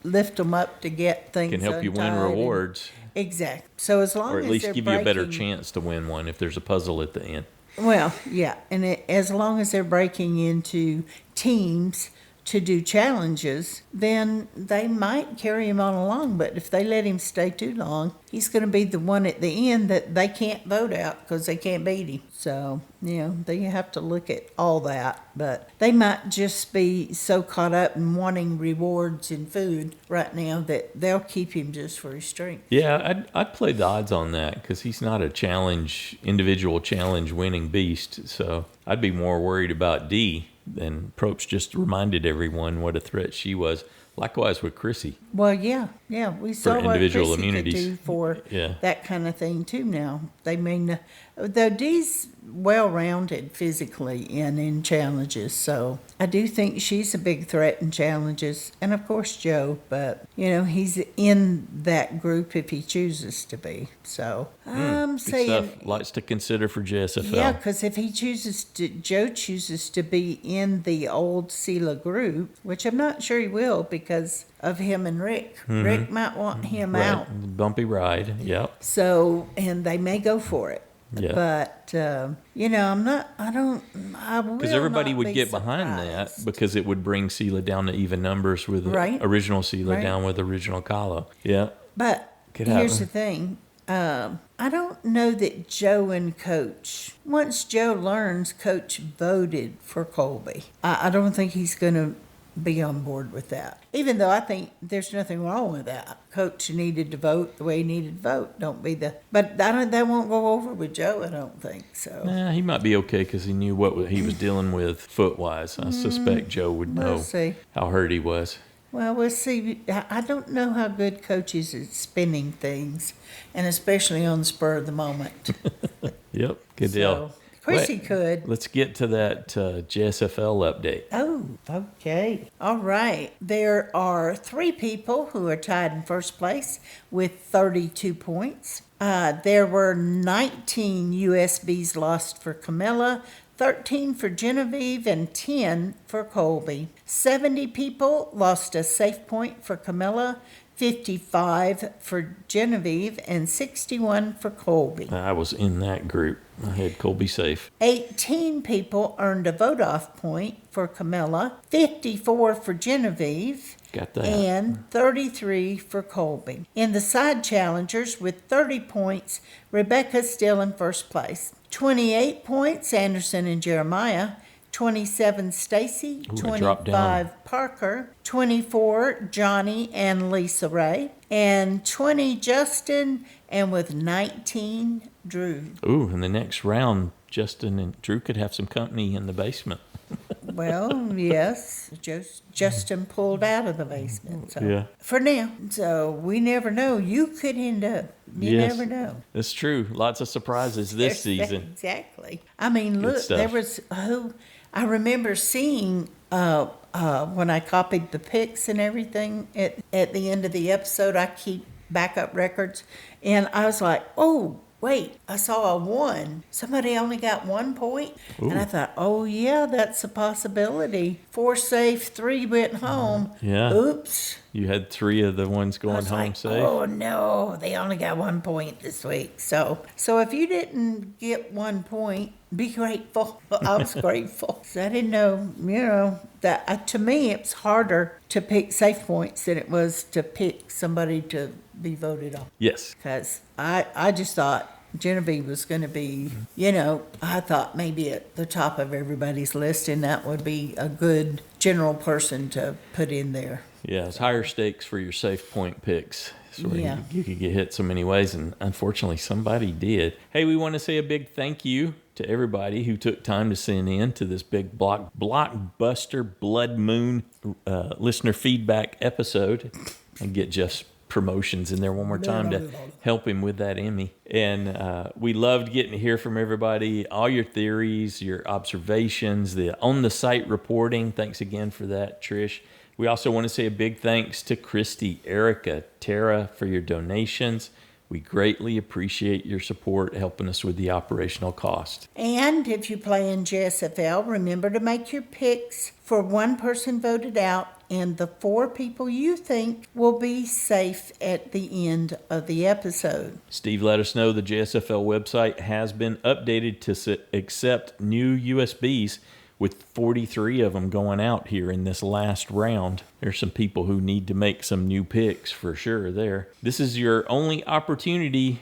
Speaker 1: lift them up to get things
Speaker 2: Can help you win rewards.
Speaker 1: Exactly. So as long as
Speaker 2: or at least
Speaker 1: they're
Speaker 2: give you a better chance to win one if there's a puzzle at the end.
Speaker 1: Well, yeah. And as long as they're breaking into teams to do challenges, then they might carry him on along. But if they let him stay too long, he's going to be the one at the end that they can't vote out because they can't beat him. So, they have to look at all that. But they might just be so caught up in wanting rewards and food right now that they'll keep him just for his strength.
Speaker 2: Yeah, I'd play the odds on that because he's not a individual challenge winning beast. So I'd be more worried about Dee. And Probst just reminded everyone what a threat she was. Likewise with Chrissy.
Speaker 1: Well, yeah, we saw what
Speaker 2: individual
Speaker 1: Chrissy
Speaker 2: immunities.
Speaker 1: could do for that kind of thing too. Now they mean, though Dee's well-rounded physically and in challenges, so I do think she's a big threat in challenges, and of course Joe. But he's in that group if he chooses to be. So I'm saying
Speaker 2: stuff. Lots to consider for JSFL.
Speaker 1: Yeah, because if Joe chooses to be in the old Sela group, which I'm not sure he will because of him and Rick. Mm-hmm. Rick might want him out.
Speaker 2: Bumpy ride, yep.
Speaker 1: So, and they may go for it.
Speaker 2: Yeah.
Speaker 1: But,
Speaker 2: because everybody would get behind that because it would bring Sela down to even numbers with original Sela down with original Kahlo. Yeah.
Speaker 1: But here's the thing. I don't know that Joe and Coach, once Joe learns Coach voted for Colby, I don't think he's going to be on board with that. Even though I think there's nothing wrong with that. Coach needed to vote the way he needed to vote. Don't be the... But that won't go over with Joe, I don't think, so...
Speaker 2: Nah, he might be okay because he knew what he was dealing with foot-wise. I suspect Joe would know how hurt he was.
Speaker 1: Well, we'll see. I don't know how good Coach is at spinning things, and especially on the spur of the moment.
Speaker 2: Yep, good deal.
Speaker 1: Of course he could.
Speaker 2: Let's get to that JSFL update.
Speaker 1: Oh, okay. All right. There are 3 people who are tied in first place with 32 points. There were 19 USBs lost for Camilla, 13 for Genevieve, and 10 for Colby. 70 people lost a safe point for Camilla, 55 for Genevieve, and 61 for Colby.
Speaker 2: I was in that group. I had Colby safe.
Speaker 1: 18 people earned a vote-off point for Camilla, 54 for Genevieve,
Speaker 2: got that,
Speaker 1: and 33 for Colby. In the side challengers with 30 points, Rebecca's still in first place. 28 points, Anderson and Jeremiah. 27, Stacy. 25, Parker. 24, Johnny and Lisa Rae. And 20, Justin. And with 19, Drew.
Speaker 2: Ooh, in the next round, Justin and Drew could have some company in the basement.
Speaker 1: Well, yes. Justin pulled out of the basement. So.
Speaker 2: Yeah.
Speaker 1: For now. So we never know. You could end up. You never know.
Speaker 2: That's true. Lots of surprises this season.
Speaker 1: Exactly. I mean, look, there was I remember seeing when I copied the pics and everything at the end of the episode. I keep backup records, and I was like, oh, wait, I saw a 1. Somebody only got 1 point. Ooh. And I thought, oh, yeah, that's a possibility. 4 safe, 3 went home.
Speaker 2: Yeah.
Speaker 1: Oops.
Speaker 2: You had 3 of the ones going home safe.
Speaker 1: Oh, no, they only got 1 point this week. So if you didn't get 1 point, be grateful. I was grateful. So I didn't know, that to me, it's harder to pick safe points than it was to pick somebody to be voted on.
Speaker 2: Yes.
Speaker 1: Because I just thought Genevieve was going to be, I thought maybe at the top of everybody's list, and that would be a good general person to put in there.
Speaker 2: Yeah, it's higher stakes for your safe point picks. So
Speaker 1: Yeah.
Speaker 2: you could get hit so many ways, and unfortunately somebody did. Hey, we want to say a big thank you to everybody who took time to send in to this big blockbuster Blood Moon listener feedback episode. And get Jeff's promotions in there one more time to help him with that Emmy. And we loved getting to hear from everybody, all your theories, your observations, the on-the-site reporting. Thanks again for that, Trish. We also want to say a big thanks to Christy, Erica, Tara for your donations. We greatly appreciate your support helping us with the operational cost.
Speaker 1: And if you play in JSFL, remember to make your picks for 1 person voted out and the 4 people you think will be safe at the end of the episode.
Speaker 2: Steve let us know the JSFL website has been updated to accept new USBs, with 43 of them going out here in this last round. There's some people who need to make some new picks for sure there. This is your only opportunity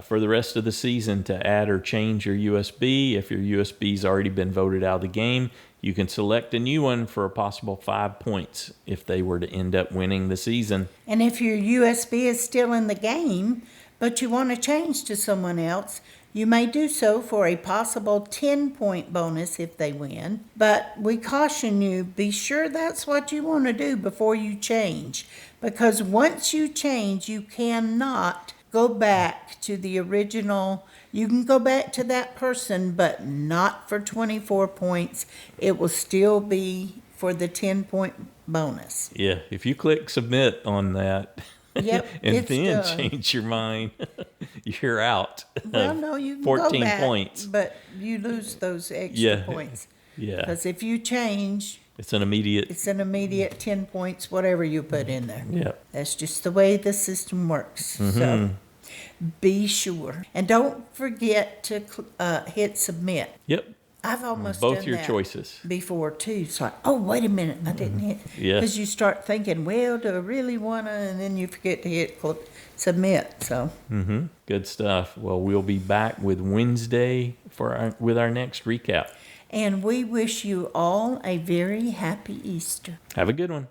Speaker 2: for the rest of the season to add or change your USB. If your USB's already been voted out of the game, you can select a new one for a possible 5 points if they were to end up winning the season.
Speaker 1: And if your USB is still in the game, but you want to change to someone else, you may do so for a possible 10-point bonus if they win. But we caution you, be sure that's what you want to do before you change. Because once you change, you cannot go back to the original. You can go back to that person, but not for 24 points. It will still be for the 10-point bonus.
Speaker 2: Yeah, if you click submit on that,
Speaker 1: yep,
Speaker 2: and then done. Change your mind, you're out.
Speaker 1: Well, no, you can
Speaker 2: 14
Speaker 1: go back,
Speaker 2: points.
Speaker 1: But you lose those extra points.
Speaker 2: Yeah.
Speaker 1: Because if you change,
Speaker 2: it's an immediate
Speaker 1: 10 points, whatever you put in there.
Speaker 2: Yep.
Speaker 1: That's just the way the system works.
Speaker 2: Mm-hmm.
Speaker 1: So be sure. And don't forget to hit submit.
Speaker 2: Yep.
Speaker 1: I've almost
Speaker 2: both
Speaker 1: done
Speaker 2: your
Speaker 1: that
Speaker 2: choices
Speaker 1: before too. It's like, oh, wait a minute, I didn't hit.
Speaker 2: Yeah.
Speaker 1: Because you start thinking, well, do I really want to? And then you forget to hit submit. So.
Speaker 2: Good stuff. Well, we'll be back with Wednesday with our next recap.
Speaker 1: And we wish you all a very happy Easter.
Speaker 2: Have a good one.